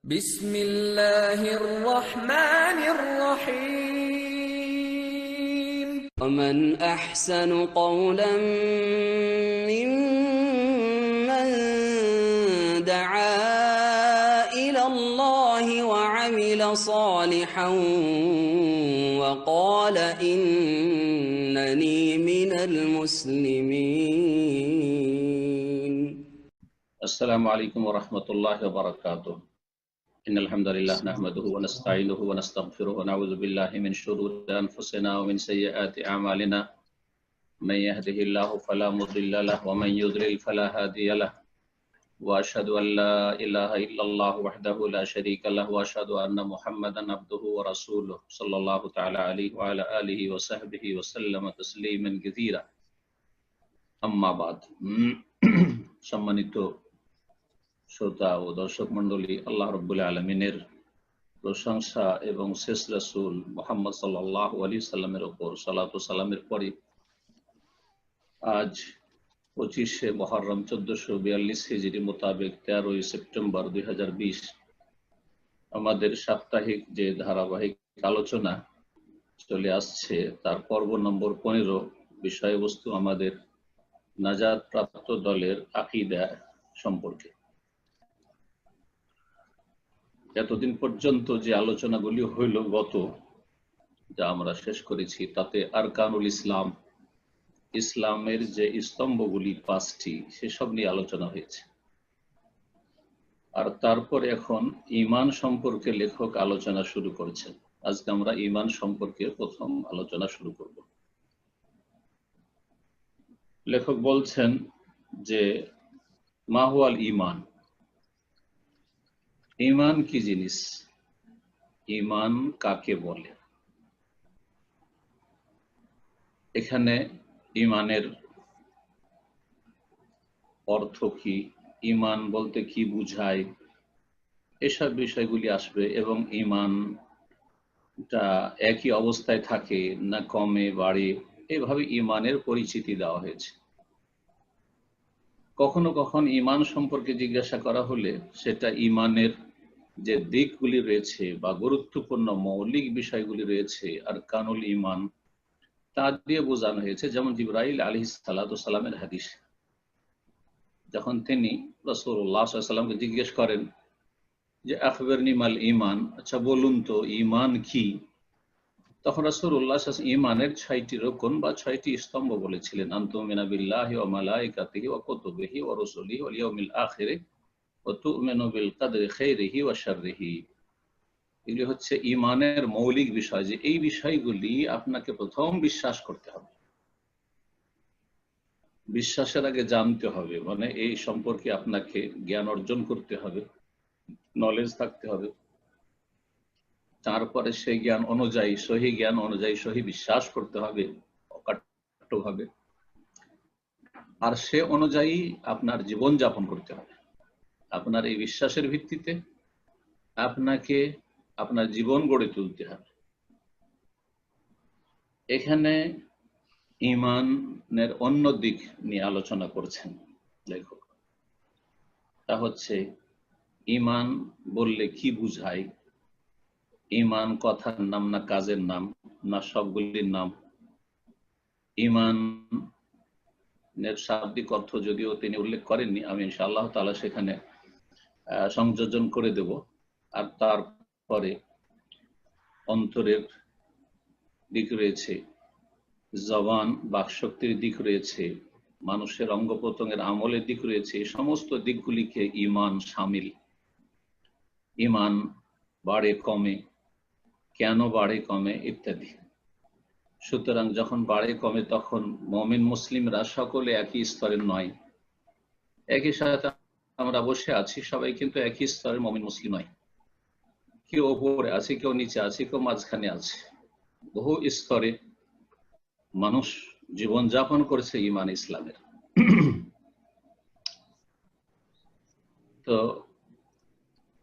بسم الله الرحمن الرحيم ومن أحسن قولا ممن دعا إلى الله وعمل صالحا وقال إنني من المسلمين. السلام عليكم ورحمة الله وبركاته. إن الحمد لله نحمده ونستعينه ونستغفره ونعوذ بالله من شرور أنفسنا ومن سيئات أعمالنا. من يهده الله فلا مضل له ومن يضلل فلا هادي له. وأشهد أن لا إله إلا الله وحده لا شريك له وأشهد أن محمدا عبده ورسوله صلى الله تعالى عليه وعلى آله وصحبه وسلم تسليما كثيرا. أما بعد. সম্মানিত শ্রোতা ও দর্শক মণ্ডলী, আল্লাহ রাব্বুল আলামিনের প্রশংসা এবং শেষ রাসূল মুহাম্মদ সাল্লাল্লাহু আলাইহি সাল্লামের উপর সালাত ও সালামের পরে আজ 25শে মুহররম 1442 হিজরি মোতাবেক 13ই সেপ্টেম্বর 2020 আমাদের সাপ্তাহিক যে ধারাবাহিক আলোচনা চলে আসছে তার পর্ব নম্বর 15। বিষয়বস্তু আমাদের নাজাত প্রাপ্ত দলের আকীদা সম্পর্কে। এতদিন পর্যন্ত যে আলোচনাগুলি হইল গত, যা আমরা শেষ করেছি, তাতে আরকানুল ইসলাম, ইসলামের যে স্তম্ভগুলি 5টি, সেসব নিয়ে আলোচনা হয়েছে। আর তারপরে এখন ঈমান সম্পর্কে লেখক আলোচনা শুরু করেছেন। আজকে আমরা ঈমান সম্পর্কে প্রথম আলোচনা শুরু করব। লেখক বলছেন যে মাহুয়াল ঈমান, ঈমান কি জিনিস, ঈমান কাকে বলে। এখানে ঈমানের অর্থ কি, ঈমান বলতে কি বুঝায়, এসব বিষয়গুলি আসবে। এবং ঈমানটা একই অবস্থায় থাকে না কমে বাড়ে, এভাবে ঈমানের পরিচিতি দেওয়া হয়েছে। কখনো কখনো ঈমান সম্পর্কে জিজ্ঞাসা করা হলে সেটা ঈমানের যে দিকগুলি রয়েছে বা গুরুত্বপূর্ণ মৌলিক বিষয়গুলি রয়েছে আরকানুল ঈমান, তা দিয়ে বোঝানো হয়েছে। যেমন জিবরাইল আলাইহিস সালাতু সালামের হাদিস, যখন তিনি রাসূলুল্লাহ সাল্লাল্লাহু আলাইহি ওয়াসাল্লামকে জিজ্ঞেস করেন যে আখবিরনি মাল ঈমান, আচ্ছা বলুন তো ঈমান কি, তখন রাসূলুল্লাহ সাল্লাল্লাহু আলাইহি ওয়াসাল্লাম ঈমানের 6টি রকম বা 6টি স্তম্ভ বলেছিলেন। আনতুমিনা বিল্লাহি ওয়া মালাইকাতিহি ওয়া কুতুবিহি ওয়া রুসুলিহি ওয়াল ইয়াউমিল আখির ওয়া তু'মিনু বিল কদরি খাইরিহি ওয়া শাররিহি। এগুলি হচ্ছে ঈমানের মৌলিক বিষয়, যে এই বিষয়গুলি আপনাকে প্রথম বিশ্বাস করতে হবে। বিশ্বাসের আগে জানতে হবে, মানে এই সম্পর্কে আপনাকে জ্ঞান অর্জন করতে হবে, নলেজ থাকতে হবে। তারপরে সেই জ্ঞান অনুযায়ী, সহি জ্ঞান অনুযায়ী সহি বিশ্বাস করতে হবে অকাট্যভাবে। আর সে অনুযায়ী আপনার জীবন যাপন করতে হবে। আপনার এই বিশ্বাসের ভিত্তিতে আপনাকে আপনার জীবন গড়ে তুলতে হবে। এখানে ঈমানের অন্য দিক নিয়ে আলোচনা করছেন লেখক। তা হচ্ছে ঈমান বললে কি বুঝায়, ঈমান কথার নাম না কাজের নাম না সবগুলির নাম। ঈমানের শাব্দিক অর্থ যদিও তিনি উল্লেখ করেননি, আমি ইনশাআল্লাহ তাআলা সেখানে সংযোজন করে দেব। আর তারপরে অন্তরের দিক রয়েছে, জবান বাকশক্তির দিক রয়েছে, মানুষের অঙ্গ প্রত্যঙ্গের আমলের দিক রয়েছে। এই সমস্ত দিকগুলিকে ঈমান শামিল। ঈমান বাড়ে কমে, কেন বাড়ে কমে ইত্যাদি। সুতরাং যখন বাড়ে কমে তখন মুমিন মুসলিমরা সকলে একই স্তরের নয়। একই সাথে আমরা বসে আছি, সবাই কিন্তু একই স্তরের মুমিন মুসলিম নয়। কেউ ওপরে আছে, কেউ নিচে আছে, কেউ মাঝখানে আছে। বহু স্তরে মানুষ জীবন যাপন করছে ঈমান ইসলামের। তো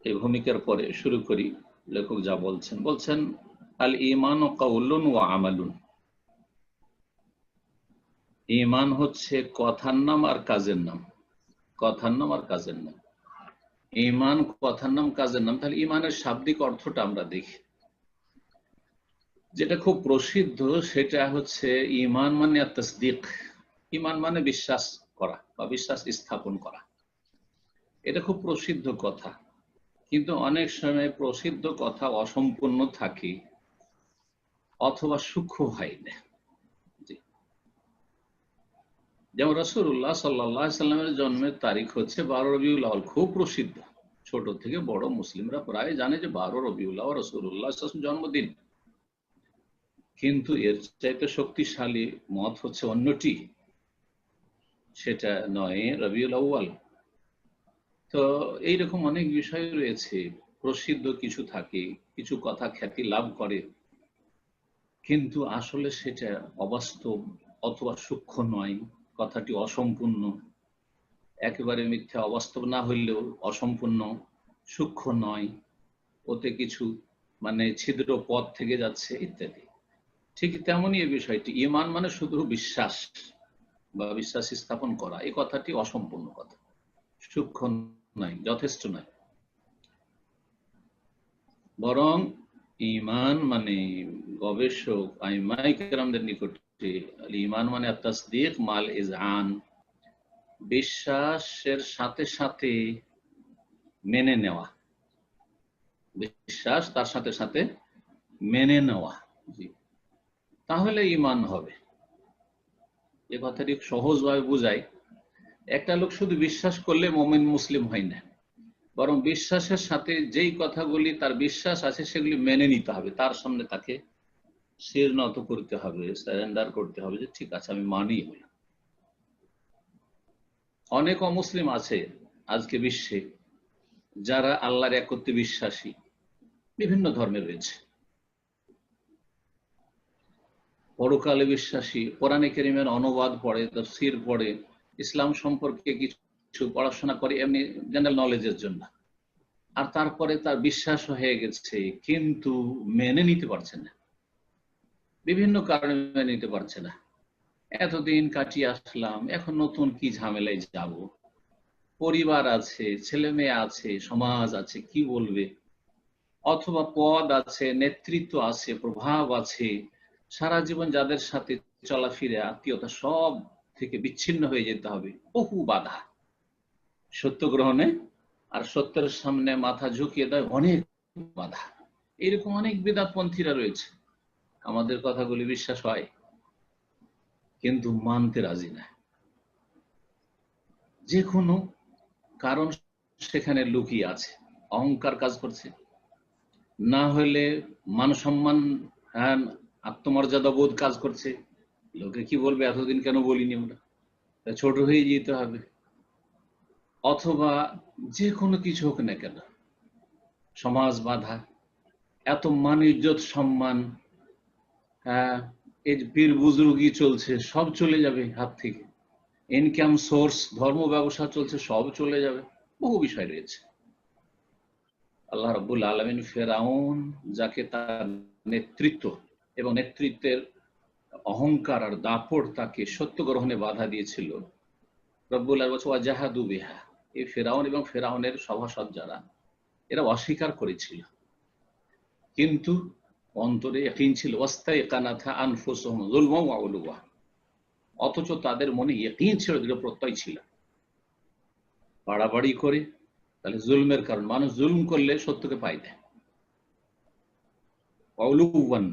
এই ভূমিকার পরে শুরু করি। লেখক যা বলছেন আল ঈমান কাউলুন ওয়া আমালুন। ঈমান হচ্ছে কথার নাম আর কাজের নাম। কথার নাম আর কাজের নাম। ঈমান কথার নাম কাজের নাম, তাহলে ঈমানের শাব্দিক অর্থটা আমরা দেখি। যেটা খুব প্রসিদ্ধ সেটা হচ্ছে ঈমান মানে তাসদীক। ঈমান মানে বিশ্বাস করা বা বিশ্বাস স্থাপন করা। এটা খুব প্রসিদ্ধ কথা, কিন্তু অনেক সময় প্রসিদ্ধ কথা অসম্পূর্ণ থাকে অথবা সূক্ষ্ম হয় না। যেমন রাসূলুল্লাহ সাল্লাল্লাহু আলাইহি সাল্লামের জন্মের তারিখ হচ্ছে 12 রবিউল আউয়াল, খুব প্রসিদ্ধ। ছোট থেকে বড় মুসলিমরা প্রায় জানে যে 12 রবিউল আউয়াল রাসূলুল্লাহ সাল্লাল্লাহু আলাইহি ওয়াসাল্লামের জন্মদিন। কিন্তু এর চাইতে শক্তিশালী মত হচ্ছে অন্যটি, সেটা 9 রবিউল আউয়াল। তো এইরকম অনেক বিষয় রয়েছে, প্রসিদ্ধ কিছু থাকে, কিছু কথা খ্যাতি লাভ করে, কিন্তু আসলে সেটা অবাস্তব অথবা সূক্ষ্ম নয়, কথাটি অসম্পূর্ণ, একেবারে মিথ্যা, অবাস্তব না হইলেও অসম্পূর্ণ, সূক্ষ্ম নয়, ওতে কিছু মানে ছিদ্র পথ থেকে যাচ্ছে ইত্যাদি। ঠিক তেমনই এই বিষয়টি, ঈমান মানে শুধু বিশ্বাস বা বিশ্বাস স্থাপন করা, এই কথাটি অসম্পূর্ণ কথা, সূক্ষ্ম নয়, যথেষ্ট নয়। বরং ঈমান মানে গবেষক আইমায়ে কেরামদের নিকটে ঈমান মানে তাসদীক মাল ইজআন, বিশ্বাসের সাথে সাথে মেনে নেওয়া, বিশ্বাস তার সাথে সাথে মেনে নেওয়া, জি, তাহলে ঈমান হবে। এ কথাটি সহজভাবে বুঝাই। একটা লোক শুধু বিশ্বাস করলে মুমিন মুসলিম হয় না, বরং বিশ্বাসের সাথে যেই কথাগুলি তার বিশ্বাস আছে সেগুলি মেনে নিতে হবে, তার সামনে তাকে শির নত করতে হবে, সারেন্ডার করতে হবে, যে ঠিক আছে আমি মানি। হলো অনেক অমুসলিম আছে আজকে বিশ্বে যারা আল্লাহর একত্বে বিশ্বাসী, বিভিন্ন ধর্মের রয়েছে, পরকালে বিশ্বাসী, কোরআনে কারীমের অনুবাদ পড়ে, তাফসীর পড়ে, ইসলাম সম্পর্কে কিছু পড়াশোনা করে এমনি জেনারেল নলেজের জন্য, আর তারপরে তার বিশ্বাস হয়ে গেছে কিন্তু মেনে নিতে পারছে না, বিভিন্ন কারণে মেনে নিতে পারছে না। এতদিন কাটিয়ে আসলাম, এখন নতুন কি ঝামেলায় যাব, পরিবার আছে, ছেলে মেয়ে আছে, সমাজ আছে, কি বলবে, অথবা পদ আছে, নেতৃত্ব আছে, প্রভাব আছে, সারা জীবন যাদের সাথে চলাফিরে আত্মীয়তা সব থেকে বিচ্ছিন্ন হয়ে যেতে হবে, বহু বাধা সত্য গ্রহণে, আর সত্যের সামনে মাথা ঝুঁকিয়ে দেয় অনেক বাধা। এরকম অনেক বিদআতপন্থীরা রয়েছে, আমাদের কথাগুলি বিশ্বাস হয় কিন্তু মানতে রাজি না। যে কোনো কারণ সেখানে লুকিয়ে আছে, অহংকার কাজ করছে, না হলে মান সম্মান, হ্যাঁ, আত্মমর্যাদা বোধ কাজ করছে, লোকে কি বলবে এতদিন কেন বলিনি আমরা, ছোট হয়ে যেতে হবে, অথবা যে কোনো কিছু হোক না কেন, সমাজ বাধা, এত মান ইজ্জত সম্মান, হ্যাঁ, এই পীর বুজুর্গি চলছে, সব চলে যাবে হাত থেকে, ইনকাম সোর্স, ধর্ম ব্যবসা চলছে, সব চলে যাবে, বহু বিষয় রয়েছে। আল্লাহ রাব্বুল আলামিন ফেরাউন, যাকে তার নেতৃত্ব এবং নেতৃত্বের অহংকার আর দাপট তাকে সত্য গ্রহণে বাধা দিয়েছিল, রব্বুল আলামিন বলছে ওয়াজাহাদু বিহা, এই ফেরাউন এবং ফেরাউনের সভাসদ যারা, এরা অস্বীকার করেছিল, কিন্তু অন্তরে ইয়াকিন ছিল, ওয়াস্তাইকানাথা আনফুসুহুম যুলমান ওয়া উলুওয়া, অথচ তাদের মনে ইয়াকিন ছিল, দৃঢ় প্রত্যয় ছিল। বাড়াবাড়ি করে, তাহলে জুলমের কারণ, মানুষ জুলম করলে সত্যকে পায় না, উলুওয়ান,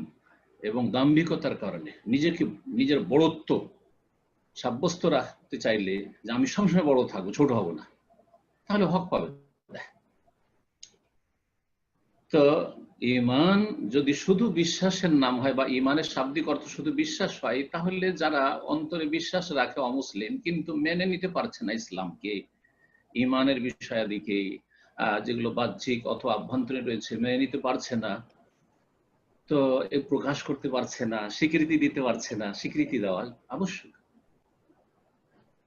এবং দাম্ভিকতার কারণে নিজেকে, নিজের বড়ত্ব সাব্যস্ত রাখতে চাইলে যে আমি সবসময় বড় থাকবো, ছোট হব না, তাহলে হক পাবে না। তো ঈমান যদি শুধু বিশ্বাসের নাম হয় বা ঈমানের শাব্দিক অর্থ শুধু বিশ্বাস হয়, তাহলে যারা অন্তরে বিশ্বাস রাখে অমুসলিম কিন্তু মেনে নিতে পারছে না ইসলামকে, ঈমানের বিষয়াদিকে, যেগুলো বাহ্যিক অথবা আভ্যন্তরীণ রয়েছে, মেনে নিতে পারছে না, তো প্রকাশ করতে পারছে না, স্বীকৃতি দিতে পারছে না, স্বীকৃতি দেওয়া আবশ্যক।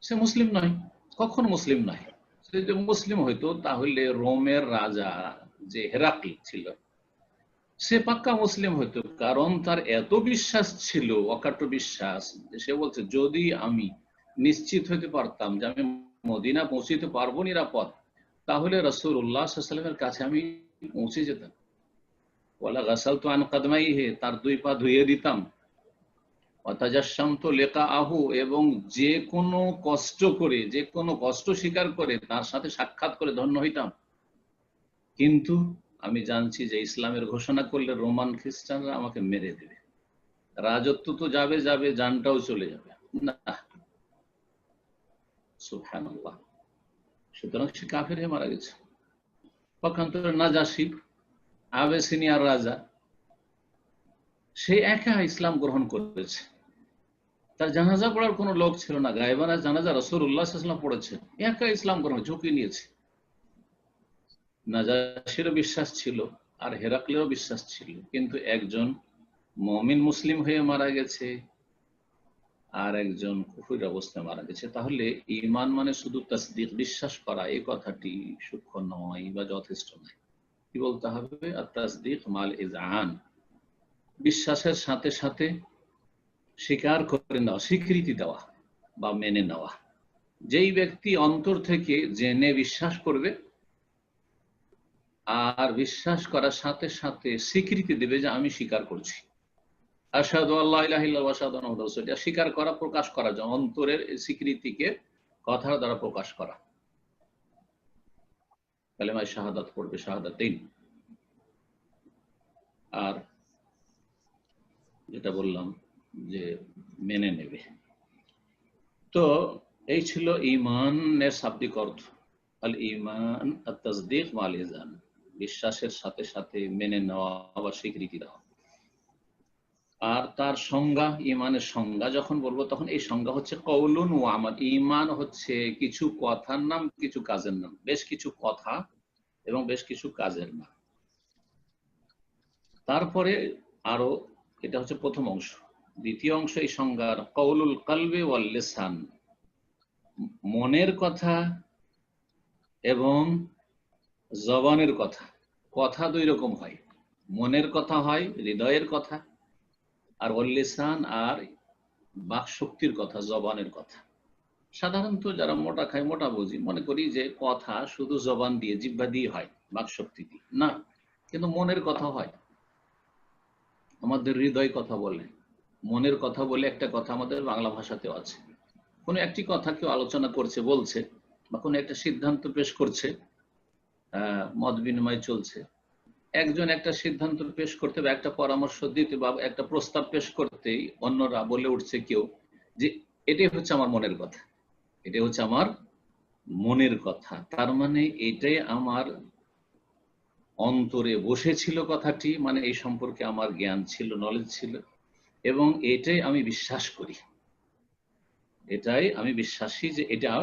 সে মুসলিম নয়, কখন মুসলিম নয়। সে যে মুসলিম হইতো তাহলে রোমের রাজা যে হেরাক্ল ছিল, সে পাক্কা মুসলিম হইতো, কারণ তার এত বিশ্বাস ছিল, অকাট্য বিশ্বাস, সে বলছে যদি আমি নিশ্চিত হইতে পারতাম যে আমি মদিনা পৌঁছিতে পারবো নিরাপদ, তাহলে রাসূলুল্লাহ সাল্লাল্লাহু আলাইহি ওয়াসাল্লামের কাছে আমি পৌঁছে যেতাম। ওয়ালা গাসালতু আন কদমাইহি, তার দুই পা ধুইয়ে দিতাম। ওয়া তাজাশশামতু লিকাআহু, এবং যে কোনো কষ্ট করে, যে কোনো কষ্ট স্বীকার করে তার সাথে সাক্ষাৎ করে ধন্য হইতাম। কিন্তু আমি জানছি যে ইসলামের ঘোষণা করলে রোমান খ্রিস্টানরা আমাকে মেরে দেবে, রাজত্ব তো যাবে যাবে, জানটাও চলে যাবে। না, সুবহানাল্লাহ। সুতরাং সে কাফের হয়ে মারা গেছে। পক্ষান্তরে নাজাশী, আবেসিনিয়ার রাজা, সে একা ইসলাম গ্রহণ করেছে। তার জানাজা পড়ার কোনো লোক ছিল না, গায়েবানা জানাজা রাসূলুল্লাহ সাল্লাল্লাহু আলাইহি ওয়াসাল্লাম পড়েছে, একা ইসলাম গ্রহণ ঝুঁকি নিয়েছে। নাজাশীরও বিশ্বাস ছিল আর হেরাক্লেরও বিশ্বাস ছিল, কিন্তু একজন মুমিন মুসলিম হয়ে মারা গেছে আর একজন কুফরির অবস্থায় মারা গেছে। তাহলে ঈমান মানে শুধু তাসদীক, বিশ্বাস করা, এই কথাটি সূক্ষ্ম নয় বা যথেষ্ট নয়। কি বলতে হবে? আত-তাসদীক মাল ইযআন, বিশ্বাসের সাথে সাথে স্বীকার করে নেওয়া, স্বীকৃতি দেওয়া বা মেনে নেওয়া। যেই ব্যক্তি অন্তর থেকে জেনে বিশ্বাস করবে আর বিশ্বাস করার সাথে সাথে স্বীকৃতি দেবে যে আমি স্বীকার করছি, আশহাদু আল্লা ইলাহা ইল্লাল্লাহ ওয়া আশহাদু আন্না মুহাম্মাদান রাসূলুল্লাহ, এটা স্বীকার করা, প্রকাশ করা, যে অন্তরের স্বীকৃতিকে কথার দ্বারা প্রকাশ করা। কালেমায়ে শাহাদাত পড়বে, শাহাদাতাইন। আর যেটা বললাম যে মেনে নেবে। তো এই ছিল ঈমানের শাব্দিক অর্থ। আল ঈমান আত-তাসদীক মাল ইযআন, বিশ্বাসের সাথে সাথে মেনে নেওয়া বা স্বীকৃতি দেওয়া। আর তার সংজ্ঞা, ঈমানের সংজ্ঞা যখন বলবো তখন এই সংজ্ঞা হচ্ছে কওলুন ওয়া আমাল। ঈমান হচ্ছে কিছু কথার নাম, কিছু কাজের নাম, বেশ কিছু কথা এবং বেশ কিছু কাজের নাম। তারপরে আরো, এটা হচ্ছে প্রথম অংশ। দ্বিতীয় অংশ এই সংজ্ঞার, কওলুল কলবি ওয়াল লিসান, মনের কথা এবং জবানের কথা। কথা দুই রকম হয়, মনের কথা হয়, হৃদয়ের কথা, আর ওয়াল লিসান আর বাক শক্তির কথা, জবানের কথা। সাধারণত যারা মোটা খায়, মোটা বুঝি, মনে করি যে কথা শুধু জবান দিয়ে, জিহ্বা দিয়ে হয়, বাক শক্তি দিয়ে না, কিন্তু মনের কথা হয়। আমাদের হৃদয় কথা বলে, মনের কথা বলে একটা কথা আমাদের বাংলা ভাষাতেও আছে। কোনো একটি কথা কেউ আলোচনা করছে, বলছে, বা কোনো একটা সিদ্ধান্ত পেশ করছে, মত বিনিময় চলছে, একজন একটা সিদ্ধান্ত পেশ করতে বা একটা পরামর্শ দিতে বা একটা প্রস্তাব পেশ করতেই অন্যরা বলে উঠছে কেউ যে এটাই হচ্ছে আমার মনের কথা, এটাই হচ্ছে আমার মনের কথা। তার মানে এটাই আমার অন্তরে বসেছিল কথাটি, মানে এই সম্পর্কে আমার জ্ঞান ছিল, নলেজ ছিল, এবং এটাই আমি বিশ্বাস করি, এটাই আমি বিশ্বাসী যে এটা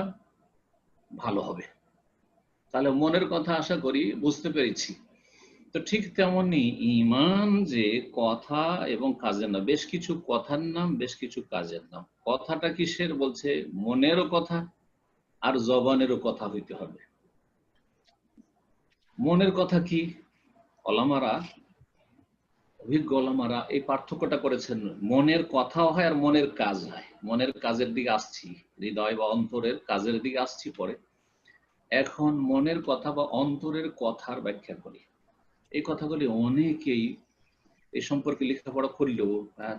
ভালো হবে। তাহলে মনের কথা আশা করি বুঝতে পেরেছি। তো ঠিক তেমনি ঈমান যে কথা এবং কাজের নাম, বেশ কিছু কথার নাম, বেশ কিছু কাজের নাম। কথাটা কিসের? বলছে মনেরও কথা আর জবানেরও কথা হইতে হবে। মনের কথা কি? ওলামারা, অভিজ্ঞ ওলামারা এই পার্থক্যটা করেছেন, মনের কথাও হয় আর মনের কাজ হয়। মনের কাজের দিকে আসছি, হৃদয় বা অন্তরের কাজের দিকে আসছি পরে। এখন মনের কথা বা অন্তরের কথার ব্যাখ্যা করি। এই কথাগুলি অনেকেই এই সম্পর্কে লেখাপড়া করলেও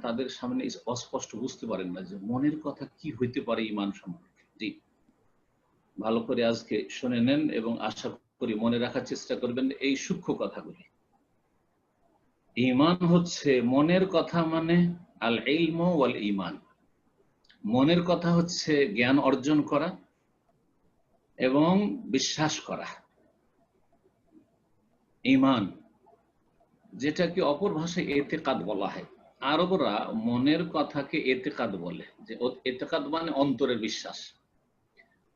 তাদের সামনে অস্পষ্ট, বুঝতে পারেন না যে মনের কথা কি হইতে পারে ঈমান সম্পর্কে। জি, ভালো করে আজকে শুনে নেন এবং আশা করি মনে রাখার চেষ্টা করবেন এই সূক্ষ্ম কথাগুলি। ঈমান হচ্ছে মনের কথা, মানে আল ইলম ওয়াল ঈমান। মনের কথা হচ্ছে জ্ঞান অর্জন করা এবং বিশ্বাস করা। ঈমান, যেটাকে অপর ভাষায় এতেকাদ বলা হয়। আরবরা মনের কথাকে এতেকাদ বলে, যে এতেকাদ মানে অন্তরের বিশ্বাস।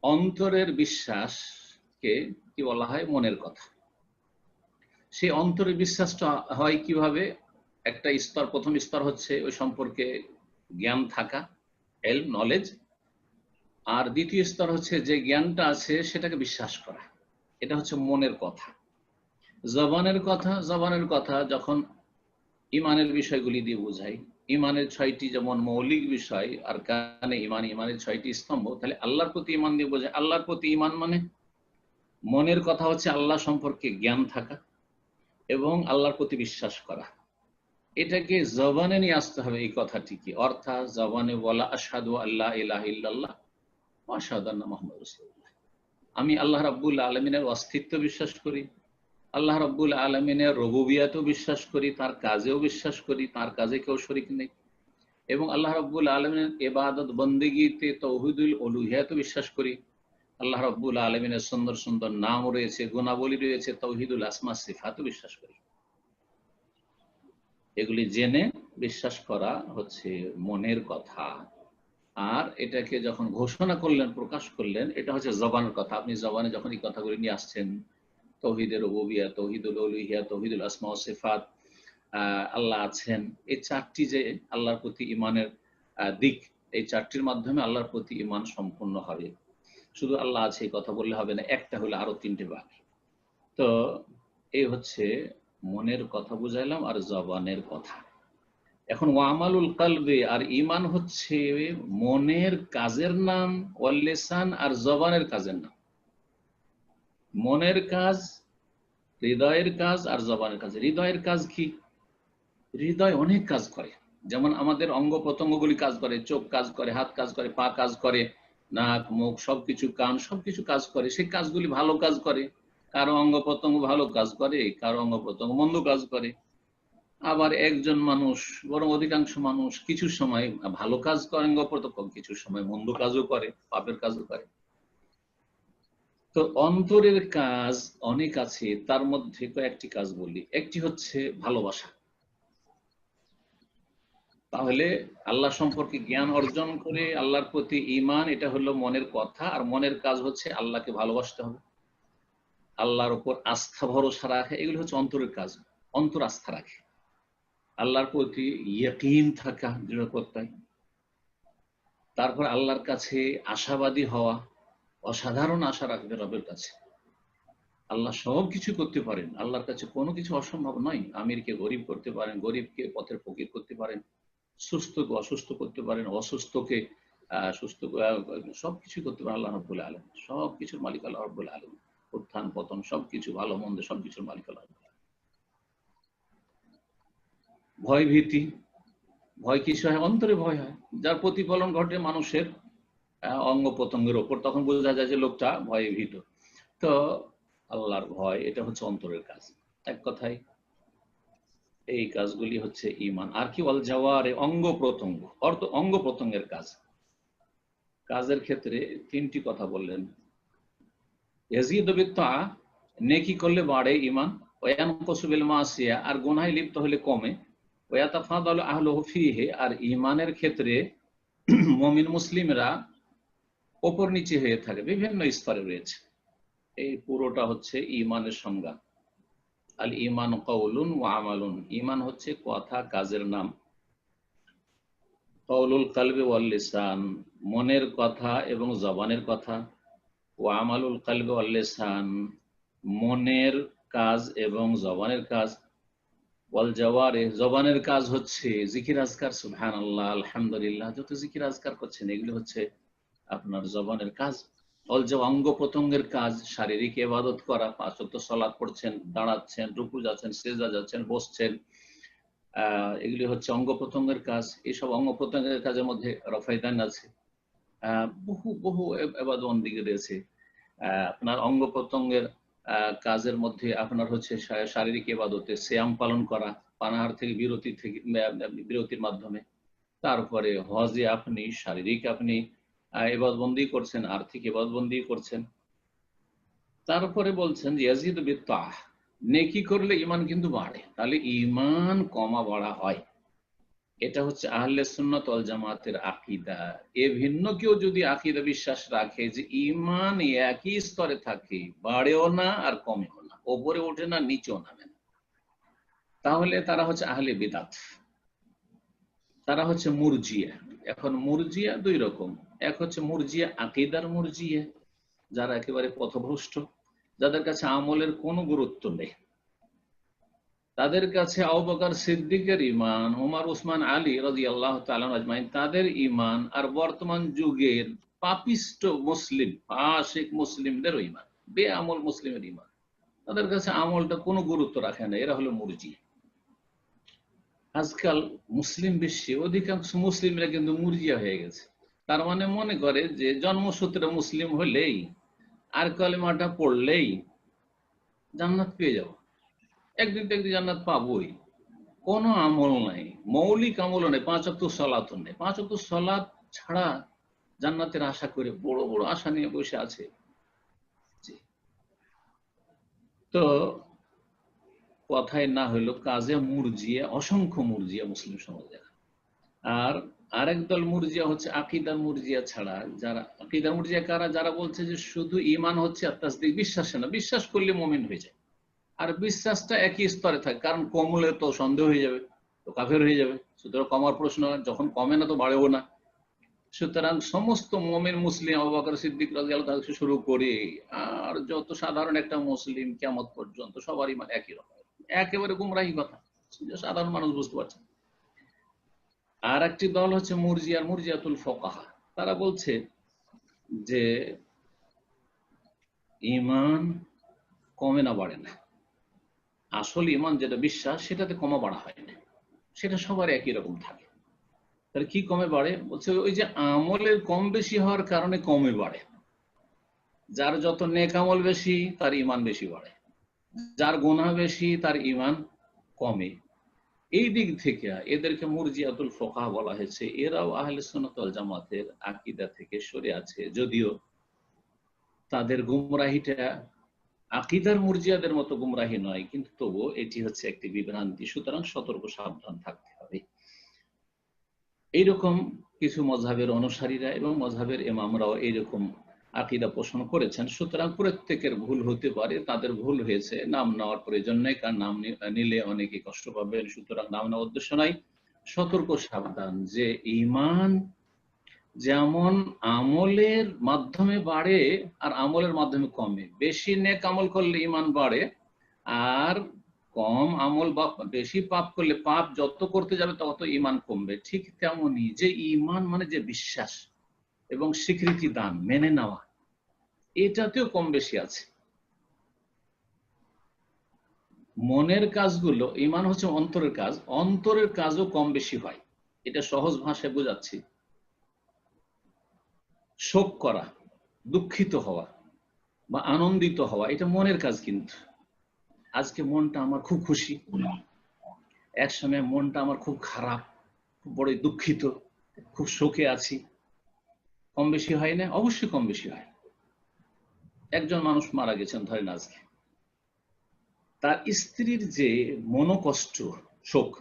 অন্তরের বিশ্বাসকে কি বলা হয়? মনের কথা। সেই অন্তরের বিশ্বাসটা হয় কিভাবে? একটা স্তর, প্রথম স্তর হচ্ছে ওই সম্পর্কে জ্ঞান থাকা, এলম, নলেজ। আর দ্বিতীয় স্তর হচ্ছে যে জ্ঞানটা আছে সেটাকে বিশ্বাস করা। এটা হচ্ছে মনের কথা। জবানের কথা, জবানের কথা যখন ইমানের বিষয়গুলি দিয়ে বোঝাই, ইমানের 6টি যেমন মৌলিক বিষয়, আর কানে ইমান, ইমানের 6টি স্তম্ভ, তাহলে আল্লাহর প্রতি ইমান দিয়ে বোঝায়। আল্লাহর প্রতি ইমান মানে মনের কথা হচ্ছে আল্লাহ সম্পর্কে জ্ঞান থাকা এবং আল্লাহর প্রতি বিশ্বাস করা। এটাকে জবানে নিয়ে আসতে হবে। এই কথাটি কি অর্থাৎ জবানে বলা আশহাদু আল্লা ইলাহা ইল্লাল্লাহ ওয়া আশহাদু আন্না মুহাম্মাদুর রাসূলুল্লাহ, আমি আল্লাহ রাব্বুল আলামিনের অস্তিত্ব বিশ্বাস করি, আল্লাহ রাব্বুল আলামিনের রুবুবিয়াতেও বিশ্বাস করি, তার কাজেও বিশ্বাস করি, তার কাজে কেউ শরীক নেই, এবং আল্লাহ রাব্বুল আলামিনের ইবাদত বন্দেগীতে তাওহীদুল উলুহিয়াতেও বিশ্বাস করি। আল্লাহ রাব্বুল আলামিনের সুন্দর সুন্দর নাম রয়েছে, গুণাবলী রয়েছে, তাওহীদুল আসমা সিফাতও বিশ্বাস করি। এগুলি জেনে বিশ্বাস করা হচ্ছে মনের কথা। আর এটাকে যখন ঘোষণা করলেন, প্রকাশ করলেন, এটা হচ্ছে জবানের কথা। আপনি জবানে যখন এই কথাগুলি নিয়ে আসছেন, তাওহীদের রুবুবিয়্যাহ, তাওহীদুল উলুহিয়্যাহ, তাওহীদুল আসমা ওয়া সিফাত, আল্লাহ আছেন, এই চারটি যে আল্লাহর প্রতি ঈমানের দিক, এই চারটির মাধ্যমে আল্লাহর প্রতি ঈমান সম্পূর্ণ হবে। শুধু আল্লাহ আছে এই কথা বললে হবে না, একটা হলে আরো তিনটে বাকি। তো এই হচ্ছে মনের কথা বুঝাইলাম আর জবানের কথা। এখন ওয়ামালুল কলবে আর ঈমান হচ্ছে মনের কাজের নাম, ওয়াল লিসান আর জবানের কাজের নাম। মনের কাজ, হৃদয়ের কাজ আর জবানের কাজ। হৃদয়ের কাজ কি? হৃদয় অনেক কাজ করে, যেমন আমাদের অঙ্গ প্রত্যঙ্গগুলি কাজ করে, চোখ কাজ করে, হাত কাজ করে, পা কাজ করে, নাক মুখ সবকিছু, কান সবকিছু কাজ করে। সেই কাজগুলি ভালো কাজ করে, কারো অঙ্গ প্রত্যঙ্গ ভালো কাজ করে, কারো অঙ্গ প্রত্যঙ্গ মন্দ কাজ করে। আবার একজন মানুষ, বরং অধিকাংশ মানুষ কিছু সময় ভালো কাজ করে অঙ্গ প্রত্যঙ্গ, কিছু সময় মন্দ কাজও করে, পাপের কাজও করে। তো অন্তরের কাজ অনেক আছে, তার মধ্যে কয়েকটি কাজ বলি। একটি হচ্ছে ভালোবাসা। তাহলে আল্লাহ সম্পর্কে জ্ঞান অর্জন করে আল্লাহর প্রতি ঈমান, এটা হলো মনের কথা। আর মনের কাজ হচ্ছে আল্লাহকে ভালোবাসতে হবে, আল্লাহর উপর আস্থা ভরসা রাখে, এগুলো হচ্ছে অন্তরের কাজ। অন্তর আস্থা রাখে, আল্লাহর প্রতি ইয়াকিন থাকা, দৃঢ় প্রত্যয়। তারপর আল্লাহর কাছে আশাবাদী হওয়া, অসাধারণ আশা রাখবে রবের কাছে। আল্লাহ সব কিছু করতে পারেন, আল্লাহর কাছে কোনো কিছু অসম্ভব নয়। আমিরকে গরিব করতে পারেন, গরিবকে পথের ফকির করতে পারেন, সুস্থকে অসুস্থ করতে পারেন, অসুস্থকে সুস্থ, সবকিছু করতে পারেন আল্লাহ রাব্বুল আলামিন। সবকিছুর মালিক আল্লাহ রাব্বুল আলামিন। উত্থান পতন সবকিছু, ভালো মন্দ সবকিছুর মালিক আল্লাহ রাব্বুল আলামিন। ভয় ভীতি, ভয় কিছু হয়, অন্তরে ভয় হয়, যার প্রতিফলন ঘটে মানুষের অঙ্গ প্রত্যঙ্গের ওপর, তখন বোঝা যায় যে লোকটা ভয়ে ভীত। তো আল্লাহর ভয়, এটা হচ্ছে অন্তরের কাজ। এক কথায় এই কাজগুলি হচ্ছে ঈমান। আর কি? ওয়াল জাওয়ারে, অঙ্গ প্রত্যঙ্গ, অঙ্গ প্রত্যঙ্গের কাজ। কাজের ক্ষেত্রে তিনটি কথা বললেন। ইয়াজিদু বিত্তাআ, নেকি করলে বাড়ে ঈমান, ওয়া ইয়ানকুসু বিল মাসিয়া, আর গুনাহে লিপ্ত হলে কমে, ওয়া ইয়াতাফাদালু আহলুহু ফীহি, আর ঈমানের ক্ষেত্রে মুমিন মুসলিমরা ওপর নিচে হয়ে থাকে, বিভিন্ন স্তরে রয়েছে। এই পুরোটা হচ্ছে ঈমানের সংজ্ঞা। আল ঈমান কাউলুন ওয়া আমালুন, ঈমান হচ্ছে কথা কাজের নাম। কাউলুল কলবি ওয়াল লিসান, মনের কথা এবং জবানের কথা। ওয়া আমালুল কলবি ওয়াল লিসান, মনের কাজ এবং জবানের কাজ। ওয়াল জাওয়ারে, জবানের কাজ হচ্ছে জিকির আজকার, সুবহানাল্লাহ, আলহামদুলিল্লাহ, যত জিকির আজকার করছেন এগুলো হচ্ছে আপনার জবানের কাজ। অঙ্গ প্রত্যঙ্গের কাজ, শারীরিক ইবাদত করা, 5 ওয়াক্ত সালাত পড়ছেন, দাঁড়াচ্ছেন, রুকু যাচ্ছেন, সিজদা যাচ্ছেন, বসছেন, এগুলি হচ্ছে অঙ্গ প্রত্যঙ্গের কাজ। এইসব অঙ্গ প্রত্যঙ্গের কাজের মধ্যে রফায়দান আছে, বহু বহু ইবাদত বন্দেগী রয়েছে। আপনার অঙ্গ প্রত্যঙ্গের কাজের মধ্যে আপনার হচ্ছে শারীরিক ইবাদতে সিয়াম পালন করা, পানাহার থেকে বিরতির মাধ্যমে। তারপরে হজে আপনি শারীরিক আপনি ইবাদতবন্দি করছেন, আর্থিক ইবাদতবন্দি করছেন। তারপরে বলছেন যে ইয়াজিদু বিত্তাআহ, নেকি করলে ঈমান কিন্তু বাড়ে। তাহলে ঈমান কমা বাড়া হয়, এটা হচ্ছে আহলে সুন্নাত ওয়াল জামাতের আকীদা। এ ভিন্ন কেউ যদি আকীদা বিশ্বাস রাখে যে ঈমান একই স্তরে থাকে, বাড়েও না আর কমেও না, ওপরে ওঠে না নিচেও নামে না, তাহলে তারা হচ্ছে আহলে বিদআত, তারা হচ্ছে মুরজিয়া। এখন মুরজিয়া দুই রকম, এক হচ্ছে মুরজিয়া আকীদার মুরজিয়া, যারা একেবারে পথভ্রষ্ট, যাদের কাছে আমলের কোনো গুরুত্ব নেই। তাদের কাছে আবু বকর সিদ্দিকের ঈমান, ওমর ওসমান আলী রাদিয়াল্লাহু তাআলা আজমাইন তাদের ঈমান, আর বর্তমান যুগের পাপিষ্ট মুসলিম ফাসিক মুসলিমদের ঈমান, বেআমল মুসলিমের ইমান। তাদের কাছে আমলটা কোনো গুরুত্ব রাখে না, এরা হলো মুরজিয়া। আজকাল মুসলিম বিশ্বে অধিকাংশ মুসলিমরা কিন্তু মুরজিয়া হয়ে গেছে। তার মানে মনে করে যে জন্মসূত্রে মুসলিম হলেই আর কালেমাটা পড়লেই জান্নাত পেয়ে যাব, একদিন তো একদিন জান্নাত পাবোই। কোনো আমল নাই, মৌলিক আমলও নেই, 5 ওয়াক্ত সালাতও নেই। 5 ওয়াক্ত সালাত ছাড়া জান্নাতের আশা করে বড় বড় আশা নিয়ে বসে আছে। তো কথায় না হইলো কাজে মুরজিয়া, অসংখ্য মুরজিয়া মুসলিম সমাজে। আর আরেক দল মুরজিয়া হচ্ছে আকীদার মুরজিয়া ছাড়া যারা, আকীদার মুরজিয়া কারা? যারা বলছে যে শুধু ঈমান হচ্ছে আর তাসদীক, বিশ্বাসে না, বিশ্বাস করলে মুমিন হয়ে যায়। আর বিশ্বাসটা একই স্তরে থাকে, কারণ কমলে তো সন্দেহ হয়ে যাবে, তো কাফের হয়ে যাবে। সুতরাং কমার প্রশ্ন, যখন কমে না তো বাড়েও না। সুতরাং সমস্ত মুমিন মুসলিম, আবু বকর সিদ্দিক রাদিয়াল্লাহু তাআলা থেকে শুরু করে আর যত সাধারণ একটা মুসলিম কিয়ামত পর্যন্ত সবার ঈমান একই রকম। একেবারে গুমরাহি কথা, সাধারণ মানুষ বুঝতে পারছে। আর একটি দল হচ্ছে মুরজিয়ার, মুরজিয়াতুল ফুকাহা। তারা বলছে যে ঈমান কমে না বাড়ে না, আসল ঈমান যেটা বিশ্বাস সেটাতে কমা বাড়া হয় না, সেটা সবার একই রকম থাকে। তাহলে কি কমে বাড়ে? বলছে ওই যে আমলের কম বেশি হওয়ার কারণে কমে বাড়ে। যার যত নেক আমল বেশি তার ঈমান বেশি বাড়ে, যার গুনাহ বেশি তার ঈমান কমে। এই দিক থেকে এদেরকে মুরজিয়াতুল ফুকাহা বলা হয়েছে। এরাও আহলে সুন্নাত ওয়াল জামাতের আকীদা থেকে সরে আছে, যদিও তাদের গুমরাহিটা আকীদার মুরজিয়াদের মতো গুমরাহি নয়, কিন্তু তবুও এটি হচ্ছে একটি বিভ্রান্তি। সুতরাং সতর্ক সাবধান থাকতে হবে। এইরকম কিছু মযহাবের অনুসারীরা এবং মযহাবের ইমামরাও এইরকম আকীদা পোষণ করেছেন। সুতরাং প্রত্যেকের ভুল হতে পারে, তাদের ভুল হয়েছে, নাম নেওয়ার প্রয়োজন নেই, কারণ নাম নিলে অনেকে কষ্ট পাবেন। সুতরাং নাম নেওয়ার উদ্দেশ্য নাই, সতর্ক সাবধান যে ঈমান যেমন আমলের মাধ্যমে বাড়ে আর আমলের মাধ্যমে কমে। বেশি নেক আমল করলে ঈমান বাড়ে, আর কম আমল বা বেশি পাপ করলে পাপ যত করতে যাবে তত ঈমান কমবে। ঠিক তেমনি যে ঈমান মানে যে বিশ্বাস এবং স্বীকৃতি দান, মেনে নেওয়া, এটাতেও কম বেশি আছে। মনের কাজগুলো, ঈমান হচ্ছে অন্তরের কাজ, অন্তরের কাজও কম বেশি হয়। এটা সহজ ভাষায় বোঝাচ্ছি। শোক করা, দুঃখিত হওয়া বা আনন্দিত হওয়া, এটা মনের কাজ। কিন্তু আজকে মনটা আমার খুব খুশি, এক সময় মনটা আমার খুব খারাপ, খুব বড় দুঃখিত, খুব শোকে আছি, কম বেশি হয় না? অবশ্যই কম বেশি হয়। একজন মানুষ মারা গেছেন ধরেন আজকে, তার স্ত্রীর যে মনোকষ্ট, শোক,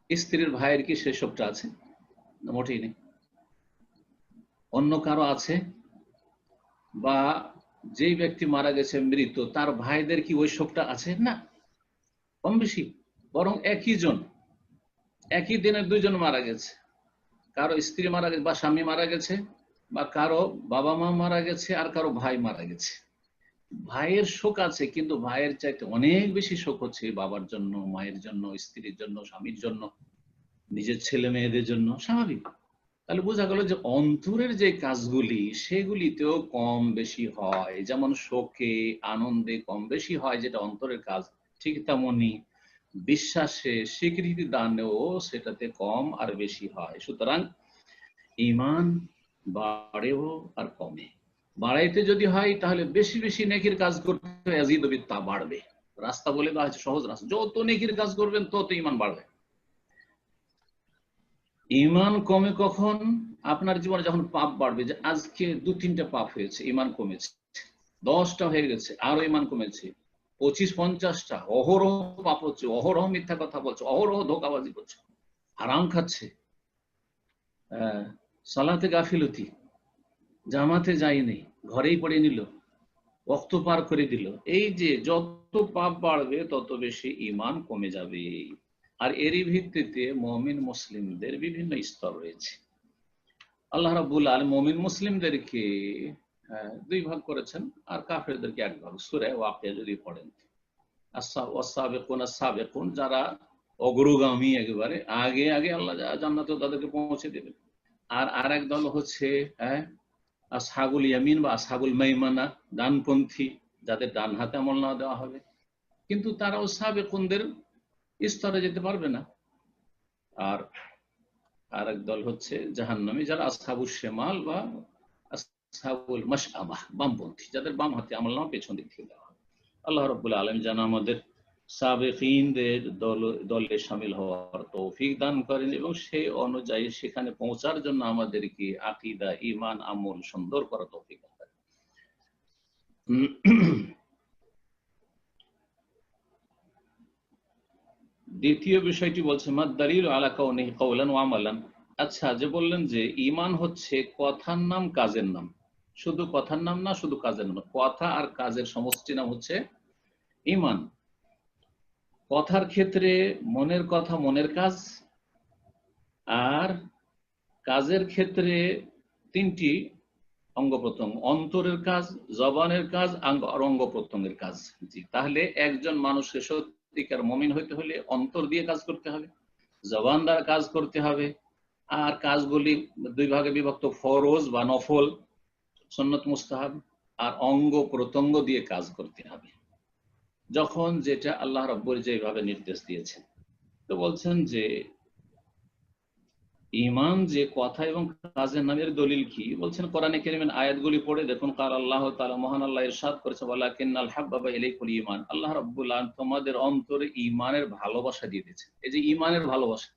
স্ত্রীর ভাইয়ের কি সেই শোকটা আছে? মোটেই নেই। অন্য কারো আছে? বা যেই ব্যক্তি মারা গেছে মৃত, তার ভাইদের কি ওই শোকটা আছে? না, কম বেশি। বরং একই জন, একই দিনে দুইজন মারা গেছে, কারো স্ত্রী মারা গেছে বা স্বামী মারা গেছে, বা কারো বাবা মা মারা গেছে, আর কারো ভাই মারা গেছে। ভাইয়ের শোক আছে, কিন্তু ভাইয়ের চাইতে অনেক বেশি শোক হচ্ছে বাবার জন্য, মায়ের জন্য, স্ত্রীর জন্য, স্বামীর জন্য, নিজের ছেলে মেয়েদের জন্য। স্বাভাবিক। তাহলে বোঝা গেল যে অন্তরের যে কাজগুলি সেগুলিতেও কম বেশি হয়। যেমন শোকে আনন্দে কম বেশি হয় যেটা অন্তরের কাজ, ঠিক তেমনি বিশ্বাসে স্বীকৃতি দানেও সেটাতে কম আর বেশি হয়। সুতরাং ঈমান বাড়েও আর কমে। বাড়াইতে যদি হয় তাহলে বেশি বেশি নেকির কাজ করতে ইয়াজিদু বিত, বাড়বে। রাস্তা বলে দেওয়া হয়েছে, সহজ রাস্তা, যত নেকির কাজ করবেন তত ঈমান বাড়বে। ঈমান কমে কখন? আপনার জীবনে যখন পাপ বাড়বে, যে আজকে 2-3টা পাপ হয়েছে, ঈমান কমেছে, 10টা হয়ে গেছে, আরো ঈমান কমেছে, 25-50টা, অহরহ পাপ হচ্ছে, অহরহ মিথ্যা কথা বলছে, অহরহ ধোঁকাবাজি করছে, হারাম খাচ্ছে, সালাতে গাফিলতি, জামাতে যায়নি, ঘরেই পড়ে নিল, ওয়াক্ত পার করে দিল। এই যে যত পাপ বাড়বে তত বেশি ঈমান কমে যাবে। আর এরই ভিত্তিতে মুমিন মুসলিমদের বিভিন্ন স্তর রয়েছে। আল্লাহ রাব্বুল আলামিন মুমিন মুসলিমদেরকে 2 ভাগ করেছেন, আর কাফেরদেরকে 1 ভাগ। সূরা ওয়াকিয়া যদি পড়েন, আস-সাবিকুন, যারা অগ্রগামী, একেবারে আগে আগে আল্লাহ জান্নাতে তাদেরকে পৌঁছে দেবেন। আর আরেক দল হচ্ছে আসহাবুল ইয়ামিন বা আসহাবুল মাইমানা, ডানপন্থী, যাদের ডান হাতে আমলনামা দেওয়া হবে, কিন্তু তারাও সাবেকুনদের স্তরে যেতে পারবে না। আর আরেক দল হচ্ছে জাহান্নামী, যারা আসহাবুল শিমাল বা আসহাবুল মাশআমা, বামপন্থী, যাদের বাম হাতে আমলনামা পেছন দিক থেকে দেওয়া হবে। আল্লাহ রাব্বুল আলামিন যেন আমাদের সাবেকিনদের দলে শামিল হওয়ার তৌফিক দান করেন এবং সেই অনুযায়ী সেখানে পৌঁছার জন্য আমাদেরকে আকীদা, ঈমান, আমল সুন্দর করা তৌফিক দান করেন। দ্বিতীয় বিষয়টি বলছে মাদ-দালিল আলা কাউনিহি কাওলান ওয়া আমালান। আচ্ছা, যে বললেন যে ঈমান হচ্ছে কথার নাম, কাজের নাম। শুধু কথার নাম না, শুধু কাজের নাম, কথা আর কাজের সমষ্টি নাম হচ্ছে ঈমান। কথার ক্ষেত্রে মনের কথা, মনের কাজ, আর কাজের ক্ষেত্রে তিনটি অঙ্গ প্রত্যঙ্গ: অন্তরের কাজ, জবানের কাজ আর অঙ্গ প্রত্যঙ্গের কাজ। জি, তাহলে একজন মানুষকে সত্যিকার মুমিন হইতে হলে অন্তর দিয়ে কাজ করতে হবে, জবান দ্বারা কাজ করতে হবে, আর কাজগুলি দুই ভাগে বিভক্ত: ফরজ বা নফল, সুন্নত মুস্তাহাব, আর অঙ্গ প্রত্যঙ্গ দিয়ে কাজ করতে হবে, যখন যেটা আল্লাহ রাব্বুল যেভাবে নির্দেশ দিয়েছেন। তো বলছেন যে ঈমান যে কথা এবং কাজের নামের দলিল কি? বলছেন কোরআনে কারীমের আয়াতগুলি পড়ে দেখুন। কাল আল্লাহ তাআলা, মহান আল্লাহ ইরশাদ করেছে, ওয়ালাকিন্নাল হাব্বাবা ইলাইকুল ঈমান। আল্লাহ রাব্বুল আলামিন তোমাদের অন্তরে ঈমানের ভালোবাসা দিয়ে দিয়েছেন। এই যে ঈমানের ভালোবাসা,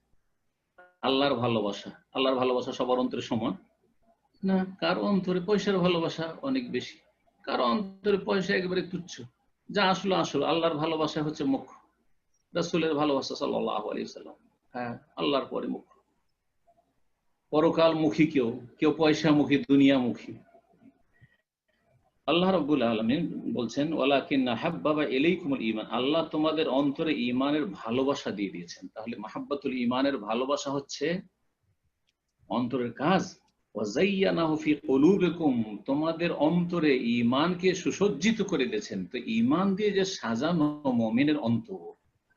আল্লাহর ভালোবাসা, আল্লাহর ভালোবাসা সবার অন্তরে সমান না। কার অন্তরে পয়সার ভালোবাসা অনেক বেশি, কার অন্তরে পয়সা একেবারে তুচ্ছ। যা আসলে আসলে আল্লাহর ভালোবাসা হচ্ছে মুখ্য, রাসূলের ভালোবাসা সাল্লাল্লাহু আলাইহি ওয়াসাল্লাম, হ্যাঁ, আল্লাহর পরে মুখ্য। পরকালমুখী কেউ, কেউ পয়সামুখী, দুনিয়ামুখী। আল্লাহ রাব্বুল আলামিন বলছেন ওয়ালাকিন্না হাব্বাবা ইলাইকুমুল ঈমান, আল্লাহ তোমাদের অন্তরে ঈমানের ভালোবাসা দিয়ে দিয়েছেন। তাহলে মাহাব্বাতুল ঈমানের ভালোবাসা হচ্ছে অন্তরের কাজ। ওয়াযায়্যানাহু ফি কুলুবিকুম, তোমাদের অন্তরে ঈমানকে সুসজ্জিত করে দিয়েছেন। তো ঈমান দিয়ে যে সাজানো মুমিনের অন্তর,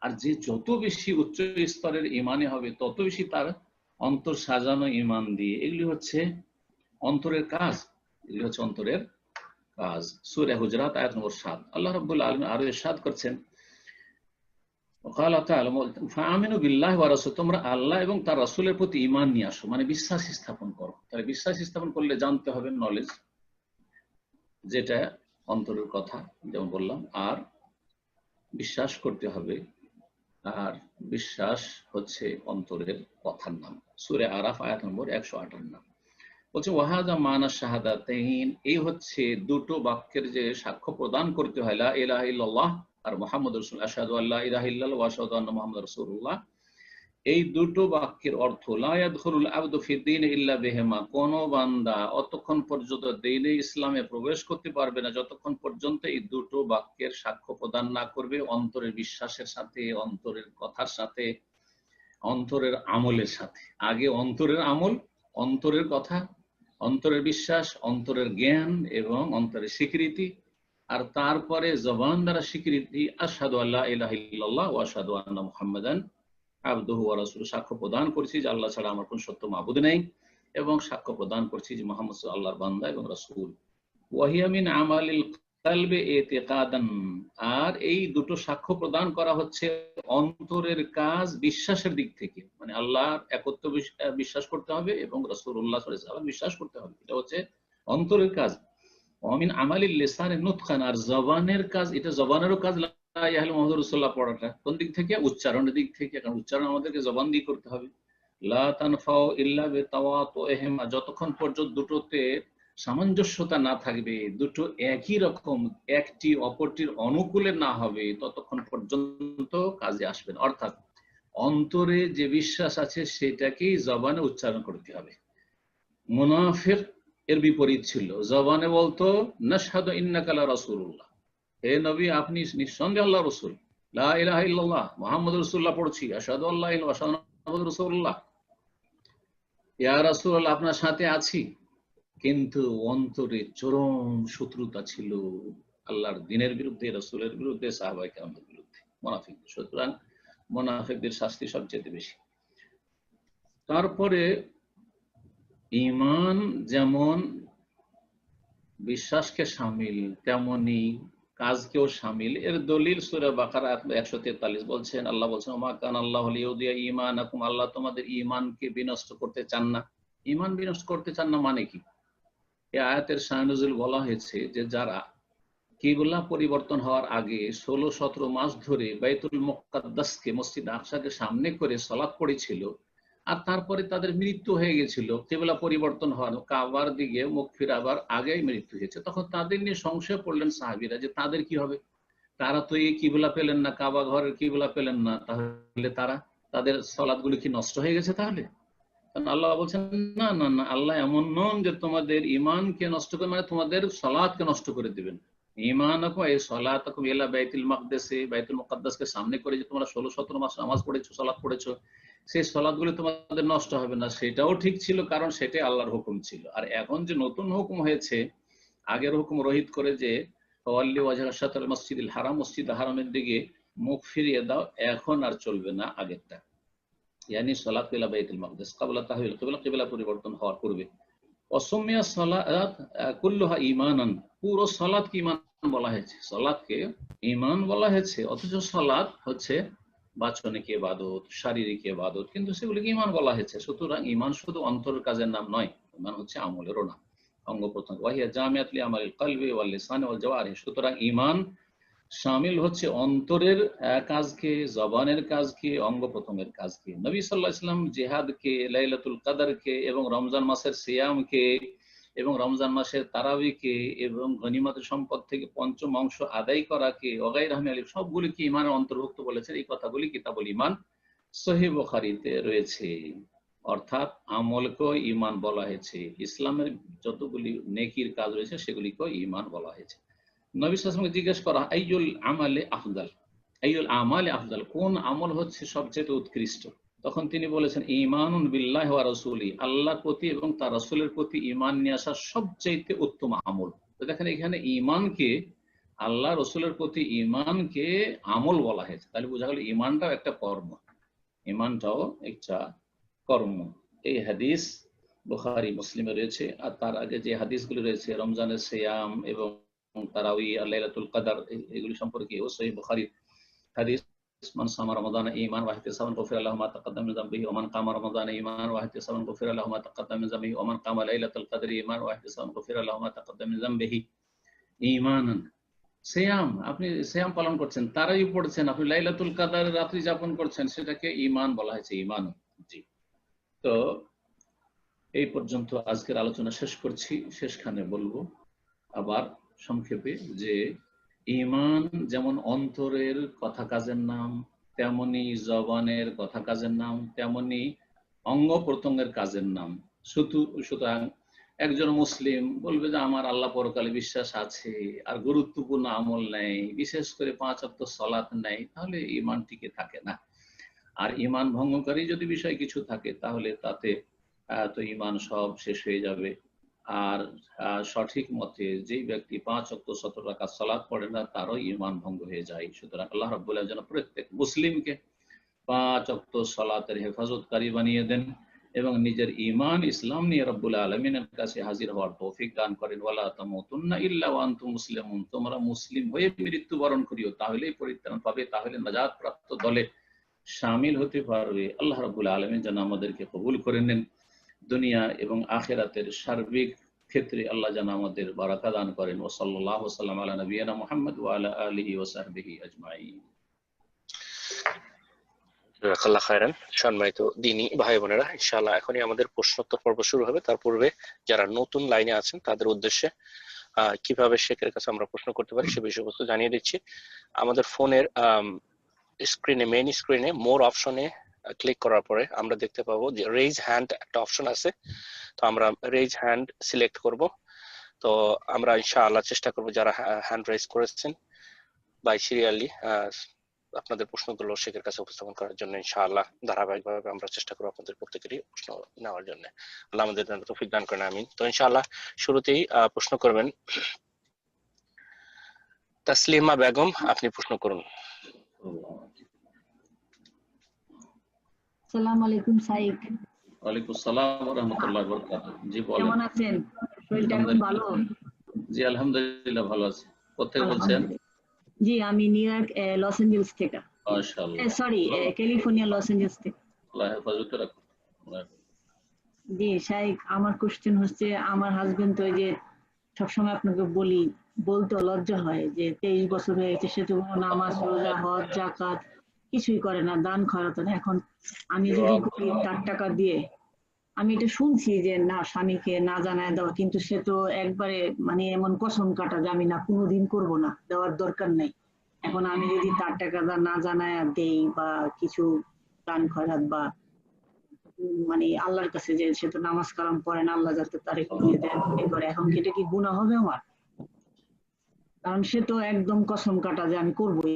আর যে যত বেশি উচ্চ স্তরের ঈমানে হবে তত বেশি তার অন্তর সাজানো ঈমান দিয়ে। এগুলি হচ্ছে অন্তরের কাজ, এগুলি হচ্ছে অন্তরের কাজ। সূরা হুজরাত আয়াত নম্বর 7। আল্লাহ রাব্বুল আলামিন আরো ইরশাদ করছেন, ওয়াকালা তাআলা, ফাআমিনু বিল্লাহি ওয়া রাসূলিহি, তোমরা আল্লাহ এবং তার রাসূলের প্রতি ঈমান নিয়ে আসো, মানে বিশ্বাস স্থাপন করো। তাহলে বিশ্বাস স্থাপন করলে জানতে হবে নলেজ, যেটা অন্তরের কথা, যেমন বললাম, আর বিশ্বাস করতে হবে। আর বিশ্বাস হচ্ছে অন্তরের কথার নাম। সূরা আরাফ আয়াত নম্বর 158। বলছে ওয়াহাদা মানা শাহাদাতাইন, এই হচ্ছে দুটো বাক্যের যে সাক্ষ্য প্রদান করতে হয়, লা ইলাহা ইল্লাল্লাহ আর মুহাম্মাদুর রাসূলুল্লাহ, আশহাদু আল্লা ইলাহা ইল্লাল্লাহ ওয়া আশহাদু আন্না মুহাম্মাদার রাসূলুল্লাহ। এই দুটো বাক্যের অর্থ, লা ইয়াদখুলুল আবদু ফিদ-দীন ইল্লা বিহিমা, কোন বান্দা অতক্ষণ পর্যন্ত দ্বীনে ইসলামে প্রবেশ করতে পারবে না যতক্ষণ পর্যন্ত এই দুটো বাক্যের সাক্ষ্য প্রদান না করবে, অন্তরের বিশ্বাসের সাথে, অন্তরের কথার সাথে, অন্তরের আমলের সাথে। আগে অন্তরের আমল, অন্তরের কথা, অন্তরের বিশ্বাস, অন্তরের জ্ঞান এবং অন্তরের স্বীকৃতি, আর তারপরে জবান দ্বারা স্বীকৃতি, আশহাদু আল্লা ইলাহা ইল্লাল্লাহ ওয়া আশহাদু আন্না মুহাম্মাদান আবদুহু ওয়া রাসূলুহু, সাক্ষ্য প্রদান করছি যে আল্লাহ ছাড়া আমার কোন সত্য মাবুদ নেই, এবং সাক্ষ্য প্রদান করছি যে মুহাম্মদ আল্লাহর বান্দা এবং রাসূল। ওয়া হিয়া মিন আমালিল কলবি ইতিকাদান, আর এই দুটো সাক্ষ্য প্রদান করা হচ্ছে অন্তরের কাজ বিশ্বাসের দিক থেকে, মানে আল্লাহর একত্ব বিশ্বাস করতে হবে এবং রাসূলুল্লাহ সাল্লাল্লাহু আলাইহি ওয়াসাল্লাম বিশ্বাস করতে হবে। এটা হচ্ছে অন্তরের কাজ। ওয়া মিন আমালিল লিসানি নুতকান, আর জবানের কাজ, এটা জবানেরও কাজ লা ইলাহা ইল্লাল্লাহ মুহাম্মাদুর রাসূলুল্লাহ পড়াটা। কোন দিক থেকে? উচ্চারণের দিক থেকে, কারণ উচ্চারণ আমাদেরকে জবান দিয়ে করতে হবে। লা তানফাউ ইল্লা বিতাওয়াতুহিমা, যতক্ষণ পর্যন্ত দুটোতে সামঞ্জস্যতা না থাকবে, দুটো একই রকম, একটি অপরটির অনুকূলে না হবে, ততক্ষণ পর্যন্ত কাজে আসবে না। অর্থাৎ অন্তরে যে বিশ্বাস আছে সেটাকেই জবানে উচ্চারণ করতে হবে। মুনাফিক এর বিপরীত ছিল, জবানে বলতো নাশহাদু ইন্নাকা লা রাসূলুল্লাহ, হে নবী আপনি নিঃসন্দেহে আল্লাহর রাসূল, লা ইলাহা ইল্লাল্লাহ মুহাম্মাদুর রাসূলুল্লাহ পড়ছি, আশহাদু আল্লা ইলাহা ওয়া আশহাদু আন্না মুহাম্মাদুর রাসূলুল্লাহ, ইয়া রাসূলুল্লাহ আপনার সাথে আছি, কিন্তু অন্তরে চরম শত্রুতা ছিল আল্লাহর দ্বীনের বিরুদ্ধে, রাসূলের বিরুদ্ধে, সাহাবায়ে কেরামের বিরুদ্ধে, মুনাফিক। সুতরাং মুনাফিকদের শাস্তি সবচেয়ে বেশি। তারপরে ঈমান যেমন বিশ্বাসকে শামিল, তেমনি কাজকেও শামিল। এর দলিল সূরা বাকারা 143 বলছেন, আল্লাহ বলছেন ওমা কান আল্লাহু লিইউদিয়া ঈমানাকুম, আল্লাহ তোমাদের ঈমানকে বিনষ্ট করতে চান না। ঈমান বিনষ্ট করতে চান না মানে কি? এই আয়াতের শানে নুজুল বলা হয়েছে যে যারা কিবলা পরিবর্তন হওয়ার আগে 16-17 মাস ধরে বাইতুল মুকাদ্দাসকে, মসজিদ আকসাকে সামনে করে সালাত পড়েছিল, আর তারপরে তাদের মৃত্যু হয়ে গেছিল কিবলা পরিবর্তন হওয়ার, কাবার দিকে মুখ ফিরাবার আগেই মৃত্যু হয়েছে, তখন তাদের নিয়ে সংশয় পড়লেন সাহাবীরা যে তাদের কি হবে। তারা তো এই কিবলা পেলেন না, কাবা ঘরের কিবলা পেলেন না, তাহলে তাদের সালাতগুলো কি নষ্ট হয়ে গেছে? তাহলে কারণ আল্লাহ বলছেন না না না, আল্লাহ এমন নন যে তোমাদের ইমানকে নষ্ট করে, মানে তোমাদের সালাতকে নষ্ট করে দিবেন। ঈমানাকুম এই সালাতাকুম ইলা বাইতুল মাকদাসে, বাইতুল মুকাদ্দাসকে সামনে করে যে তোমরা 16-17 মাস নামাজ পড়েছো, সালাত পড়েছো, সেই সালাতগুলো তোমাদের নষ্ট হবে না, সেটাও ঠিক ছিল, কারণ সেটাই আল্লাহর হুকুম ছিল। আর এখন যে নতুন হুকুম হয়েছে, আগের হুকুম রহিত করে যে ওয়াল্লি ওয়াজহাকা শাতরাল মসজিদিল হারাম, মসজিদ হারামের দিকে মুখ ফিরিয়ে দাও, এখন আর চলবে না আগেরটা, ইয়ানি সালাত ইলা বাইতুল মাকদাস ক্বাবলা তাহওয়িল কিবলা, কিবলা পরিবর্তন হওয়ার পূর্বে। অসমিয়া সালাত কুল্লুহা ঈমানান, পুরো সালাতকে ঈমান বলা হয়েছে, সালাতকে ঈমান বলা হয়েছে, অথচ সালাত হচ্ছে বাচনিক ইবাদত, শারীরিক ইবাদত, কিন্তু সেগুলিকে ঈমান বলা হয়েছে। সুতরাং ঈমান শুধু অন্তরের কাজের নাম নয়, ঈমান হচ্ছে আমলেরও নাম, অঙ্গ প্রত্যঙ্গ। ওয়াহিয়া জামিআত লিআমালিল কলবি ওয়াল লিসানি ওয়াল জাওয়ারিহ, সুতরাং ঈমান শামিল হচ্ছে অন্তরের কাজকে, জবানের কাজকে, অঙ্গ প্রত্যঙ্গের কাজকে। নবী সাল্লাল্লাহু আলাইহি ওয়াসাল্লাম জিহাদকে, লাইলাতুল কদরকে এবং রমজান মাসের সিয়ামকে এবং রমজান মাসের তারাবিকে এবং গনিমতের সম্পদ থেকে পঞ্চম অংশ আদায় করাকে ওগাইরহামি আলী সবগুলিকে ঈমানের অন্তর্ভুক্ত বলেছেন। এই কথাগুলি কিতাবুল ঈমান সহিহ বুখারীতে রয়েছে। অর্থাৎ আমলকেও ঈমান বলা হয়েছে, ইসলামের যতগুলি নেকির কাজ রয়েছে সেগুলিকেও ঈমান বলা হয়েছে। নবী সাল্লাল্লাহু আলাইহি ওয়াসাল্লামকে জিজ্ঞেস করা আইয়ুল আমালে আফদাল, আইয়ুল আমালে আফদাল, কোন আমল হচ্ছে সবচেয়ে উৎকৃষ্ট? তখন তিনি বলেছেন ঈমানুন বিল্লাহি ওয়া রাসূলি, আল্লাহর প্রতি এবং তার রাসূলের প্রতি ঈমান নিয়ে আসা সবচেয়ে উত্তম আমল। তো দেখেন এখানে ঈমানকে, আল্লাহ রাসূলের প্রতি ঈমানকে আমল বলা হয়েছে, তাহলে বোঝা গেল ঈমানটাও একটা কর্ম, ঈমানটাও একটা কর্ম। এই হাদিস বুখারী মুসলিমে রয়েছে। আর তার আগে যে হাদিসগুলো রয়েছে রমজানের সিয়াম এবং তারাউই আর লাইলাতুল কদর, এগুলি সম্পর্কে সহিহ বুখারীর হাদিস, মান সামা রমাদান ঈমান ওয়া ইহতিসাবান গুফিরা লাহু মা তাকাদ্দাম মিন যামবিহি ওয়া মান কামা রমাদান ঈমান ওয়া ইহতিসাবান গুফিরা লাহু মা তাকাদ্দাম মিন যামবিহি ওয়া মান কামা লাইলাতুল কদরি ঈমান ওয়া ইহতিসাবান গুফিরা লাহু মা তাকাদ্দাম মিন যামবিহি ঈমানান। সিয়াম, আপনি সিয়াম পালন করছেন, তারাই পড়ছেন, আপনি লাইলাতুল কদর রাত্রি যাপন করছেন, সেটাকে ঈমান বলা হয়েছে, ঈমান। জি, তো এই পর্যন্ত আজকের আলোচনা শেষ করছি। শেষখানে বলবো আবার সংক্ষেপে যে ঈমান যেমন অন্তরের কথা কাজের নাম, তেমনি জবানের কথা কাজের নাম, তেমনি অঙ্গ প্রত্যঙ্গের কাজের নাম। সুতরাং একজন মুসলিম বলবে যে আমার আল্লাহ পরকালে বিশ্বাস আছে, আর গুরুত্বপূর্ণ আমল নেই, বিশেষ করে 5 ওয়াক্ত সালাত নেই, তাহলে ঈমান টিকে থাকে না। আর ঈমান ভঙ্গকারী যদি বিষয় কিছু থাকে তাহলে তাতে তো ঈমান সব শেষ হয়ে যাবে। আর সঠিক মতে যেই ব্যক্তি 5 ওয়াক্ত 17 রাকাত সালাত পড়ে না, তারও ঈমান ভঙ্গ হয়ে যায়। সুতরাং আল্লাহ রাব্বুল আলামিন যেন প্রত্যেক মুসলিমকে 5 ওয়াক্ত সালাতের হেফাজতকারী বানিয়ে দেন এবং নিজের ঈমান ইসলাম নিয়ে রব্বুল আলামিনের কাছে হাজির হওয়ার তৌফিক দান করেন। ওয়ালা তামুতুন্না ইল্লা ওয়া আনতুম মুসলিমুন, তোমরা মুসলিম হয়ে মৃত্যুবরণ করিও, তাহলেই পরিত্রাণ পাবে, তাহলে নাজাত প্রাপ্ত দলে শামিল হতে পারবে। আল্লাহ রাব্বুল আলামিন যেন আমাদেরকে কবুল করে নেন, দুনিয়া এবং আখিরাতের সার্বিক ক্ষেত্রে আল্লাহ যেন আমাদের বারাকা দান করেন। ওয়া সাল্লাল্লাহু ওয়া সাল্লাম আলা নবিয়িনা মুহাম্মদ ওয়া আলা আলিহি ওয়া সাহবিহি আজমাইন। জাযাকাল্লাহ খায়রান। সম্মানিত দ্বীনী ভাই বোনেরা, ইনশাআল্লাহ এখনই আমাদের প্রশ্নোত্তর পর্ব শুরু হবে। তার পূর্বে যারা নতুন লাইনে আছেন তাদের উদ্দেশ্যে কিভাবে শেখের কাছে আমরা প্রশ্ন করতে পারি সে বিষয়বস্তু জানিয়ে দিচ্ছি। আমাদের ফোনের স্ক্রিনে, মেইন স্ক্রিনে মোর অপশনে ক্লিক করার পরে আমরা দেখতে পাবো যে রেইজ হ্যান্ড একটা অপশন আছে। তো আমরা রেইজ হ্যান্ড সিলেক্ট করব। তো আমরা ইনশাআল্লাহ চেষ্টা করব যারা হ্যান্ড রেইজ করেছেন বাই সিরিয়ালি আপনাদের প্রশ্নগুলো শেখের কাছে উপস্থাপন করার জন্য ইনশাআল্লাহ ধারাবাহিকভাবে আমরা চেষ্টা করব আপনাদের প্রত্যেকেরই প্রশ্ন নেওয়ার জন্য। আল্লাহ আমাদের জন্য তৌফিক দান করেন, আমিন। তো ইনশাআল্লাহ শুরুতেই প্রশ্ন করবেন তাসলিমা বেগম, আপনি প্রশ্ন করুন। আসসালামু আলাইকুম সাইদ। ওয়ালাইকুম আসসালাম ওয়া রাহমাতুল্লাহি ওয়া বারাকাতুহু। জি বলেন। কেমন আছেন? শরীরটা এখন ভালো? জি আলহামদুলিল্লাহ ভালো আছি। কোথায় বলছেন? আলহামদুলিল্লাহ। জি আমি নিউ ইয়র্ক লস এঞ্জেলস থেকে, মাশাআল্লাহ, সরি ক্যালিফোর্নিয়া লস এঞ্জেলস থেকে। আল্লাহ হেফাজত রাখুন। জি শাইখ, আমার কোশ্চেন হচ্ছে, আমার হাজবেন্ড তো ওই যে সবসময় আপনাকে বলতে লজ্জা হয় যে 23 বছর হয়ে গেছে, সে তো কোনো নামাজ রোজা হজ জাকাত কিছুই করে না, দান খয়রাত না। এখন আমি যদি করি তার টাকা দিয়ে, আমি এটা শুনছি যে না স্বামীকে না জানায় দেওয়া, কিন্তু সে তো একবারে মানে এমন কসম কাটা যে আমি না কোনোদিন করব না, দেওয়ার দরকার নাই। এখন আমি যদি তার টাকা না জানায় দেই বা কিছু দান খয়রাত বা মানে আল্লাহর কাছে, যে সে তো নামাজ কালাম পড়ে না, আল্লাহ যাতে তার একটু দেন এ করে, এখন কি এটা কি গুনাহ হবে আমার? কারণ সে তো একদম কসম কাটা যে আমি করবোই।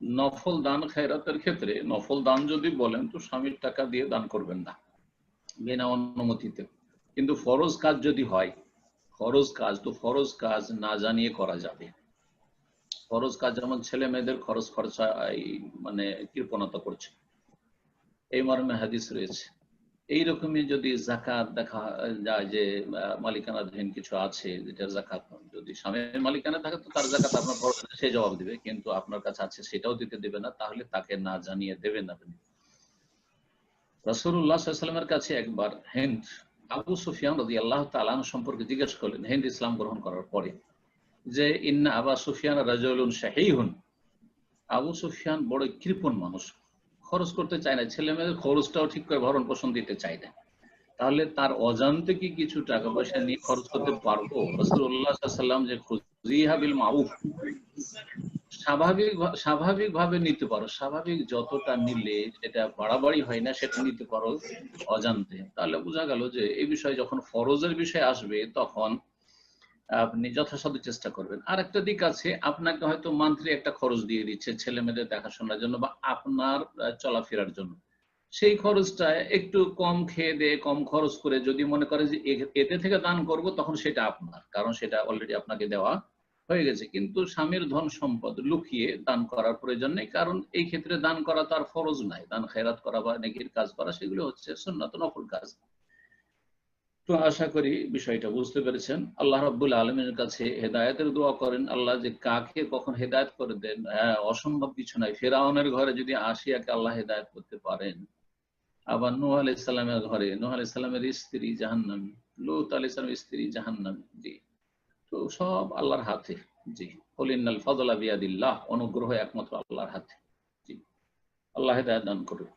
নফল দান খায়রাতের ক্ষেত্রে নফল দান যদি বলেন তো স্বামীর টাকা দিয়ে দান করবেন না বিনা অনুমতিতে। কিন্তু ফরজ কাজ যদি হয়, ফরজ কাজ তো ফরজ কাজ না জানিয়ে করা যাবে। ফরজ কাজ যেমন ছেলে মেয়েদের খরচ খরচা মানে কৃপণতা করছে, এই মর্মে হাদিস রয়েছে। এইরকমই যদি জাকাত দেখা যায় যে মালিকানাধীন কিছু আছে যেটা জাকাত, যদি স্বামীর মালিকানা থাকে তো তার জাকাত আপনার খরচ সে জবাব দিবে, কিন্তু আপনার কাছে আছে সেটাও দিতে দেবে না, তাহলে তাকে না জানিয়ে দেবেন আপনি। রাসূলুল্লাহ সাল্লাল্লাহু আলাইহি ওয়াসাল্লামের কাছে একবার হিন্দ আবু সুফিয়ান রাদিয়াল্লাহু তাআলা আনহু সম্পর্কে জিজ্ঞেস করলেন হিন্দ ইসলাম গ্রহণ করার পরে, যে ইন্না আবা সুফিয়ান রাজুলুন শাহীহুন, আবু সুফিয়ান বড় কৃপণ মানুষ, খরচ করতে চায় না, ছেলে মেয়েদের খরচটাও ঠিক করে ভরণ পোষণ দিতে চায় না, তাহলে তার অজান্তে কি কিছু টাকা পয়সা নিয়ে খরচ করতে পারবো? রাসূলুল্লাহ সাল্লাল্লাহু আলাইহি ওয়াসাল্লাম যে খুযিহা বিল মারুফ, স্বাভাবিকভাবে নিতে পারো, স্বাভাবিক যতটা নিলে যেটা বাড়াবাড়ি হয় না সেটা নিতে পারো অজান্তে। তাহলে বোঝা গেল যে এই বিষয়ে যখন ফরজের বিষয় আসবে তখন আপনি যথাসাধ্য চেষ্টা করবেন। আর একটা দিক আছে, আপনাকে হয়তো মান্থলি একটা খরচ দিয়ে দিচ্ছে ছেলে মেয়েদের দেখাশোনার জন্য বা আপনার চলাফেরার জন্য, সেই খরচটা একটু কম খেয়ে দিয়ে কম খরচ করে যদি মনে করে যে এতে থেকে দান করব, তখন সেটা আপনার, কারণ সেটা অলরেডি আপনাকে দেওয়া হয়ে গেছে। কিন্তু স্বামীর ধন সম্পদ লুকিয়ে দান করার প্রয়োজন নেই, কারণ এই ক্ষেত্রে দান করা তার ফরজ নাই। দান খেরাত করা বা নেকির কাজ করা সেগুলো হচ্ছে সুন্নাত নফল কাজ। তো আশা করি বিষয়টা বুঝতে পেরেছেন। আল্লাহ রাব্বুল আলামিনের কাছে হেদায়েতের দোয়া করেন, আল্লাহ যে কাকে কখন হেদায়েত করে দেন, অসম্ভব কিছু নাই। ফিরআউনের ঘরে যদি আসিয়াকে আল্লাহ হেদায়েত করতে পারেন, আবার নূহ আলাইহিস সালামের ঘরে নূহ আলাইহিস সালামের স্ত্রী জাহান্নামী, লূত আলাইহিস সালামের স্ত্রী জাহান্নামী। জি, তো সব আল্লাহর হাতে। জি, কুল ইন্নাল ফাদলা বিয়াদিল্লাহ, অনুগ্রহ একমাত্র আল্লাহর হাতে। জি, আল্লাহ হেদায়েত দান করুন।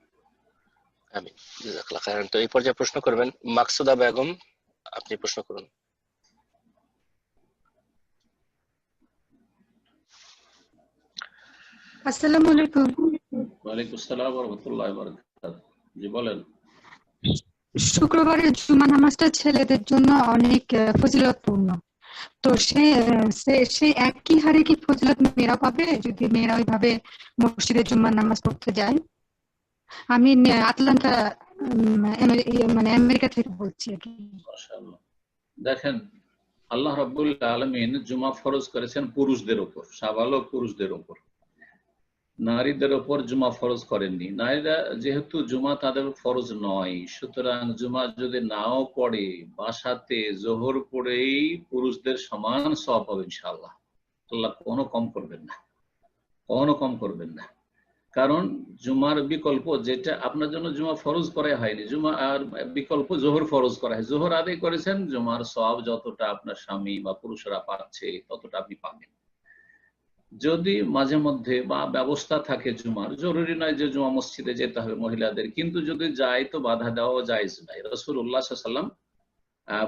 আমিন, জাযাকাল্লাহ খাইরান। তো এই পর্যায়ে প্রশ্ন করবেন মাকসুদা বেগম, আপনি প্রশ্ন করুন। আসসালামু আলাইকুম। ওয়ালাইকুম আসসালাম ওয়া রাহমাতুল্লাহি ওয়া বারাকাতুহু। জি বলেন। শুক্রবারের জুমা নামাজটা ছেলেদের জন্য অনেক ফজিলতপূর্ণ, তো সেই একই হারে কি ফজিলত মেয়েরা পাবে যদি মেয়েরা ওইভাবে মসজিদে জুম্মার নামাজ পড়তে যায়? আমি আটলান্টা মানে আমেরিকা থেকে বলছি আর কি। মাশাআল্লাহ। দেখেন, আল্লাহ রাব্বুল আলামিন জুমা ফরজ করেছেন পুরুষদের উপর, সাবালক পুরুষদের উপর, নারীদের উপর জুমা ফরজ করেননি। নারীরা যেহেতু জুমা তাদের ফরজ নয়, সুতরাং জুমা যদি নাও পড়ে বাসাতে জোহর পড়েই পুরুষদের সমান সওয়াব হবে ইনশাআল্লাহ। আল্লাহ কোনো কম করবেন না, কোনো কম করবেন না। কারণ জুমার বিকল্প যেটা আপনার জন্য জুমা ফরজ করা হয়নি, জুমা আর বিকল্প জোহর ফরজ করা হয়, জোহর আদায় করেছেন, জুমার সওয়াব যতটা আপনার স্বামী বা পুরুষরা পাচ্ছে ততটা আপনি পাবেন। যদি মাঝে মধ্যে বা ব্যবস্থা থাকে জুমার, জরুরি নয় যে জুমা মসজিদে যেতে হবে মহিলাদের, কিন্তু যদি যায় তো বাধা দেওয়া জায়েজ নাই। রাসূলুল্লাহ সাল্লাল্লাহু আলাইহি ওয়াসাল্লাম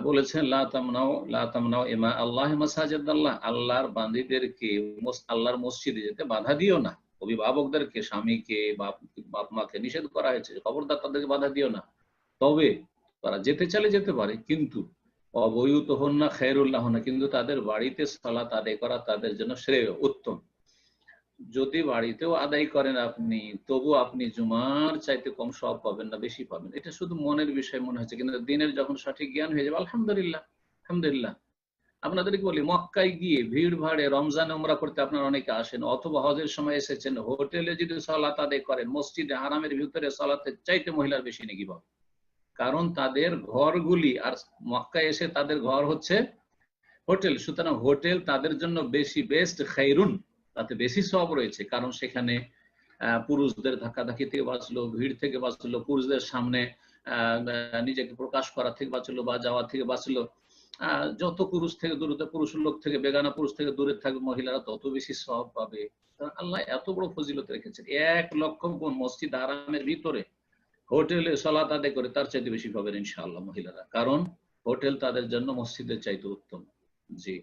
বলেছেন লা তামনাউ ইমা আল্লাহ মাসাজিদাল্লাহ, আল্লাহর বান্দীদেরকে আল্লাহর মসজিদে যেতে বাধা দিও না। অভিভাবকদেরকে, স্বামীকে, বাপ মাকে নিষেধ করা হয়েছে, খবরদার তাদেরকে বাধা দিও না। তবে তারা যেতে চাইলে যেতে পারে, কিন্তু অবৈতহুন্না খায়রুল্লাহুন্না, কিন্তু তাদের বাড়িতে সালাত আদায় করা তাদের জন্য শ্রেয়, উত্তম। যদি বাড়িতেও আদায় করেন আপনি, তবু আপনি জুমার চাইতে কম সওয়াব পাবেন না, বেশি পাবেন। এটা শুধু মনের বিষয় মনে হচ্ছে, কিন্তু দিনের যখন সঠিক জ্ঞান হয়ে যাবে, আলহামদুলিল্লাহ আলহামদুলিল্লাহ। আপনাদেরকে বলি, মক্কায় গিয়ে ভিড় ভাড়ে রমজান উমরা করতে আপনারা অনেকে আসেন, অথবা হজের সময় এসেছেন, হোটেলে যদি সালাত আদায় করেন, মসজিদে হারামের ভিতরে সালাতের চাইতে মহিলার বেশি নেকি পাবে। কারণ তাদের ঘরগুলি, আর মক্কায় এসে তাদের ঘর হচ্ছে হোটেল, সুতরাং হোটেল তাদের জন্য বেশি বেস্ট খায়রুন, তাতে বেশি সওয়াব রয়েছে, কারণ সেখানে পুরুষদের ধাক্কাধাক্কি থেকে বাঁচলো, ভিড় থেকে বাঁচলো, পুরুষদের সামনে নিজেকে প্রকাশ করা থেকে বাঁচলো বা যাওয়া থেকে বাঁচলো। যত পুরুষ থেকে দূরে, পুরুষ লোক থেকে, বেগানা পুরুষ থেকে দূরে থাকবে মহিলারা, তত বেশি সওয়াব পাবে। আল্লাহ এত বড় ফজিলত রেখেছেন, 1 লক্ষ গুণ মসজিদ হারামের ভিতরে হোটেলে সালাত আদায় করে তার চাইতে বেশি পাবেন ইনশাআল্লাহ মহিলারা, কারণ হোটেল তাদের জন্য মসজিদের চাইতে উত্তম। জি,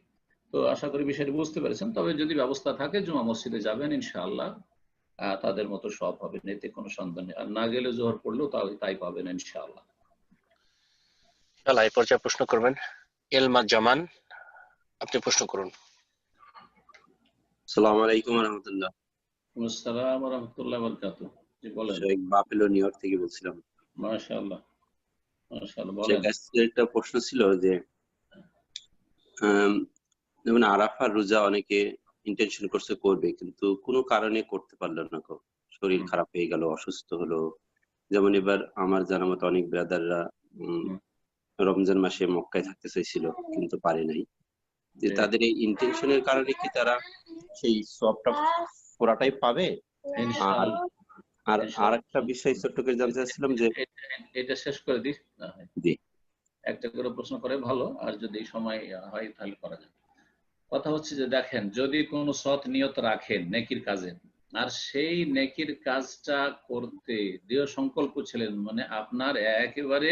তো আশা করি বিষয়টি বুঝতে পেরেছেন। তবে যদি ব্যবস্থা থাকে জুমা মসজিদে যাবেন ইনশাআল্লাহ, তাদের মতো সব পাবেন, এতে কোনো সন্দেহ নেই। আর না গেলে জোহর পড়লেও তাই পাবেন ইনশাআল্লাহ। এই পর্যায়ে প্রশ্ন করবেন এলমা জামান, আপনি প্রশ্ন করুন। আসসালামু আলাইকুম ওয়া রাহমাতুল্লাহ। আসসালামু ওয়া রাহমাতুল্লাহি ওয়া বারাকাতুহু। জি বলেন। শেখ বাফেলো নিউ ইয়র্ক থেকে বলছিলাম। মাশাআল্লাহ মাশাআল্লাহ, শেখ বলেন। আজকে একটা প্রশ্ন ছিল যে যেমন আরাফার রোজা অনেকে ইন্টেনশন করছে করবে, কিন্তু কোনো কারণে করতে পারলো না, শরীর খারাপ হয়ে গেল, অসুস্থ হলো। যেমন এবার আমার জানা মতো অনেক ব্রাদাররা রমজান মাসে মক্কায় থাকতে চাইছিল কিন্তু পারে নাই, যে তাদের এই ইন্টেনশনের কারণে কি তারা সেই সওয়াবটা পুরাটাই পাবে? আর আরেকটা বিষয় ছোট্ট করে জানতে চাচ্ছিলাম যে এটা শেষ করে দিই। জি, একটা করে প্রশ্ন করে ভালো, আর যদি সময় হয় তাহলে করা যায়। কথা হচ্ছে যে দেখেন, যদি কোনো সৎ নিয়ত রাখেন নেকির কাজে, আর সেই নেকির কাজটা করতে দৃঢ় সংকল্প ছিলেন, মানে আপনার একেবারে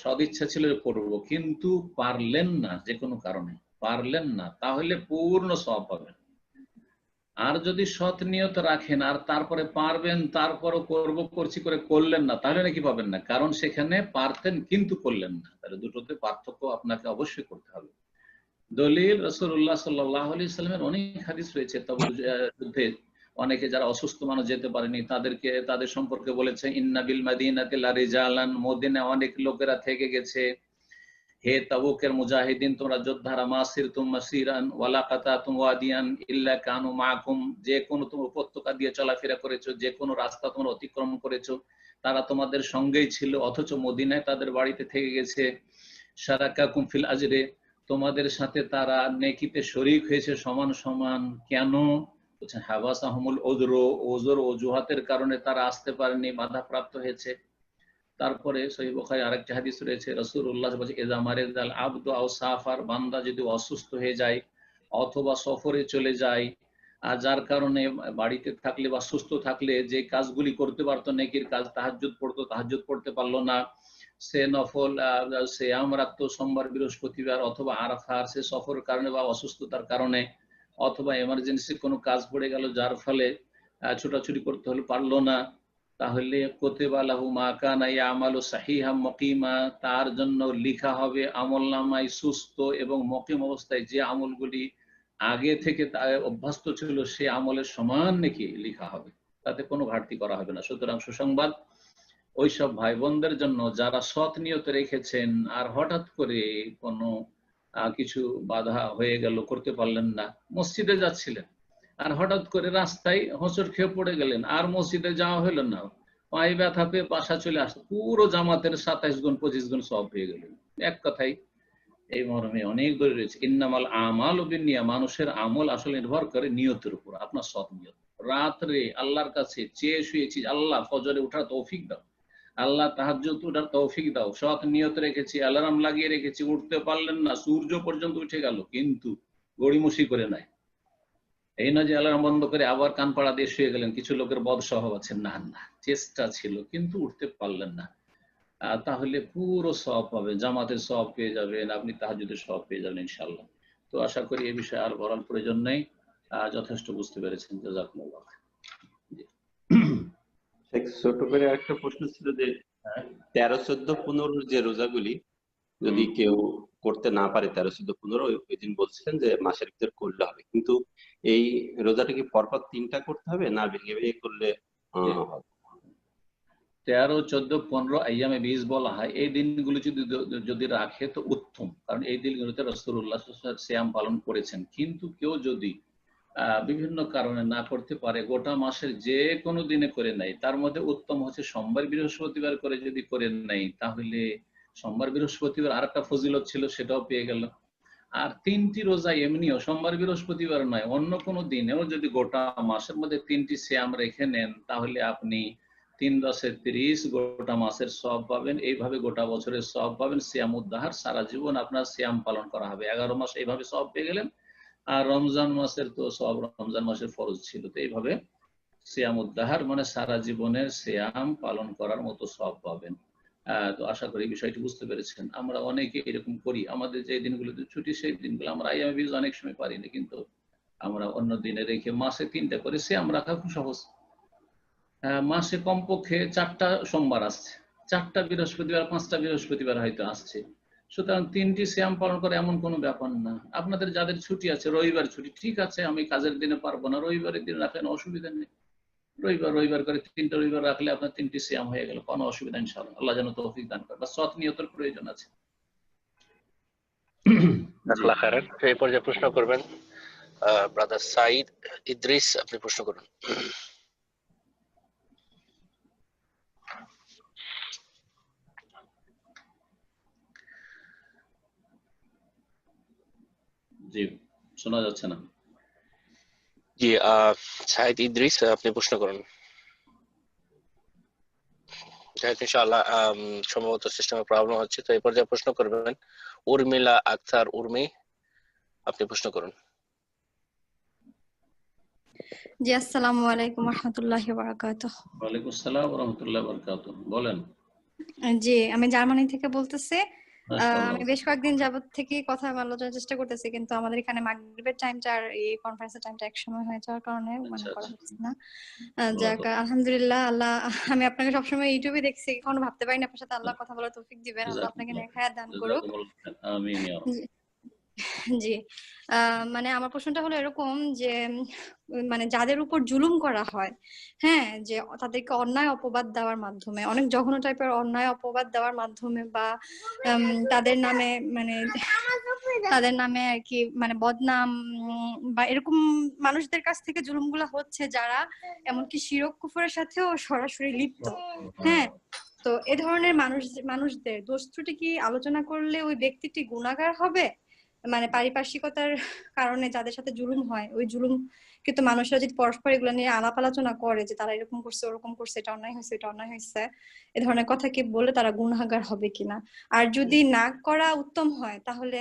সদিচ্ছা ছিল করব, কিন্তু পারলেন না, যে কোনো কারণে পারলেন না, তাহলে পূর্ণ সওয়াব পাবেন। আর যদি সৎ নিয়ত রাখেন আর তারপরে পারবেন, তারপরও করছি করে করলেন না, তাহলে নাকি পাবেন না, কারণ সেখানে পারতেন কিন্তু করলেন না। তাহলে দুটোতে পার্থক্য আপনাকে অবশ্যই করতে হবে। দলিল রাসূলুল্লাহ সাল্লাল্লাহু আলাইহি ওয়াসাল্লামের অনেক হাদিস রয়েছে। তাবুক যুদ্ধে অনেকে যারা অসুস্থ মানুষ যেতে পারেনি, তাদের সম্পর্কে বলেছে ইন্না বিল মাদিনাতি লারিজালান, মদিনায় অনেক লোকেরা থেকে গেছে, হে তাবুকের মুজাহিদিন, তোমরা যোদ্ধারা, মাসিরতুম মাসিরান ওয়ালা কাতাতুম ওয়াদিয়ান ইল্লা কানু মাআকুম, যে কোনো তোমরা উপত্যকা দিয়ে চলাফেরা করেছো, যে কোনো রাস্তা তোমরা অতিক্রম করেছো, তারা তোমাদের সঙ্গেই ছিল, অথচ মদিনায় তাদের বাড়িতে থেকে গেছে। শারাকাকুম ফিল আজরে, তোমাদের সাথে তারা নেকিতে শরীক হয়েছে সমান সমান। কেন? বলছেন হাবাসাহুমুল উযরু, ওযর অজুহাতের কারণে তারা আসতে পারেনি, বাধাপ্রাপ্ত হয়েছে। তারপরে সহিহ বুখারী আরেকটা হাদিস রয়েছে, রাসূলুল্লাহ বলেছেন ইযা মারিদাল আবদু আও সাফার, বান্দা যদি অসুস্থ হয়ে যায় অথবা সফরে চলে যায়, আর যার কারণে বাড়িতে থাকলে বা সুস্থ থাকলে যে কাজগুলি করতে পারতো নেকির কাজ, তাহাজ্জুদ পড়তো, তাহাজ্জুদ পড়তে পারলো না, সে নফল সিয়াম রাখতো সোমবার বৃহস্পতিবার, অথবা আরাফার সে সফরের কারণে বা অসুস্থতার কারণে, অথবা এমার্জেন্সি কোনো কাজ পড়ে গেল যার ফলে ছোটাছুটি করতে হলে পারলো না, তাহলে কুতিবা লাহু মা কানা ইয়ামালু সাহিহাম মুকিমা, তার জন্য লেখা হবে আমলনামায় সুস্থ এবং মুকিম অবস্থায় যে আমলগুলি আগে থেকে অভ্যস্ত ছিল সে আমলের সমান নাকি লেখা হবে, তাতে কোনো ঘাটতি করা হবে না। সুতরাং সুসংবাদ ওইসব ভাই বোনদের জন্য যারা সৎ নিয়ত রেখেছেন আর হঠাৎ করে কোনো কিছু বাধা হয়ে গেল, করতে পারলেন না, মসজিদে যাচ্ছিলেন আর হঠাৎ করে রাস্তায় হোঁচট খেয়ে পড়ে গেলেন, আর মসজিদে যাওয়া হলো না, পায়ে ব্যথা পেয়ে বাসা চলে আসতো, পুরো জামাতের 27 গুণ 25 গুণ সওয়াব হয়ে গেল। এক কথাই এই মর্মে অনেক দলিল রয়েছে, ইন্নামাল আমালু বিন্নিয়াত, মানুষের আমল আসলে নির্ভর করে নিয়তের উপর, আপনার সৎ নিয়ত। রাত্রে আল্লাহর কাছে চেয়ে শুয়েছি, আল্লাহ ফজরে ওঠার তৌফিক দাও, আল্লাহ তাহাজ্জুদ ওঠার তৌফিক দাও, সৎ নিয়ত রেখেছি, অ্যালার্ম লাগিয়ে রেখেছি, উঠতে পারলেন না, সূর্য পর্যন্ত উঠে গেল, কিন্তু গড়িমসি করে নাই। এই না যে অ্যালার্ম বন্ধ করে আবার কান পাড়া দিয়ে শুয়ে গেলেন, কিছু লোকের বদ স্বভাব আছে, না না, চেষ্টা ছিল কিন্তু উঠতে পারলেন না, তাহলে পুরো সওয়াব পাবেন, জামাতের সওয়াব পেয়ে যাবেন, আপনি তাহাজ্জুদের সওয়াব পেয়ে যাবেন ইনশাআল্লাহ। তো আশা করি এই বিষয়ে আর বলার প্রয়োজন নেই, যথেষ্ট বুঝতে পেরেছেন। জাযাকুমুল্লাহ। ছোট করে একটা প্রশ্ন ছিল যে 13, 14, 15 যে রোজাগুলি যদি কেউ করতে না পারে, 13, 14, 15 ওই দিন বলছিলেন যে মাসের ভিতর করলে হবে, কিন্তু এই রোজাটা কি পরপর 3টা করতে হবে না ভেঙে ভেঙে করলে হবে? 13, 14, 15 আইয়ামে 20 বলা হয়, এই দিনগুলো যদি রাখে তো উত্তম, কারণ এই দিনগুলোতে রাসূলুল্লাহ সাল্লাল্লাহু আলাইহি ওয়াসাল্লাম সিয়াম পালন করেছেন। কিন্তু কেউ যদি বিভিন্ন কারণে না করতে পারে, গোটা মাসের যে কোনো দিনে করে নেয়, তার মধ্যে উত্তম হচ্ছে সোমবার বৃহস্পতিবার করে যদি করে নেয়, তাহলে সোমবার বৃহস্পতিবার আর একটা ফজিলত ছিল সেটাও পেয়ে গেল। আর 3টি রোজা এমনিও সোমবার বৃহস্পতিবার নয়, অন্য কোনো দিনেও যদি গোটা মাসের মধ্যে 3টি সিয়াম রেখে নেন, তাহলে আপনি 3 × 30 গোটা মাসের সব পাবেন। এইভাবে গোটা বছরের সব পাবেন। সিয়াম উদ্দাহার, সারা জীবন আপনার সিয়াম পালন করা হবে। 11 মাস এইভাবে সব পেয়ে গেলেন। আর রমজান মাসের তো সব রমজান মাসের ফরজ ছিল, তো এইভাবে সিয়াম উদ্দাহার মানে সারা জীবনের সিয়াম পালন করার মতো সব পাবেন। তো আশা করি বিষয়টি বুঝতে পেরেছেন। আমরা অনেকে এরকম করি, আমাদের যে দিনগুলোতে ছুটি সেই দিনগুলো আমরা আইয়ামে অনেক সময় পারি না, কিন্তু আমরা অন্য দিনে রেখে মাসে 3টা করে সিয়াম রাখা খুব সহজ। মাসে কমপক্ষে 4টা সোমবার আসছে, 4টা বৃহস্পতিবার, 5টা বৃহস্পতিবার হয়তো আসছে। সুতরাং 3টি সিয়াম পালন করে এমন কোনো ব্যাপার না। আপনাদের যাদের ছুটি আছে, রবিবার ছুটি, ঠিক আছে, আমি কাজের দিনে পারবো না, রবিবারের দিন রাখেন, অসুবিধা নেই। রবিবার করে 3টা রবিবার রাখলে আপনার 3টি সিয়াম হয়ে গেল, কোনো অসুবিধা ইনশাআল্লাহ। আল্লাহ যেন তৌফিক দান করে, বা সৎ নিয়তের প্রয়োজন আছে। এই পর্যায়ে প্রশ্ন করবেন ব্রাদার সাইদ ইদ্রিস, আপনি প্রশ্ন করুন। জি, শোনা যাচ্ছে না। জি, সাইদ ইদ্রিস, আপনি প্রশ্ন করুন। ইনশাআল্লাহ সম্ভবত সিস্টেমে প্রবলেম হচ্ছে, তো এই পর্যায়ে প্রশ্ন করবেন উর্মিলা আক্তার উর্মি, আপনি প্রশ্ন করুন। জি, আসসালামু আলাইকুম রাহমাতুল্লাহি ওয়া বারাকাতুহু। ওয়ালাইকুম আসসালাম ওয়া রাহমাতুল্লাহি ওয়া বারাকাতুহু। বলেন। জি, আমি জার্মানি থেকে বলতেছি। মাশাআল্লাহ। আমি বেশ কয়েকদিন যাবত থেকে কথা আলোচনার চেষ্টা করতেছি, কিন্তু আমাদের এখানে মাগরিবের টাইমটা আর এই কনফারেন্সের টাইমটা এক সময় হয়ে যাওয়ার কারণে মানে করা হচ্ছে না। যাক, আলহামদুলিল্লাহ, আল্লাহ, আমি আপনাকে সবসময় ইউটিউবে দেখছি, কখনো ভাবতে পারিনি আপনার সাথে আল্লাহ কথা বলার তৌফিক দিবেন। আল্লাহ আপনাকে নেক হায়াত দান করুক। আমিন ইয়া রাব্বি। জি, মানে আমার প্রশ্নটা হলো এরকম যে মানে যাদের উপর জুলুম করা হয়, হ্যাঁ, যে তাদেরকে অন্যায় অপবাদ দেওয়ার মাধ্যমে, অনেক জঘন্য টাইপের অন্যায় অপবাদ দেওয়ার মাধ্যমে, বা তাদের নামে মানে তাদের নামে আর কি মানে বদনাম বা এরকম মানুষদের কাছ থেকে জুলুমগুলো হচ্ছে, যারা এমনকি শিরক কুফরের সাথেও সরাসরি লিপ্ত। হ্যাঁ, তো এ ধরনের মানুষদের দোষ ত্রুটি কি আলোচনা করলে ওই ব্যক্তিটি গুনাহগার হবে? মানে পারিপার্শ্বিকতার কারণে যাদের সাথে জুলুম হয়, ওই জুলুম কিন্তু মানুষরা যদি পরস্পর এগুলো নিয়ে আলাপ আলোচনা করে যে তারা এরকম করছে, ওরকম করছে, এটা অন্যায় হয়েছে, এটা অন্যায় হয়েছে, এ ধরনের কথা কি বলে তারা গুনাহগার হবে কিনা? আর যদি না করা উত্তম হয়, তাহলে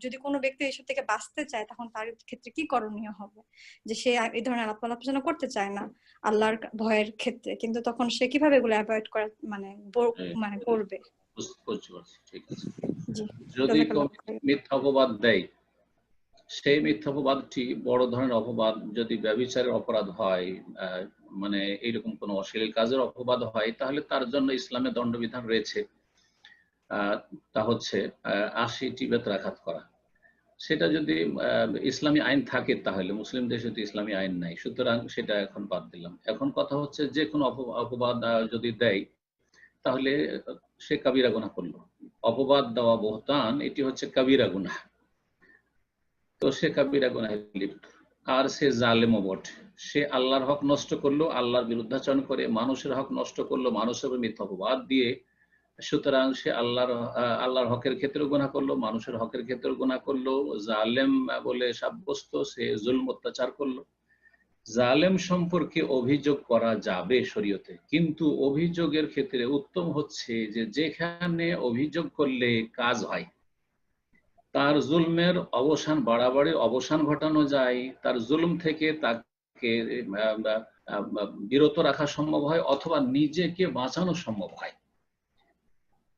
যদি কোনো ব্যক্তি এসব থেকে বাঁচতে চায়, তখন তার ক্ষেত্রে কি করণীয় হবে? যে সে এই ধরনের আলাপ আলোচনা করতে চায় না আল্লাহর ভয়ের ক্ষেত্রে, কিন্তু তখন সে কিভাবে এগুলো অ্যাভয়েড করা মানে করবে? ঠিক আছে। যদি মিথ্যা অপবাদ দেয়, সেই মিথ্যা অপবাদটি বড় ধরনের অপবাদ, যদি ব্যভিচারের অপরাধ হয়, মানে এইরকম কোন অশ্লীল কাজের অপবাদ হয়, তাহলে তার জন্য ইসলামে দণ্ডবিধান রয়েছে। তা হচ্ছে 80টি বেত্রাঘাত করা। সেটা যদি ইসলামী আইন থাকে, তাহলে মুসলিম দেশে তো ইসলামী আইন নাই, সুতরাং সেটা এখন বাদ দিলাম। এখন কথা হচ্ছে যে কোনো অপবাদ যদি দেয়, তাহলে সে কাবিরা গুনাহ করলো। অপবাদ দেওয়া, বহতান, এটি হচ্ছে কাবিরা গুনাহ। তো সে কাবিরা গুনাহে লিপ্ত। আর সে জালেমও বটে। সে আল্লাহর হক নষ্ট করলো, আল্লাহর বিরুদ্ধাচরণ করে মানুষের হক নষ্ট করলো, মানুষের মিথ্যা অপবাদ দিয়ে। সুতরাং সে আল্লাহর হকের ক্ষেত্রেও গুনাহ করলো, মানুষের হকের ক্ষেত্রেও গুনাহ করলো। জালেম বলে সাব্যস্ত, সে জুলম অত্যাচার করলো। জালেম সম্পর্কে অভিযোগ করা যাবে শরীয়তে, কিন্তু অভিযোগের ক্ষেত্রে উত্তম হচ্ছে যে যেখানে অভিযোগ করলে কাজ হয়, তার জুলমের অবসান, বাড়াবাড়ির অবসান ঘটানো যায়, তার জুলম থেকে তাকে বিরত রাখা সম্ভব হয়, অথবা নিজেকে বাঁচানো সম্ভব হয়।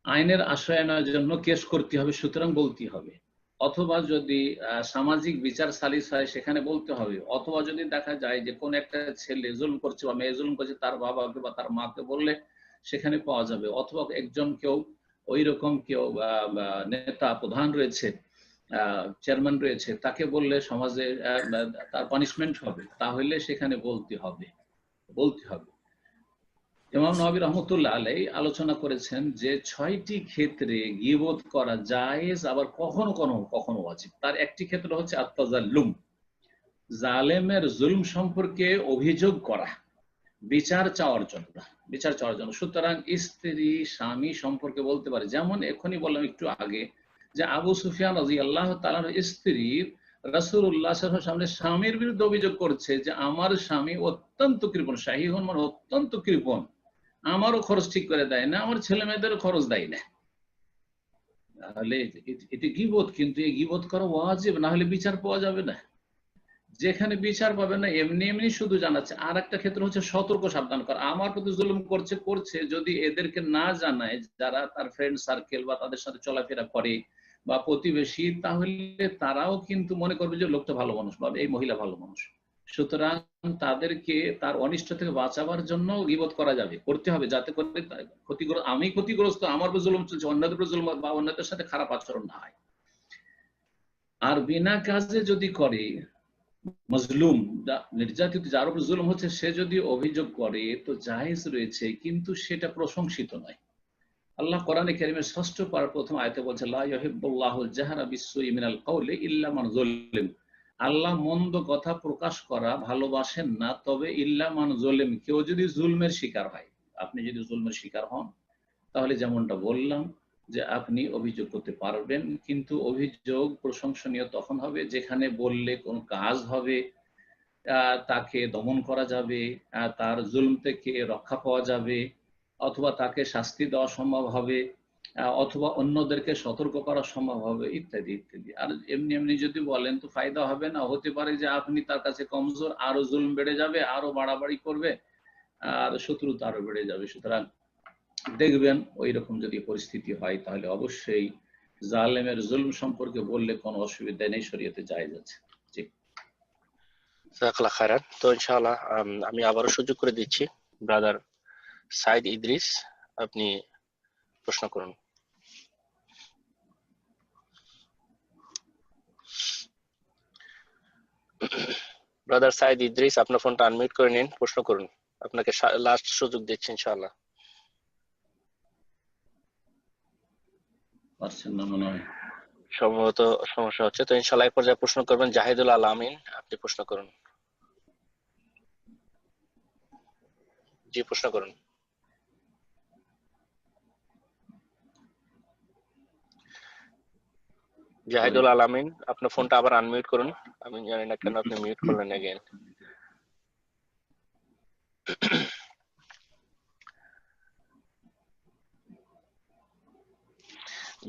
আইনের আশ্রয়ের জন্য কেস করতে হবে, সুতরাং বলতে হবে। অথবা যদি সামাজিক বিচার সালিস হয়, সেখানে বলতে হবে। অথবা যদি দেখা যায় যে কোন একটা ছেলে জুলম করছে বা মেয়ে জুলম করছে, তার বাবাকে বা তার মাকে বললে সেখানে পাওয়া যাবে। অথবা একজন কেউ ওই রকম কেউ নেতা প্রধান রয়েছে, চেয়ারম্যান রয়েছে, তাকে বললে সমাজে তার পানিশমেন্ট হবে, তাহলে সেখানে বলতে হবে। ইমাম নবী রাহমাতুল্লাহ আলাইহি আলোচনা করেছেন যে 6টি ক্ষেত্রে গীবত করা জায়েজ, আবার কখনো কখনো ওয়াজিব। তার একটি ক্ষেত্র হচ্ছে আত-তাযাল্লুম, জালেমের জুলম সম্পর্কে অভিযোগ করা, বিচার চাওয়ার জন্য। সুতরাং স্ত্রী স্বামী সম্পর্কে বলতে পারে, যেমন এখনই বললাম একটু আগে যে আবু সুফিয়ান রাদিয়াল্লাহু তাআলার স্ত্রী রাসূলুল্লাহ সাল্লাল্লাহু আলাইহি ওয়াসাল্লামের সামনে স্বামীর বিরুদ্ধে অভিযোগ করছে যে আমার স্বামী অত্যন্ত কৃপণ, শাহীহুন মানে অত্যন্ত কৃপণ, আমারও খরচ ঠিক করে দেয় না, আমার ছেলে মেয়েদেরও খরচ দেয় না। তাহলে এটি গীবত, কিন্তু এই গীবত করা ওয়াজিব, না হলে বিচার পাওয়া যাবে না। যেখানে বিচার পাবে না এমনি এমনি শুধু জানাচ্ছে। আর একটা ক্ষেত্র হচ্ছে সতর্ক সাবধান করা। আমার প্রতি জুলুম করছে যদি এদেরকে না জানায়, যারা তার ফ্রেন্ড সার্কেল বা তাদের সাথে চলাফেরা করে বা প্রতিবেশী, তাহলে তারাও কিন্তু মনে করবে যে লোকটা ভালো মানুষ বা এই মহিলা ভালো মানুষ। সুতরাং তাদেরকে তার অনিষ্ট থেকে বাঁচাবার জন্য গীবত করা যাবে, করতে হবে, যাতে করে ক্ষতিগ্রস্ত, আমি ক্ষতিগ্রস্ত, আমার উপর জুলুম চলছে, অন্যদের উপর জুলুম বা অন্যদের সাথে খারাপ আচরণ না হয়। আর বিনা কাজে যদি করে, মজলুম নির্যাতিত যার উপর জুলুম হচ্ছে, সে যদি অভিযোগ করে তো জায়েজ রয়েছে, কিন্তু সেটা প্রশংসিত নয়। আল্লাহ কোরআনে কারীমের 6ষ্ঠ পারার প্রথম আয়াতে বলছে, লা ইউহিব্বুল্লাহুল জাহরা বিসসুই মিনাল কাওলি ইল্লা মান যুলিম। আল্লাহ মন্দ কথা প্রকাশ করা ভালোবাসেন না, তবে ইল্লা মান যুলিম, কেউ যদি জুলমের শিকার হয়। আপনি যদি জুলমের শিকার হন, তাহলে যেমনটা বললাম যে আপনি অভিযোগ করতে পারবেন, কিন্তু অভিযোগ প্রশংসনীয় তখন হবে যেখানে বললে কোন কাজ হবে, তাকে দমন করা যাবে, তার জুলম থেকে রক্ষা পাওয়া যাবে, অথবা তাকে শাস্তি দেওয়া সম্ভব হবে, অথবা অন্যদেরকে সতর্ক করা সম্ভব হবে, ইত্যাদি ইত্যাদি। আর এমনি এমনি যদি বলেন তো ফায়দা হবে না, হতে পারে যে আপনি তার কাছে কমজোর, আরো জুলম বেড়ে যাবে, আরো বাড়াবাড়ি করবে, আর শত্রুতা আরো বেড়ে যাবে। সুতরাং দেখবেন ওই রকম যদি পরিস্থিতি হয়, তাহলে অবশ্যই জালেমের জুলম সম্পর্কে বললে কোনো অসুবিধা নেই, শরীয়তে জায়েজ আছে। জি, জাযাকাল্লাহ খায়রান। তো ইনশাআল্লাহ আমি আবারও সুযোগ করে দিচ্ছি ব্রাদার সাইদ ইদ্রিস, আপনি প্রশ্ন করুন। ব্রাদার সাইদ ইদ্রিস, আপনার ফোনটা আনমিউট করে নিন, প্রশ্ন করুন। আপনাকে লাস্ট সুযোগ দিচ্ছি ইনশাআল্লাহ। পারছেন না মনে হয়, সম্ভবত সমস্যা হচ্ছে। তো ইনশাআল্লাহ এই পর্যায়ে প্রশ্ন করবেন জাহিদুল আল আমিন, আপনি প্রশ্ন করুন। জি, প্রশ্ন করুন। জাহিদুল আল আমিন, আপনার ফোনটা আবার আনমিউট করুন। আমি জানি না কেন আপনি মিউট করলেন এগেইন।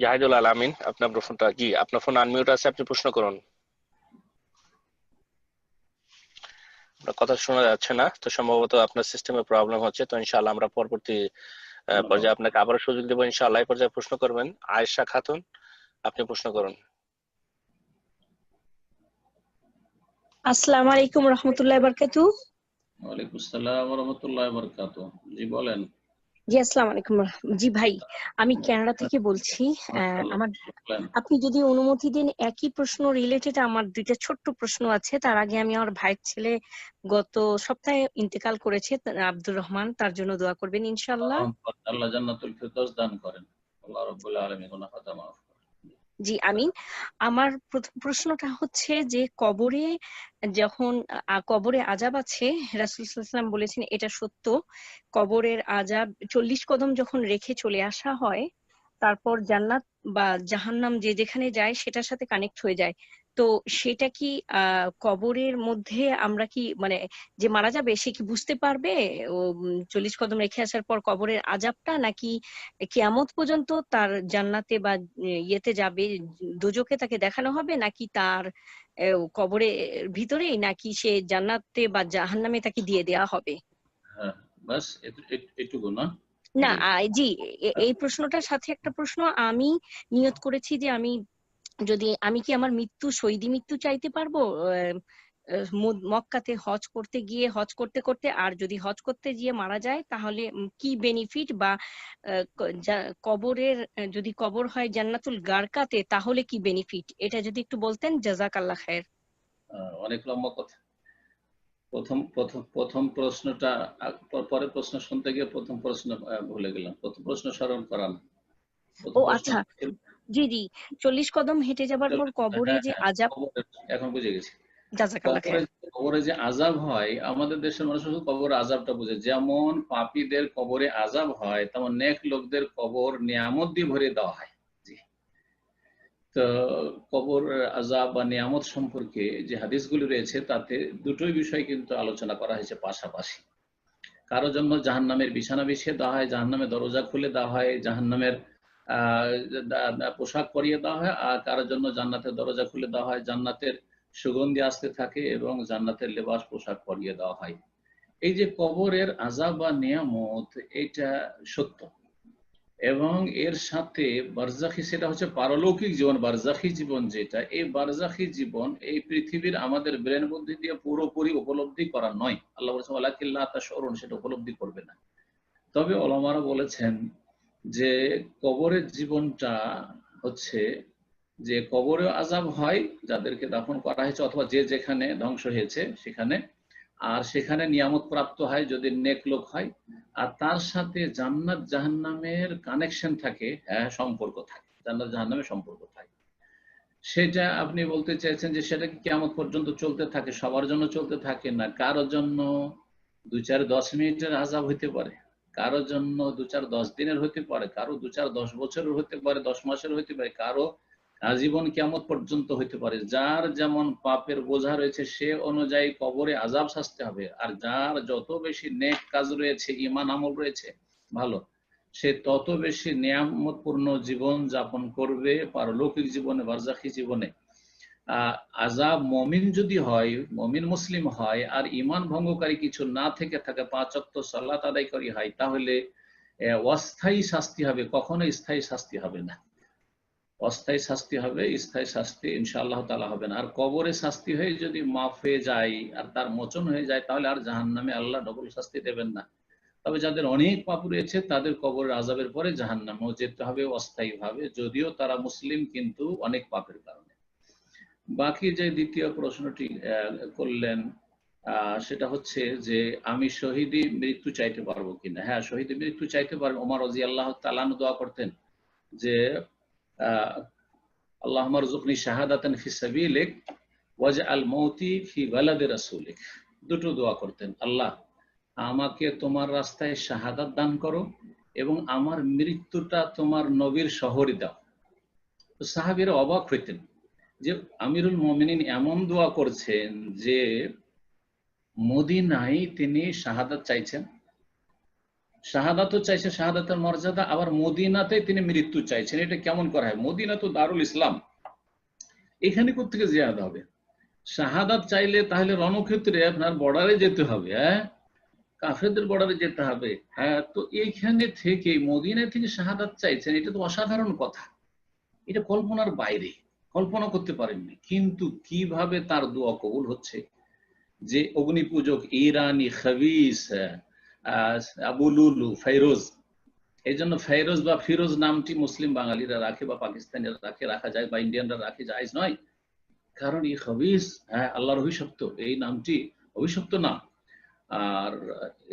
জাহিদুল আল আমিন, আপনার ফোনটা, জি আপনার ফোন আনমিউট আছে, আপনি প্রশ্ন করুন। আপনার কথা শোনা যাচ্ছে না, তো সম্ভবত আপনার সিস্টেমে প্রবলেম হচ্ছে। তো ইনশাআল্লাহ আমরা পরবর্তী পর্যায়ে আপনাকে আবারও সুযোগ দেবো ইনশাআল্লাহ। এই পর্যায়ে প্রশ্ন করবেন আয়েশা খাতুন, আপনি প্রশ্ন করুন। আসসালামু আলাইকুম রাহমাতুল্লাহি ওয়া বারাকাতুহু। ওয়ালাইকুম আসসালাম ওয়া রাহমাতুল্লাহি ওয়া বারাকাতুহু। জি বলেন। জি আসসালামু আলাইকুম। জি ভাই, আমি কানাডা থেকে বলছি। আমার আপনি যদি অনুমতি দেন, একই প্রশ্ন রিলেটেড আমার দুইটা ছোট্ট প্রশ্ন আছে। তার আগে আমি আমার ভাইয়ের ছেলে গত সপ্তাহে ইন্তেকাল করেছে, আব্দুর রহমান, তার জন্য দোয়া করবেন ইনশাআল্লাহ। আল্লাহ জান্নাতুল ফিরদাউস দান করেন, আল্লাহ রাব্বুল আলামিন গুনাহ খাতা মাফ করেন। জি আমিন। আমার প্রথম প্রশ্নটা হচ্ছে যে কবরে যখন কবরে আযাব আছে, রাসূল সাল্লাল্লাহু আলাইহি ওয়াসাল্লাম বলেছেন এটা সত্য, কবরের আযাব 40 কদম যখন রেখে চলে আসা হয়, তারপর জান্নাত বা জাহান্নাম যে যেখানে যায় সেটার সাথে কানেক্ট হয়ে যায়। তো সেটা কি কবরের মধ্যে আমরা কি মানে যে মারা যাবে সে কি বুঝতে পারবে ও 40 কদম রেখে আসার পর কবরের আযাবটা, নাকি কিয়ামত পর্যন্ত তার জান্নাতে বা ইয়েতে যাবে, দোজখে তাকে দেখানো হবে, নাকি তার কবরের ভিতরেই, নাকি সে জান্নাতে বা জাহান্নামে তাকে দিয়ে দেওয়া হবে? হ্যাঁ, বাস এটুকু না? না জি, এই প্রশ্নটার সাথে একটা প্রশ্ন আমি নিয়ত করেছি যে আমি কি আমার শহীদি মৃত্যু চাইতে পারবো মক্কাতে হজ করতে গিয়ে, হজ করতে করতে, আর যদি হজ করতে গিয়ে মারা যায় তাহলে কি বেনিফিট, বা কবরের যদি কবর হয় জান্নাতুল গারকাতে তাহলে কি বেনিফিট, এটা যদি একটু বলতেন জাযাকাল্লাহ খায়ের। অনেক লম্বা কথা। প্রথম প্রশ্নটা, পরের প্রশ্ন শুনতে গিয়ে প্রথম প্রশ্ন ভুলে গেলাম। প্রথম প্রশ্ন স্মরণ করান। ও আচ্ছা, জি জি, 40 কদম হেঁটে যাবার পর কবরে যে আযাব, এখন বুঝে গেছি। জাযাকাল্লাহ খায়ের। কবরে যে আযাব হয়, আমাদের দেশের মানুষ শুধু কবর আযাবটা বুঝে। যেমন পাপীদের কবরে আযাব হয়, তেমন নেক লোকদের কবর নিয়ামত দিয়ে ভরে দেওয়া হয়। জি, তো কবর আযাব বা নিয়ামত সম্পর্কে যে হাদিসগুলি রয়েছে তাতে দুটোই বিষয় কিন্তু আলোচনা করা হয়েছে পাশাপাশি। কারোর জন্য জাহান্নামের বিছানা বিছিয়ে দেওয়া হয়, জাহান্নামের দরজা খুলে দেওয়া হয়, জাহান্নামের পোশাক পরিয়ে দেওয়া হয়, আর কারোর জন্য জান্নাতের দরজা খুলে দেওয়া হয়, জান্নাতের সুগন্ধি আসতে থাকে এবং জান্নাতের লেবাস পোশাক পরিয়ে দেওয়া হয়। এই যে কবরের আযাব বা নিয়ামত, এটা সত্য, এবং এর সাথে বারজাখী, সেটা হচ্ছে পারলৌকিক জীবন। বারজাখী জীবন যেটা, এই বারজাখী জীবন এই পৃথিবীর আমাদের ব্রেন বুদ্ধি দিয়ে পুরোপুরি উপলব্ধি করা নয়। আল্লাহ বলেছেন ওয়ালাকিল্লা তাশউরুন, সেটা উপলব্ধি করবে না। তবে ওলামারা বলেছেন যে কবরের জীবনটা হচ্ছে যে কবরে আযাব হয় যাদেরকে দাফন করা হয়েছে অথবা যে যেখানে ধ্বংস হয়েছে সেখানে, আর সেখানে নিয়ামত প্রাপ্ত হয় যদি নেক লোক হয়, আর তার সাথে জান্নাত জাহান্নামের কানেকশন থাকে, সম্পর্ক থাকে, জান্নাত জাহান্নামের সম্পর্ক থাকে। সেটা আপনি বলতে চাইছেন যে সেটা কি কিয়ামত পর্যন্ত চলতে থাকে, সবার জন্য চলতে থাকে না, কারোর জন্য 2-4-10 মিনিটের আযাব হইতে পারে, কারোর জন্য 2-4-10 দিনের হতে পারে, কারো 2-4-10 বছরের হতে পারে, 10 মাসের হতে পারে, কারো আজীবন কিয়ামত পর্যন্ত হইতে পারে। যার যেমন পাপের বোঝা রয়েছে সে অনুযায়ী কবরে আযাব শাস্তি হবে, আর যার যত বেশি নেক কাজ রয়েছে, ঈমান আমল রয়েছে ভালো, সে তত বেশি নিয়ামতপূর্ণ জীবন যাপন করবে পারলৌকিক জীবনে, বারজাখী জীবনে। আযাব মুমিন যদি হয়, মুমিন মুসলিম হয়, আর ঈমান ভঙ্গকারী কিছু না থেকে থাকে, 5 ওয়াক্ত সালাত আদায়কারী হয়, তাহলে অস্থায়ী শাস্তি হবে, কখনো স্থায়ী শাস্তি হবে না। অস্থায়ী শাস্তি হবে, স্থায়ী শাস্তি ইনশাআল্লাহ তাআলা হবে না। আর কবরে শাস্তি হয়ে যদি মাফ হয়ে যায় আর তার মোচন হয়ে যায়, তাহলে আর জাহান্নামে আল্লাহ ডবল শাস্তি দেবেন না। তবে যাদের অনেক পাপ রয়েছে তাদের কবরের আযাবের পরে জাহান্নামেও যেতে হবে অস্থায়ী ভাবে, যদিও তারা মুসলিম, কিন্তু অনেক পাপের কারণে। বাকি যে দ্বিতীয় প্রশ্নটি করলেন সেটা হচ্ছে যে আমি শহীদি মৃত্যু চাইতে পারবো কিনা। হ্যাঁ, শহীদি মৃত্যু চাইতে পারবেন। ওমর রাদিয়াল্লাহু তাআলা আনহু দোয়া করতেন যে আল্লাহুম্মা রযুকনি শাহাদাতান ফি সাবিলিক ওয়াজআল মাউতি ফি বালাদি রাসূলিক। দুটো দোয়া করতেন, আল্লাহ আমাকে তোমার রাস্তায় শাহাদাত দান করো এবং আমার মৃত্যুটা তোমার নবীর শহরে দাও। তো সাহাবীরা অবাক হইতেন যে আমিরুল মুমিনিন এমন দোয়া করছেন যে মদিনায় তিনি শাহাদাত চাইছেন, শাহাদাতও চাইছে, শাহাদাতের মর্যাদা, আবার মদিনাতে তিনি মৃত্যু চাইছেন। এটা কেমন করা হয়? মদিনা তো দারুল ইসলাম, এখানে কোত্থেকে জিয়াদ হবে? শাহাদাত চাইলে তাহলে রণক্ষেত্রে আপনার বর্ডারে যেতে হবে, কাফেরদের বর্ডারে যেতে হবে। হ্যাঁ, তো এইখানে থেকে মদিনা থেকে শাহাদাত চাইছেন, এটা তো অসাধারণ কথা, এটা কল্পনার বাইরে, কল্পনা করতে পারেননি। কিন্তু কিভাবে তার দোয়া কবুল হচ্ছে যে অগ্নি পূজক ইরানি খবিস আবু লুলু ফেরোজ, এই জন্য ফেরোজ বা ফিরোজ নামটি মুসলিম বাঙালিরা রাখে বা পাকিস্তানিরা রাখে, রাখা যায়, বা ইন্ডিয়ানরা রাখে, জায়েজ নয়। কারণ এই খবিস, আল্লাহর অভিশপ্ত, এই নামটি অভিশপ্ত না। আর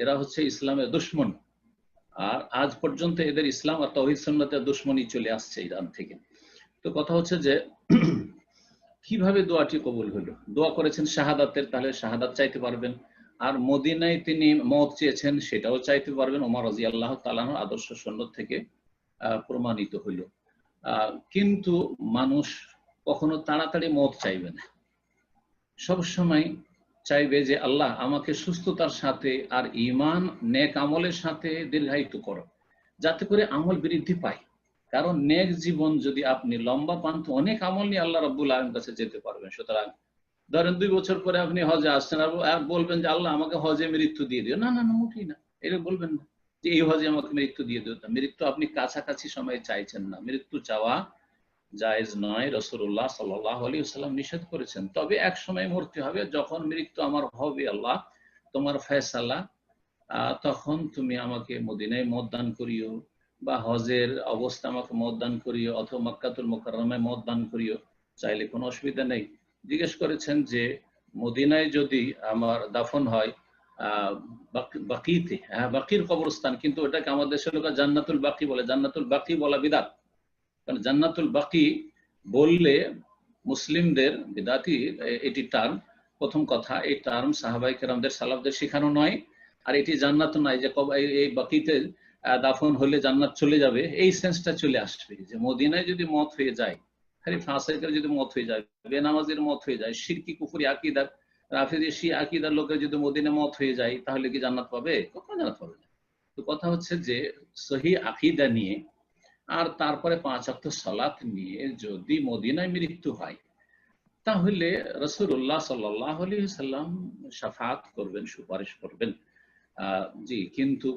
এরা হচ্ছে ইসলামের দুশমন, আর আজ পর্যন্ত এদের ইসলাম আর তাওহীদ সুন্নাতের দুশমনী চলে আসছে ইরান থেকে। তো কথা হচ্ছে যে কিভাবে দোয়াটি কবুল হলো? দোয়া করেছেন শাহাদাতের, তাহলে শাহাদাত চাইতে পারবেন। আর মদিনায় তিনি মওত চেয়েছেন, সেটাও চাইতে পারবেন। ওমর রাদিয়াল্লাহু তাআলা আনহু আদর্শ সুন্নাত থেকে প্রমাণিত হইল। কিন্তু মানুষ কখনো তাড়াতাড়ি মওত চাইবে না, সব সময় চাইবে যে আল্লাহ আমাকে সুস্থতার সাথে আর ঈমান নেক আমলের সাথে দীর্ঘায়িত করো, যাতে করে আমল বৃদ্ধি পায়। কারণ নেক জীবন যদি আপনি লম্বা পান তো অনেক আমল নিয়ে আল্লাহ রাব্বুল আলামিনের কাছে যেতে পারবেন। সুতরাং ধরেন 2 বছর পরে আপনি হজে আসছেন, আর বলবেন যে আল্লাহ আমাকে হজে মৃত্যু দিয়ে দিও, না না না, মোটেই না, এটা বলবেন না যে এই হজে আমাকে মৃত্যু দিয়ে দিও। মৃত্যু আপনি কাছাকাছি সময়ে চাইছেন না, মৃত্যু চাওয়া জায়েজ নয়, রাসূলুল্লাহ সাল্লাল্লাহু আলাইহি ওয়াসাল্লাম নিষেধ করেছেন। তবে এক সময় মরতে হবে, যখন মৃত্যু আমার হবে, আল্লাহ তোমার ফয়সালা, তখন তুমি আমাকে মদিনায় মওত দান করিও, বা হজের অবস্থা আমাকে মওত দান করিও, অথবা মক্কাতুল মুকাররমায় মওত দান করিও, চাইলে কোনো অসুবিধা নেই। জিজ্ঞেস করেছেন যে মদিনায় যদি আমার দাফন হয় বাকিতে, বাকির কবরস্থান, কিন্তু ওটাকে আমাদের দেশের লোক জান্নাতুল বাকি বলে। জান্নাতুল বাকি বলা বিদআত, কারণ জান্নাতুল বাকি বললে মুসলিমদের বিদআতি এটি টার্ম। প্রথম কথা, এই টার্ম সাহাবায়ে কেরামদের সালাফদের শেখানো নয়। আর এটি জান্নাত নয় যে এই বাকিতে দাফন হলে জান্নাত চলে যাবে, এই সেন্সটা চলে আসবে যে মদিনায় যদি মওত হয়ে যায় খালি ফাসিকের যদি মত হয়ে যায়, বেনামাজির মত হয়ে যায়, শিরকি কুফরি আকীদার রাফিজি শিয়া আকীদার লোকের যদি মদিনা মত হয়ে যায়, তাহলে কি জান্নাত পাবে? কখনো জান্নাত পাবে না। তো কথা হচ্ছে যে সহি আকীদা নিয়ে আর তারপরে 5 ওয়াক্ত সালাত নিয়ে যদি মদিনায় মৃত্যু হয়, তাহলে রাসূলুল্লাহ সাল্লাল্লাহু আলাইহি সাল্লাম শাফাআত করবেন, সুপারিশ করবেন। জি, কিন্তু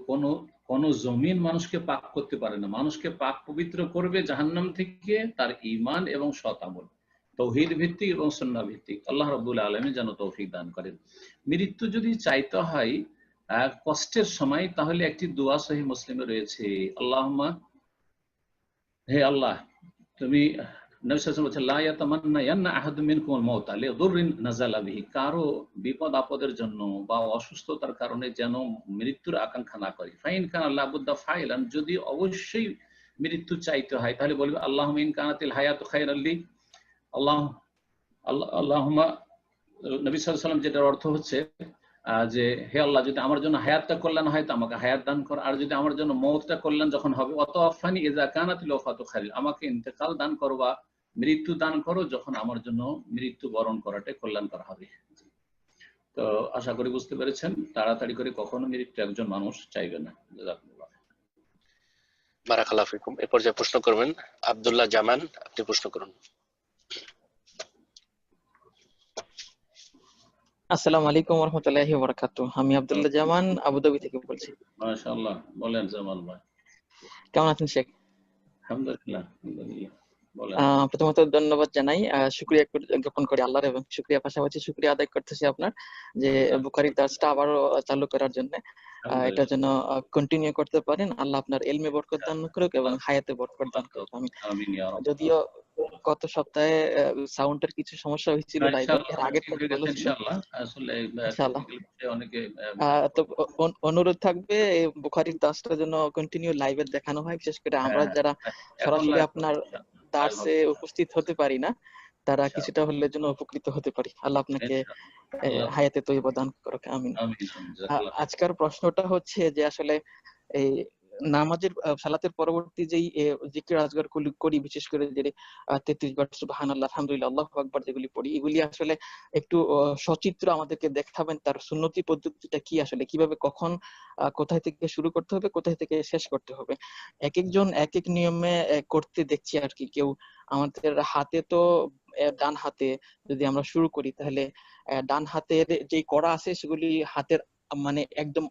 কোন জমিন মানুষকে পাক করতে পারে না। মানুষকে পাক পবিত্র করবে জাহান্নাম থেকে তার ঈমান এবং সৎ আমল, তাওহীদ ভিত্তিক এবং সুন্নাহ ভিত্তিক। আল্লাহ রাব্বুল আলামিন যেন তৌফিক দান করেন। মৃত্যু যদি চাইতে হয় কষ্টের সময়, তাহলে একটি দোয়া সহিহ মুসলিমে রয়েছে, আল্লাহুম্মা, হে আল্লাহ, তুমি, নবী সাল্লাল্লাহু আলাইহি ওয়াসাল্লাম বলেছেন, লা ইয়াতামান্নায়ান্না আহাদুম মিনকুমুল মাউতা লিযুররিন নাযালা বিহি, কারো বিপদ আপদের জন্য বা অসুস্থতার কারণে যেন মৃত্যুর আকাঙ্ক্ষা না করে। ফাইন কানা লাবুদ্দা ফাইলান, যদি অবশ্যই মৃত্যু চাইতে হয়, তাহলে বলবে আল্লাহুম্মা ইন কানাতিল হায়াতু খায়রাল লি, আল্লাহুম্মা, নবী সাল্লাল্লাহু আলাইহি ওয়াসাল্লাম, যেটার অর্থ হচ্ছে যে হে আল্লাহ, যদি আমার জন্য হায়াতটা কল্যাণ হয় তো আমাকে হায়াত দান কর, আর যদি আমার জন্য মওতটা কল্যাণ যখন হবে, ওয়াতাওয়াফানি ইযা কানাতিল ওয়াফাতু খায়রাল, আমাকে ইন্তেকাল দান করো বা মৃত্যু দান করো যখন আমার জন্য মৃত্যু বরণ করাটা কল্যাণ করা হবে। তো আশা করি বুঝতে পেরেছেন, তাড়াতাড়ি করে কখনো মৃত্যু একজন মানুষ চাইবে না। জাযাকুমুল্লাহ। বারাকাল্লাহু ফিকুম। এ পর্যায়ে প্রশ্ন করবেন আব্দুল্লাহ জামান, আপনি প্রশ্ন করুন। আসসালামু আলাইকুম ওয়া রাহমাতুল্লাহি ওয়া বারাকাতুহু। আমি আব্দুল্লাহ জামান আবুধাবি থেকে বলছি। মাশাআল্লাহ, বলেন জামাল ভাই। কেমন আছেন শেখ? আলহামদুলিল্লাহ, আলহামদুলিল্লাহ, বলেন। প্রথমত ধন্যবাদ জানাই, শুকরিয়া জ্ঞাপন করি আল্লাহর, এবং শুকরিয়া পাশাপাশি শুকরিয়া আদায় করতেছি আপনার যে বুখারীর দার্সটা আবারও চালু করার জন্য। এটা যেন কন্টিনিউ করতে পারেন। আল্লাহ আপনার ইলমে বরকত দান করুক এবং হায়াতে বরকত দান করুক। আমিন। যদিও গত সপ্তাহে সাউন্ডের কিছু সমস্যা হয়েছিল লাইভে, এর আগের থেকে ভালো ছিল ইনশাআল্লাহ। আসলে ইনশাআল্লাহ। অনেকে তো অনুরোধ থাকবে এই বুখারীর দার্সটা যেন কন্টিনিউ লাইভে দেখানো হয়, বিশেষ করে আমরা যারা সরাসরি আপনার দার্সে উপস্থিত হতে পারি না, তারা কিছুটা হলে যেন উপকৃত হতে পারি। আল্লাহ আপনাকে হায়াতে তৈয়বা দান করুক। আমিন। আজকের প্রশ্নটা হচ্ছে যে আসলে এই নামাজের সালাতের পরবর্তী যেই জিকির আজগার করি, বিশেষ করে যে 33 বার সুবহানাল্লাহ, আলহামদুলিল্লাহ, আল্লাহু আকবার যেগুলি পড়ি, এগুলি আসলে একটু সচিত্র আমাদেরকে দেখাবেন তার সুন্নতি পদ্ধতিটা কি, আসলে কিভাবে কখন কোথায় থেকে শুরু করতে হবে, কোথায় থেকে শেষ করতে হবে। এক একজন এক এক নিয়মে করতে দেখছি আর কি। কেউ আমাদের হাতে তো ডান হাতে যদি আমরা শুরু করি, তাহলে ডান হাতের যে কড়া আছে সেগুলি হাতের মানে একদম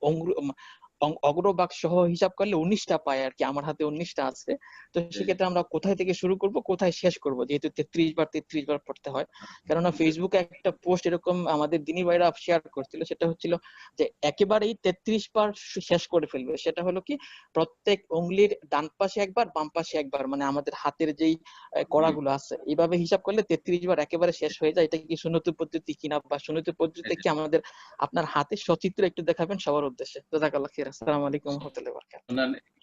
অগ্রভাগ সহ হিসাব করলে 19টা পায় আর কি। আমার হাতে 19টা আছে। তো সেক্ষেত্রে আমরা কোথায় থেকে শুরু করব, কোথায় শেষ করব, যেহেতু 33 বার পড়তে হয়। কেননা ফেসবুকে একটা পোস্ট এরকম আমাদের দিনী ভাইরা শেয়ার করছিল, সেটা হচ্ছিল যে একেবারেই 33 বার শেষ করে ফেলবে। সেটা হলো কি, প্রত্যেক উঙ্গলির ডান পাশে একবার, বাম পাশে একবার, মানে আমাদের হাতের যেই কড়াগুলো আছে, এইভাবে হিসাব করলে 33 বার একেবারে শেষ হয়ে যায়। এটা কি সুন্নতি পদ্ধতি কিনা, বা সুন্নতি পদ্ধতিতে কি আমাদের আপনার হাতের সচিত্র একটু দেখাবেন সবার উদ্দেশ্যে। জাযাকাল্লাহ খাইর। আসসালামু আলাইকুম ওয়া রাহমাতুল্লাহি ওয়া বারাকাতুহু।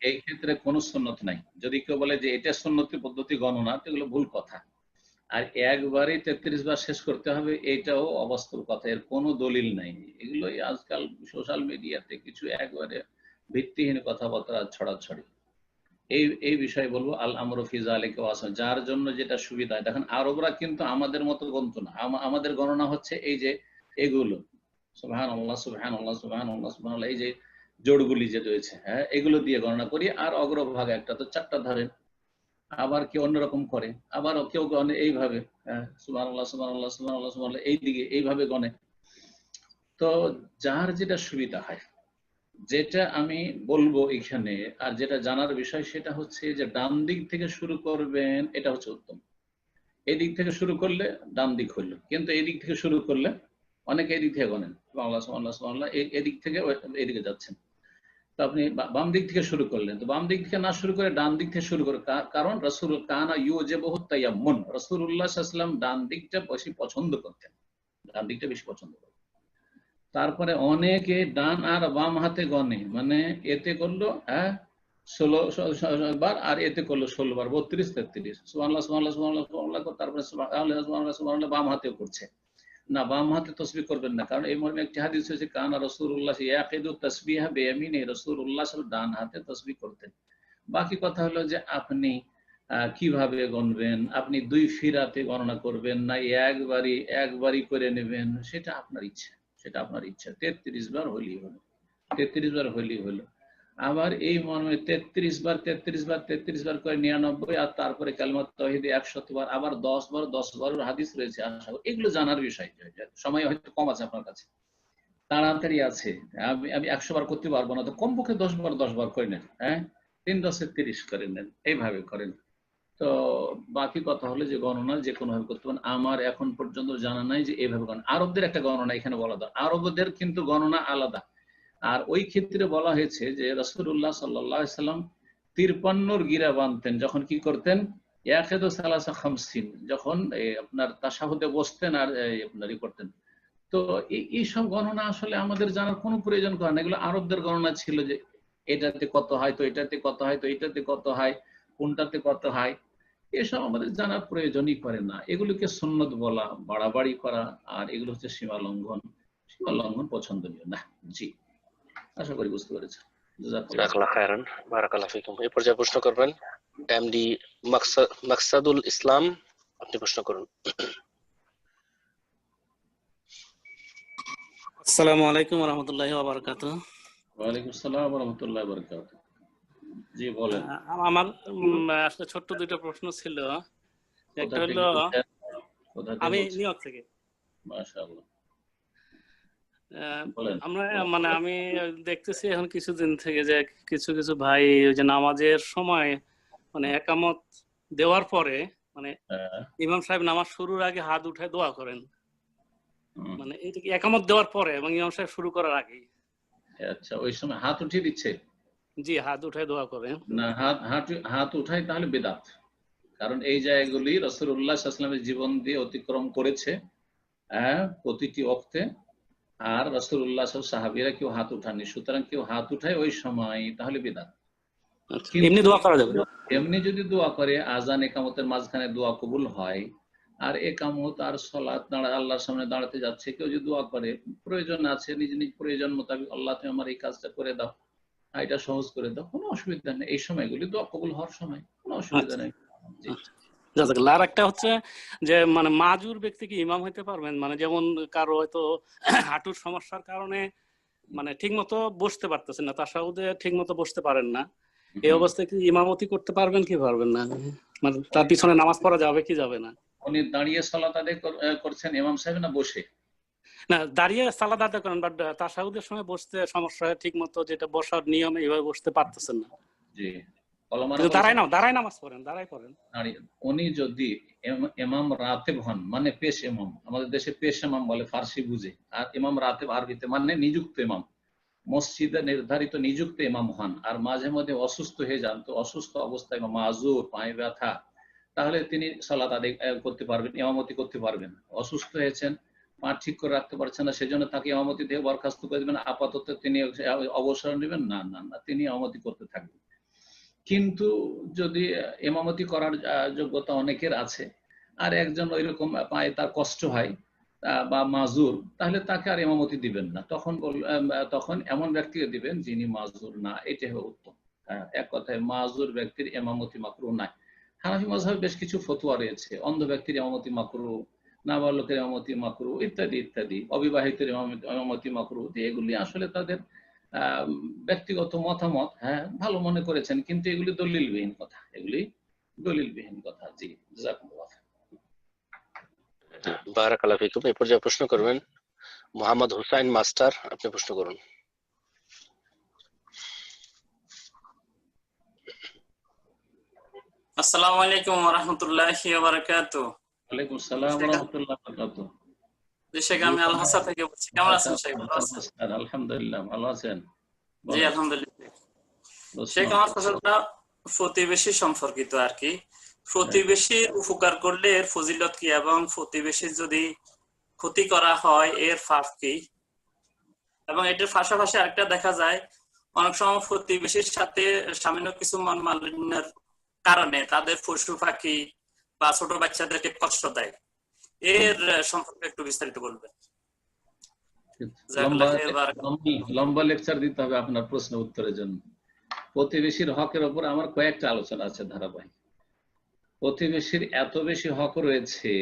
এই ক্ষেত্রে কোনো সুন্নত নাই। যদি কেউ বলে যে এটা সুন্নতি পদ্ধতি গণনা, এগুলো ভুল কথা। আর একবারে 33 বার শেষ করতে হবে, এটাও অবাস্তব কথা, এর কোনো দলিল নাই। এগুলোই আজকাল সোশ্যাল মিডিয়াতে কিছু একবারে ভিত্তিহীন কথাবার্তা ছড়াছড়ি। এই বিষয়ে বলবো আল আমরু ফি যালিকা ওয়াসা, যার জন্য যেটা সুবিধা। দেখেন আরবরা কিন্তু আমাদের মতো গণতো না। আমাদের গণনা হচ্ছে এই যে এগুলো, সুবহানাল্লাহ সুবহানাল্লাহ সুবহানাল্লাহ সুবহানাল্লাহ, এই যে জোড়গুলি যে রয়েছে, হ্যাঁ, এগুলো দিয়ে গণনা করি। আর অগ্রভাগ একটা তো 4টা ধরেন। আবার কেউ অন্যরকম করে, আবার কেউ গণে এইভাবে, সুবহানাল্লাহ সুবহানাল্লাহ সুবহানাল্লাহ সুবহানাল্লাহ, এইদিকে এইভাবে গণে। তো যার যেটা সুবিধা হয়, যেটা আমি বলবো এখানে আর যেটা জানার বিষয়, সেটা হচ্ছে যে ডান দিক থেকে শুরু করবেন, এটা হচ্ছে উত্তম। এই দিক থেকে শুরু করলে ডান দিক হইলো, কিন্তু এই দিক থেকে শুরু করলে অনেকে এই দিক থেকে গণেন, সুবহানাল্লাহ সুবহানাল্লাহ সুবহানাল্লাহ, এদিক থেকে এদিকে যাচ্ছেন। তো আপনি বাম দিক থেকে শুরু করলেন, তো বাম দিক থেকে না শুরু করে ডান দিক থেকে শুরু করে, কারণ রাসূল কানা ইউজিবুহু তায়াম্মুন, রাসূলুল্লাহ সাল্লাল্লাহু আলাইহি ওয়াসাল্লাম ডান দিকটা বেশি পছন্দ করতেন, ডান দিকটা বেশি পছন্দ করতেন। তারপরে অনেকে ডান আর বাম হাতে গণে, মানে এতে করলো 16 বার আর এতে করলো 16 বার, 32 33, সুবহানাল্লাহ সুবহানাল্লাহ সুবহানাল্লাহ সুবহানাল্লাহ, তারপরে সুবহানাল্লাহ সুবহানাল্লাহ বাম হাতেও করছে না। বাম হাতে তাসবিহ করবেন না, কারণ এই মর্মে একটি হাদিস হয়েছে, কানা রাসূলুল্লাহ ইয়াকিদু তাসবিহা বিয়ামিনি, রাসূলুল্লাহ সাল্লাল্লাহু আলাইহি ওয়াসাল্লাম ডান হাতে তাসবিহ করতেন। বাকি কথা হলো যে আপনি কিভাবে গণবেন, আপনি 2 ফিরাতে গণনা করবেন না একবারই করে নেবেন, সেটা আপনার ইচ্ছা, সেটা আপনার ইচ্ছা। 33 বার হলেই হলো, 33 বার হলেই হলো। আবার এই মর্মে 33 বার করে 99, আর তারপরে কালিমাত তাওহীদে 100 বার, আবার 10 বারের হাদিস রয়েছে। আশা করি এগুলো জানার বিষয়, সময় হয়তো কম আছে আপনার কাছে, তাড়াতাড়ি আছে, আমি 100 বার করতে পারবো না, তো কমপক্ষে 10 বার করে নেন। হ্যাঁ, 3 10 30 করে নেন, এইভাবে করেন। তো বাকি কথা হলো যে গণনা যে কোনো ভাবে করতে পারেন। আমার এখন পর্যন্ত জানা নাই যে এইভাবে গণনা। আরবদের একটা গণনা এখানে বলা দরকার, আরবদের কিন্তু গণনা আলাদা। আর ওই ক্ষেত্রে বলা হয়েছে যে রাসূলুল্লাহ সাল্লাল্লাহু আলাইহি সাল্লাম 53 গিরা বাঁধতেন, যখন কি করতেন, ইয়াকিদু সালাসা খামসিন, যখন আপনার তাশাহুদে বসতেন আর আপনার করতেন। তো এইসব গণনা আসলে আমাদের জানার কোনো প্রয়োজন করে না, এগুলো আরবদের গণনা ছিল, যে এটাতে কত হয়, তো এটাতে কত হয়, তো এটাতে কত হয়, কোনটাতে কত হয়, এসব আমাদের জানার প্রয়োজনই করে না। এগুলোকে সুন্নত বলা, বাড়াবাড়ি করা, আর এগুলো হচ্ছে সীমা লঙ্ঘন পছন্দনীয় না। জি, আশা করি বুঝতে পেরেছেন। জাযাকাল্লাহ খায়রান, বারাকাল্লাহু ফিকুম। এই পর্যায়ে প্রশ্ন করবেন এমডি মাকসাদুল ইসলাম, আপনি প্রশ্ন করুন। আসসালামু আলাইকুম ওয়া রাহমাতুল্লাহি ওয়া বারাকাতুহু। ওয়া আলাইকুম আসসালাম ওয়া রাহমাতুল্লাহি ওয়া বারাকাতুহু। জি বলেন। আমার আসলে ছোট্ট দুটো প্রশ্ন ছিল। একটা হলো, আমি নিউ ইয়র্ক থেকে। মাশাআল্লাহ। আমরা মানে আমি দেখতেছি এখন কিছুদিন থেকে যে কিছু কিছু ভাই ওই যে নামাজের সময় মানে একামত দেওয়ার পরে মানে ইমাম সাহেব নামাজ শুরুর আগে হাত উঠায় দোয়া করেন, মানে এটা কি একামত দেওয়ার পরে এবং ইমাম সাহেব শুরু করার আগে? আচ্ছা, ওই সময় হাত উঠিয়ে দিচ্ছে? জি, হাত উঠায় দোয়া করেন। না, হাত উঠায় তাহলে বিদআত, কারণ এই জায়গাগুলি রাসূলুল্লাহ সাল্লাল্লাহু আলাইহি ওয়াসাল্লামের জীবন দিয়ে অতিক্রম করেছে প্রতিটি ওয়াক্তে, আর রাসূলুল্লাহ সাহাবীরা কেউ হাত উঠাননি, সুতরাং কেউ হাত উঠায় ওই সময় তাহলে বিদআত। এমনি দোয়া করা যাবে? এমনি যদি দোয়া করে, আজান একামতের মাঝখানে দোয়া কবুল হয়, আর একামত আর সালাত আল্লাহর সামনে দাঁড়াতে যাচ্ছে, কেউ যদি দোয়া করে, প্রয়োজন আছে, নিজ নিজ প্রয়োজন মোতাবেক, আল্লাহ তুমি আমার এই কাজটা করে দাও, এটা সহজ করে দাও, কোনো অসুবিধা নেই। এই সময়গুলি দোয়া কবুল হওয়ার সময়, কোনো অসুবিধা নেই। আর একটা হচ্ছে যে মানে মাজুর ব্যক্তি কি ইমাম হইতে পারবেন? মানে যেমন কারো হয়তো হাঁটুর সমস্যার কারণে মানে ঠিক মতো বসতে পারতেছেন না, তাশাহুদে ঠিক মতো বসতে পারেন না, এই অবস্থায় কি ইমামতি করতে পারবেন কি পারবেন না? মানে তার পিছনে নামাজ পড়া যাবে কি যাবে না? উনি দাঁড়িয়ে সালাত আদায় করছেন ইমাম সাহেব, না বসে? না, দাঁড়িয়ে সালাত আদায় করেন, বাট তাশাহুদের সময় বসতে সমস্যা হয়, ঠিক মতো যেটা বসার নিয়ম এইভাবে বসতে পারতেছেন না। জি, দাঁড়ায় নামাজ পড়েন, দাঁড়ায় পড়েন। উনি যদি ইমাম রাতেব হন, মানে পেশ ইমাম, আমাদের দেশে পেশ ইমাম বলে, ফার্সি বুঝে, আর ইমাম রাতেব আরবিতে মানে নিযুক্ত ইমাম, মসজিদে নির্ধারিত নিযুক্ত ইমাম হন, আর মাঝে মধ্যে অসুস্থ হয়ে যান, তো অসুস্থ অবস্থায় বা মাজুর, পায়ে ব্যথা, তাহলে তিনি সালাত আদায় করতে পারবেন, ইমামতি করতে পারবেন। অসুস্থ হয়েছেন, পা ঠিক করে রাখতে পারছেন না, সেজন্য তাকে ইমামতি দিয়ে বরখাস্ত করে দেবেন, আপাতত তিনি অবসর নেবেন না, না না, তিনি ইমামতি করতে থাকবেন। কিন্তু যদি ইমামতি করার যোগ্যতা অনেকের আছে, আর একজন ওইরকম পায়ে তার কষ্ট হয় বা মাজুর, তাহলে তাকে আর ইমামতি দিবেন না, তখন এমন ব্যক্তিকে দিবেন যিনি মাজুর না, এটাই হবে উত্তম। এক কথায় মাজুর ব্যক্তির ইমামতি মাকরুহ নাই। হানাফি মাযহাবে বেশ কিছু ফতোয়া রয়েছে, অন্ধ ব্যক্তির ইমামতি মাকরুহ, নাবালকের ইমামতি মাকরুহ, ইত্যাদি ইত্যাদি, অবিবাহিতের ইমামতি মাকরুহ। এগুলি আসলে তাদের ব্যক্তিগত মতামত, হ্যাঁ, ভালো মনে করেছেন, কিন্তু এগুলি দলিলবিহীন কথা, এগুলি দলিলবিহীন কথা। জি, জাযাকুমুল্লাহ। বারাকাল্লাহু ফিকুম। এই পর্যায়ে প্রশ্ন করবেন মোহাম্মদ হুসাইন মাস্টার, আপনি প্রশ্ন করুন। আসসালামু আলাইকুম ওয়া রাহমাতুল্লাহি ওয়া বারাকাতুহু। ওয়ালাইকুম আসসালাম ওয়া রাহমাতুল্লাহি ওয়া বারাকাতুহু। শেখ, আমি আল হাসা থেকে বলছি। কেমন আছেন শেখ? ভালো আছেন? আলহামদুলিল্লাহ, ভালো আছেন? জি আলহামদুলিল্লাহ। শেখ, আমার প্রশ্নটা প্রতিবেশী সম্পর্কিত আর কি। প্রতিবেশীর উপকার করলে এর ফজিলত কি, এবং প্রতিবেশীর যদি ক্ষতি করা হয় এর পাপ কি? এবং এটার পাশাপাশি আরেকটা দেখা যায়, অনেক সময় প্রতিবেশীর সাথে সামান্য কিছু মনোমালিন্যের কারণে তাদের পশু পাখি বা ছোট বাচ্চাদেরকে কষ্ট দেয়, এর সম্পর্কে একটু বিস্তারিত বলবেন। লম্বা লেকচার দিতে হবে আপনার প্রশ্ন উত্তরের জন্য। প্রতিবেশীর হকের উপর আমার কয়েকটা আলোচনা আছে ধারাবাহিক। প্রতিবেশীর এত বেশি হক রয়েছে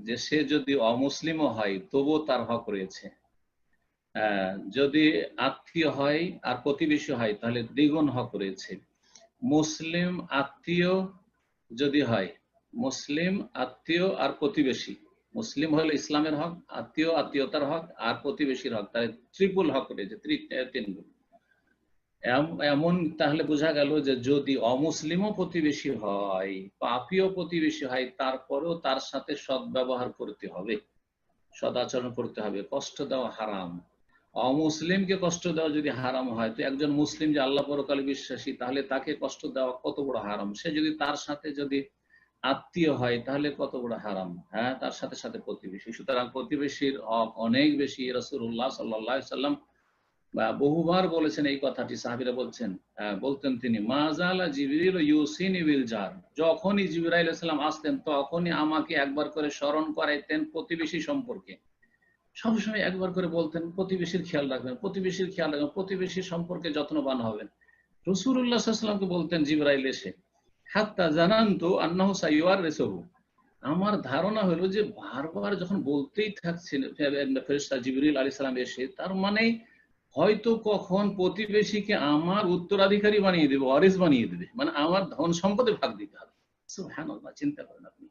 যে সে যদি অমুসলিমও হয় তবুও তার হক রয়েছে। যদি আত্মীয় হয় আর প্রতিবেশী হয় তাহলে দ্বিগুণ হক রয়েছে। মুসলিম আত্মীয় যদি হয়, মুসলিম আত্মীয় আর প্রতিবেশী, মুসলিম হলে ইসলামের হক, আত্মীয় আত্মীয়তার হক, আর প্রতিবেশীর হক, তাহলে ট্রিপল হক রয়েছে, তিন গুণ। এমন তাহলে বোঝা গেল যে যদি অমুসলিমও প্রতিবেশী হয়, পাপীয় প্রতিবেশী হয়, তারপরেও তার সাথে সদ্ব্যবহার করতে হবে, সদাচরণ করতে হবে, কষ্ট দেওয়া হারাম। অমুসলিমকে কষ্ট দেওয়া যদি হারাম হয়, তো একজন মুসলিম যে আল্লাহ পরকালে বিশ্বাসী, তাহলে তাকে কষ্ট দেওয়া কত বড় হারাম। সে যদি তার সাথে যদি আত্মীয় হয় তাহলে কত বড় হারাম, হ্যাঁ, তার সাথে সাথে প্রতিবেশী। সুতরাং প্রতিবেশীর হক অনেক বেশি। রাসূলুল্লাহ সাল্লাল্লাহু আলাইহি সাল্লাম বহুবার বলেছেন এই কথাটি, সাহাবীরা বলতেন তিনি, মাজালা জিবরিল ইউসিনি বিল জার, যখনই জিবরাইল আলাইহিস সালাম আসতেন তখনই আমাকে একবার করে স্মরণ করাইতেন প্রতিবেশী সম্পর্কে। সবসময় একবার করে বলতেন প্রতিবেশীর খেয়াল রাখবেন, প্রতিবেশীর খেয়াল রাখবেন, প্রতিবেশীর সম্পর্কে যত্নবান হবেন। রাসূলুল্লাহ সাল্লাল্লাহু আলাইহি সাল্লামকে বলতেন জিবরাইল এসে, হাত্তা জানান্তু আন্নাহু সাইয়ুরিসুহু, আমার ধারণা হলো যে বারবার যখন বলতেই থাকছেন ফেরেশতা জিবরিল আলাইহিস সালাম এসে, তার মানে হয়তো কখন প্রতিবেশীকে আমার উত্তরাধিকারী বানিয়ে দেবে, ওয়ারিস বানিয়ে দেবে, মানে আমার ধন সম্পদে ভাগ দিতে হবে। সুবহানাল্লাহ, চিন্তা করেন আপনি,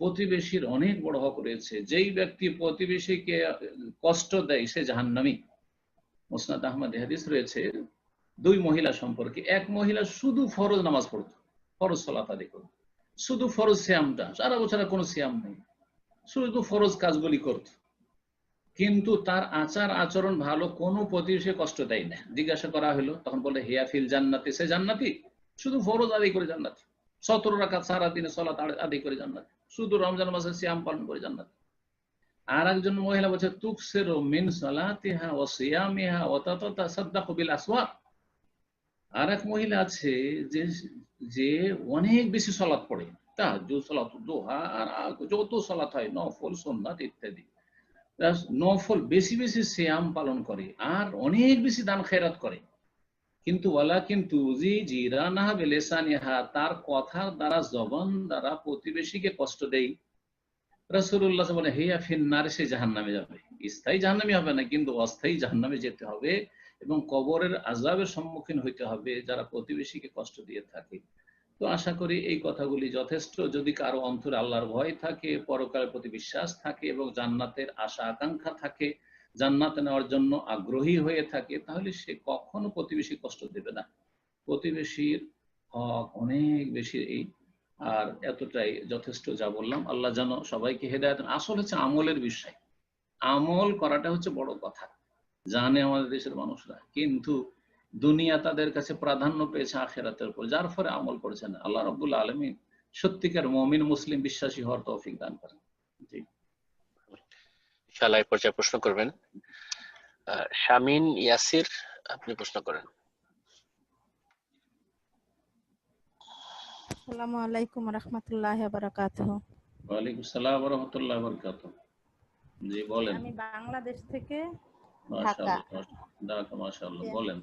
প্রতিবেশীর অনেক বড় হক রয়েছে। যেই ব্যক্তি প্রতিবেশীকে কষ্ট দেয় সে জাহান্নামী। মুসনাদ আহমদ হাদিস রয়েছে দুই মহিলা সম্পর্কে। এক মহিলা শুধু ফরজ নামাজ পড়তো, ফরজ সালাত আদায় করতো, শুধু ফরজ সিয়ামটা, সারা বছর কোনো সিয়াম নেই, শুধু ফরজ কাজগুলি করত, কিন্তু তার আচার আচরণ ভালো, কোনো প্রতিবেশী কষ্ট দেয় না। জিজ্ঞাসা করা হলো, তখন বলে হিয়া ফিল জান্নাতি, সে জান্নাতি, শুধু ফরজ আদায় করে জান্নাতি, 17 রাকাত সারা দিনে সালাত আদায় করে জান্নাতি, শুধু রমজান মাসে সিয়াম পালন করে জান্নাতি। আর একজন মহিলা বলছে তুকসিরু মিন সালাতিহা ওয়া সিয়ামিহা ওয়া তাতাসাদ্দাকু বিল আসওয়াক। আর এক মহিলা আছে যে অনেক বেশি সালাত পড়ে, তাহাজ্জুদ, সালাতুদ দুহা, আর যত সালাত হয় নফল সুন্নাত ইত্যাদি, নফল বেশি বেশি সিয়াম পালন করে আর অনেক বেশি দান খেরাত করে, কিন্তু ওয়ালাকিন তুজি জিরানাহা বিলিসানিহা, তার কথার দ্বারা, জবান দ্বারা প্রতিবেশীকে কষ্ট দেয়। রাসূলুল্লাহ বলে হিয়া ফিন্নার, সে জাহান্নামে যাবে। স্থায়ী জাহান্নামী হবে না, কিন্তু অস্থায়ী জাহান্নামে যেতে হবে এবং কবরের আযাবের সম্মুখীন হইতে হবে যারা প্রতিবেশীকে কষ্ট দিয়ে থাকে। তো আশা করি এই কথাগুলি যথেষ্ট। যদি কারো অন্তরে আল্লাহর ভয় থাকে, পরকালের প্রতি বিশ্বাস থাকে এবং জান্নাতের আশা আকাঙ্ক্ষা থাকে, জান্নাতে নেওয়ার জন্য আগ্রহী হয়ে থাকে, তাহলে সে কখনো প্রতিবেশী কষ্ট দেবে না। প্রতিবেশীর হক অনেক বেশি। এই আর এতটাই যথেষ্ট যা বললাম। আল্লাহ যেন সবাইকে হেদায়েত। আসল হচ্ছে আমলের বিষয়, আমল করাটা হচ্ছে বড় কথা, জানে আমাদের দেশের মানুষরা, কিন্তু দুনিয়া তাদের কাছে প্রাধান্য পেয়েছে আখিরাতের উপর, যার ফলে আমল করেছেন। আল্লাহ রাব্বুল আলামিন সত্যিকার মুমিন মুসলিম বিশ্বাসী হওয়ার তৌফিক দান করেন। জি, ইনশাআল্লাহ এই পর্যায়ে প্রশ্ন করবেন শামিন ইয়াসির, আপনি প্রশ্ন করেন। আসসালামু আলাইকুম ওয়া রাহমাতুল্লাহি ওয়া বারাকাতুহু। ওয়া আলাইকুম আসসালাম ওয়া রাহমাতুল্লাহি ওয়া বারাকাতুহু। জি বলেন। আমি বাংলাদেশ থেকে মাশাআল্লাহ, ঢাকা। মাশাআল্লাহ, বলেন।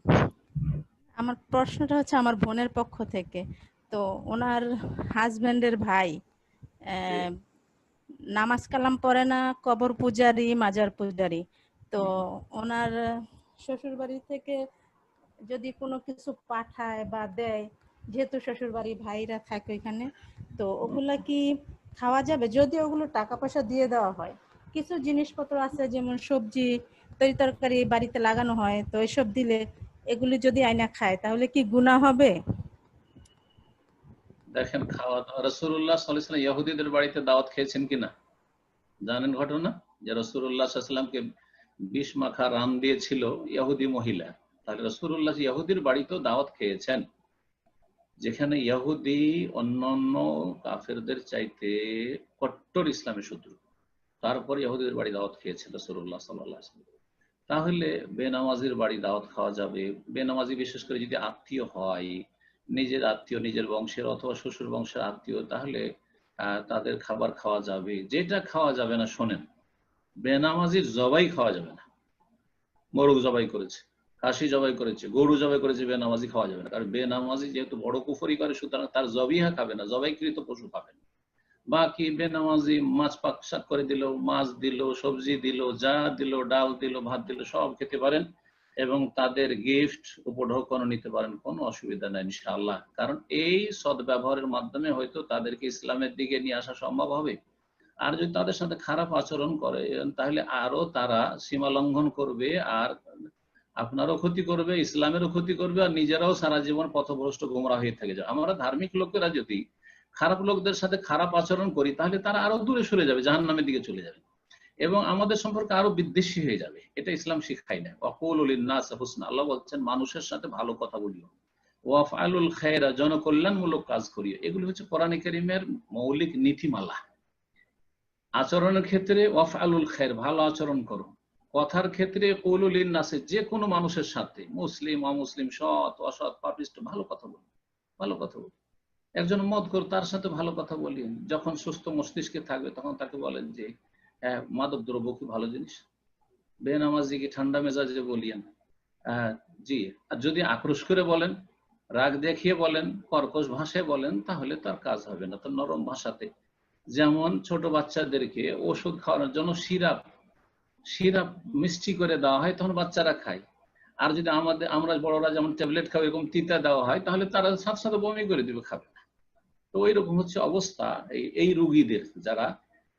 আমার প্রশ্নটা হচ্ছে আমার বোনের পক্ষ থেকে। তো ওনার হাজবেন্ডের ভাই নামাজ কালাম পড়ে না, কবর পূজারি, মাজার পূজারি। তো ওনার শ্বশুর বাড়ি থেকে যদি কোনো কিছু পাঠায় বা দেয়, যেহেতু শ্বশুর বাড়ি ভাইরা থাকে ওইখানে, তো ওগুলা কি খাওয়া যাবে? যদি ওগুলো টাকা পয়সা দিয়ে দেওয়া হয়, কিছু জিনিসপত্র আছে যেমন সবজি তরি তরকারি বাড়িতে লাগানো হয়, তো এসব দিলে এগুলি যদি আইনা খায় তাহলে কি গুনাহ হবে? দেখেন, খাওয়া দাওয়া, রাসূলুল্লাহ সাল্লাল্লাহু আলাইহি ওয়াসাল্লাম ইহুদিদের বাড়িতে দাওয়াত খেয়েছেন কিনা জানেন ঘটনা? যে রাসূলুল্লাহ সাল্লাল্লাহু আলাইহি ওয়াসাল্লামকে বিষ মাখা রান দিয়েছিল ইহুদি মহিলা, তাহলে রাসূলুল্লাহ ইহুদির বাড়িতেও দাওয়াত খেয়েছেন, যেখানে ইহুদি অন্যান্য কাফেরদের চাইতে কট্টর ইসলামের শত্রু, তারপর ইহুদিদের বাড়ি দাওয়াত খেয়েছিল রাসূলুল্লাহ সাল্লাল্লাহু আলাইহি ওয়াসাল্লাম। তাহলে বেনামাজির বাড়ি দাওয়াত খাওয়া যাবে? বেনামাজি বিশেষ করে যদি আত্মীয় হয়, নিজের আত্মীয়, নিজের বংশের অথবা শ্বশুর বংশের আত্মীয়, তাহলে তাদের খাবার খাওয়া যাবে। যেটা খাওয়া যাবে না, শোনেন, বেনামাজির জবাই খাওয়া যাবে না। মোরগ জবাই করেছে, খাসি জবাই করেছে, গরু জবাই করেছে, বেনামাজি খাওয়া যাবে না, কারণ বেনামাজি যেহেতু বড় কুফরি করে সুতরাং তার জবিহা খাবে না, জবাইকৃত পশু খাবে না। বাকি বেনামাজি মাছ পাকশাক করে দিল, মাছ দিল, সবজি দিল, যা দিল, ডাল দিল, ভাত দিল, সব খেতে পারেন এবং তাদের গিফট উপঢৌকন নিতে পারেন, কোনো অসুবিধা নাই ইনশাআল্লাহ। কারণ এই সদ্ব্যবহারের মাধ্যমে হয়তো তাদেরকে ইসলামের দিকে নিয়ে আসা সম্ভব হবে। আর যদি তাদের সাথে খারাপ আচরণ করে তাহলে আরো তারা সীমা লঙ্ঘন করবে, আর আপনারও ক্ষতি করবে, ইসলামেরও ক্ষতি করবে, আর নিজেরাও সারা জীবন পথভ্রষ্ট গোমরাহ হয়ে থেকে যাবে। আমরা ধার্মিক লোকেরা যদি খারাপ লোকদের সাথে খারাপ আচরণ করি তাহলে তারা আরো দূরে সরে যাবে, জাহান্নামের দিকে চলে যাবে এবং আমাদের সম্পর্কে আরো বিদ্বেষী হয়ে যাবে। এটা ইসলাম শিখায় না। ওয়াকুলু লিন্নাস হুসনা, আল্লাহ বলছেন মানুষের সাথে ভালো কথা বলিও, ওয়াফআলুল খায়রা, জনকল্যাণমূলক কাজ করিও। এগুলি হচ্ছে কোরআন কারীমের মৌলিক নীতিমালা। আচরণের ক্ষেত্রে ওয়াফআলুল খায়র, ভালো আচরণ করো। কথার ক্ষেত্রে কুলু লিন্নাস, যে কোনো মানুষের সাথে, মুসলিম অমুসলিম, সৎ অসৎ পাপিষ্ট, ভালো কথা বলো, ভালো কথা বলো। একজন মদখোর, তার সাথে ভালো কথা বলিয়েন। যখন সুস্থ মস্তিষ্কে থাকবে তখন তাকে বলেন যে মাদক দ্রব্য কি ভালো জিনিস। বেনামাজিকে ঠান্ডা মেজাজে বলিয়েন। জি, আর যদি আক্রোশ করে বলেন, রাগ দেখিয়ে বলেন, কর্কশ ভাষায় বলেন, তাহলে তার কাজ হবে না। তো নরম ভাষাতে, যেমন ছোট বাচ্চাদেরকে ওষুধ খাওয়ানোর জন্য সিরাপ মিষ্টি করে দেওয়া হয়, তখন বাচ্চারা খায়। আর যদি আমরা বড়রা যেমন ট্যাবলেট খাই এরকম তিতা দেওয়া হয়, তাহলে তারা সাথে সাথে বমি করে দিবে, খাবে না। তো ওইরকম হচ্ছে অবস্থা এই রোগীদের, যারা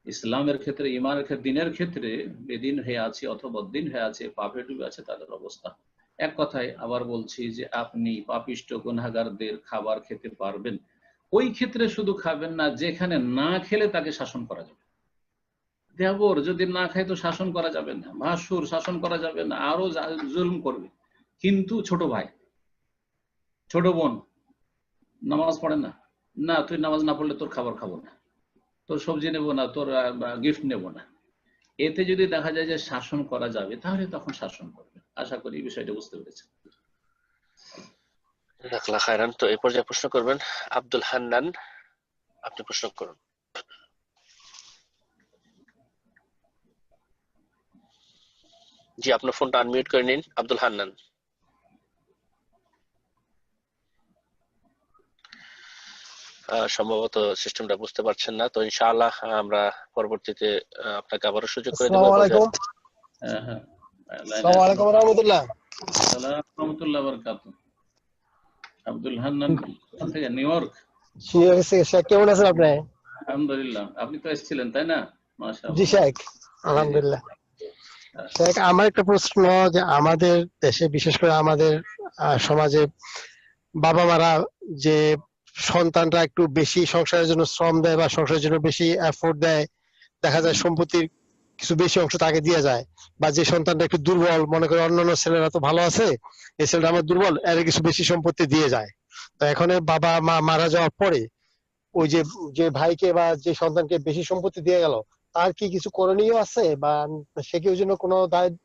ইসলামের ক্ষেত্রে, ইমানের ক্ষেত্রে, দিনের ক্ষেত্রে বেদিন হয়ে আছে অথবা বদ্দিন হয়ে আছে, পাপে ডুবে আছে, তাদের অবস্থা। এক কথায় আবার বলছি যে আপনি পাপিষ্ট গুনাহগারদের খাবার খেতে পারবেন, ওই ক্ষেত্রে শুধু খাবেন না যেখানে না খেলে তাকে শাসন করা যাবে। দেবর যদি না খায় তো শাসন করা যাবে না, ভাসুর শাসন করা যাবে না, আরো জুলুম করবে। কিন্তু ছোট ভাই, ছোট বোন নামাজ পড়ে না, না তুই নামাজ না পড়লে তোর খাবার খাবো না, তোর সবজি নেবো না, তোর গিফট নেবো না, এতে যদি দেখা যায় যে শাসন করা যাবে তাহলে তখন শাসন করবে। আশা করি এই বিষয়টা বুঝতে পেরেছেন। জাযাকাল্লাহ খায়রান। তো এই পর্যায়ে প্রশ্ন করবেন আব্দুল হান্নান, আপনি প্রশ্ন করুন। জি, আপনার ফোনটা আনমিউট করে নিন আব্দুল হান্নান। সম্ভবত সিস্টেমটা বুঝতে পারছেন না, তো ইনশাআল্লাহ আমরা পরবর্তীতে আপনাকে আবারও সুযোগ করে দেব। আসসালামু আলাইকুম। আসসালামু আলাইকুম ওয়া রাহমাতুল্লাহ। আসসালামু রাহমাতুল্লাহি ওয়া বারাকাতুহু। আব্দুল হান্নান থেকে নিউ ইয়র্ক। শেখ কেমন আছেন আপনি? আলহামদুলিল্লাহ। আপনি তো এসেছিলেন তাই না? মাশাআল্লাহ। জি শেখ, আলহামদুলিল্লাহ। শেখ, আমার একটা প্রশ্ন, যে আমাদের দেশে বিশেষ করে আমাদের সমাজে বাবা মারা যে সন্তানরা একটু বেশি সংসারের জন্য শ্রম দেয় বা সংসারের জন্য বেশি এফোর্ট দেয়, দেখা যায় সম্পত্তির কিছু বেশি অংশ তাকে দিয়ে যায়, বা যে সন্তানটা একটু দুর্বল, মনে করে অন্যান্য ছেলেরা তো ভালো আছে, এই ছেলেটা আমার দুর্বল, এর কিছু বেশি সম্পত্তি দিয়ে যায়। তো এখন বাবা মা মারা যাওয়ার পরে ওই যে ভাইকে বা যে সন্তানকে বেশি সম্পত্তি দিয়ে গেল, তার কি কিছু করণীয় আছে, বা সে কি ওই জন্য কোনো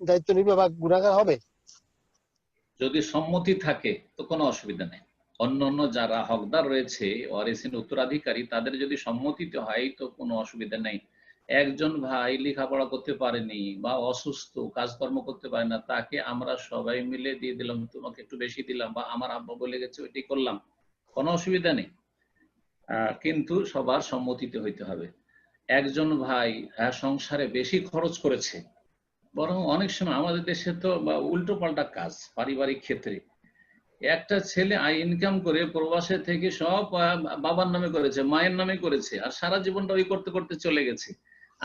দায়িত্ব নিবে বা গুনাহগার হবে? যদি সম্মতি থাকে তো কোনো অসুবিধা নেই। অন্য যারা হকদার রয়েছে, ওয়ারিসিন উত্তরাধিকারী, তাদের যদি সম্মতিতে হয় তো কোনো অসুবিধা নেই। একজন ভাই লেখাপড়া করতে পারেনি বা অসুস্থ, কাজকর্ম করতে পারে না, তাকে আমরা সবাই মিলে দিয়ে দিলাম, তোমাকে একটু বেশি দিলাম, বা আমার আব্বা বলে গেছে ওইটি করলাম, কোনো অসুবিধা নেই। কিন্তু সবার সম্মতিতে হইতে হবে। একজন ভাই সংসারে বেশি খরচ করেছে, বরং অনেক সময় আমাদের দেশে তো উল্টো পাল্টা কাজ, পারিবারিক ক্ষেত্রে একটা ছেলে ইনকাম করে প্রবাসে থেকে সব বাবার নামে করেছে, মায়ের নামে করেছে, আর সারা জীবনটা ওই করতে করতে চলে গেছে,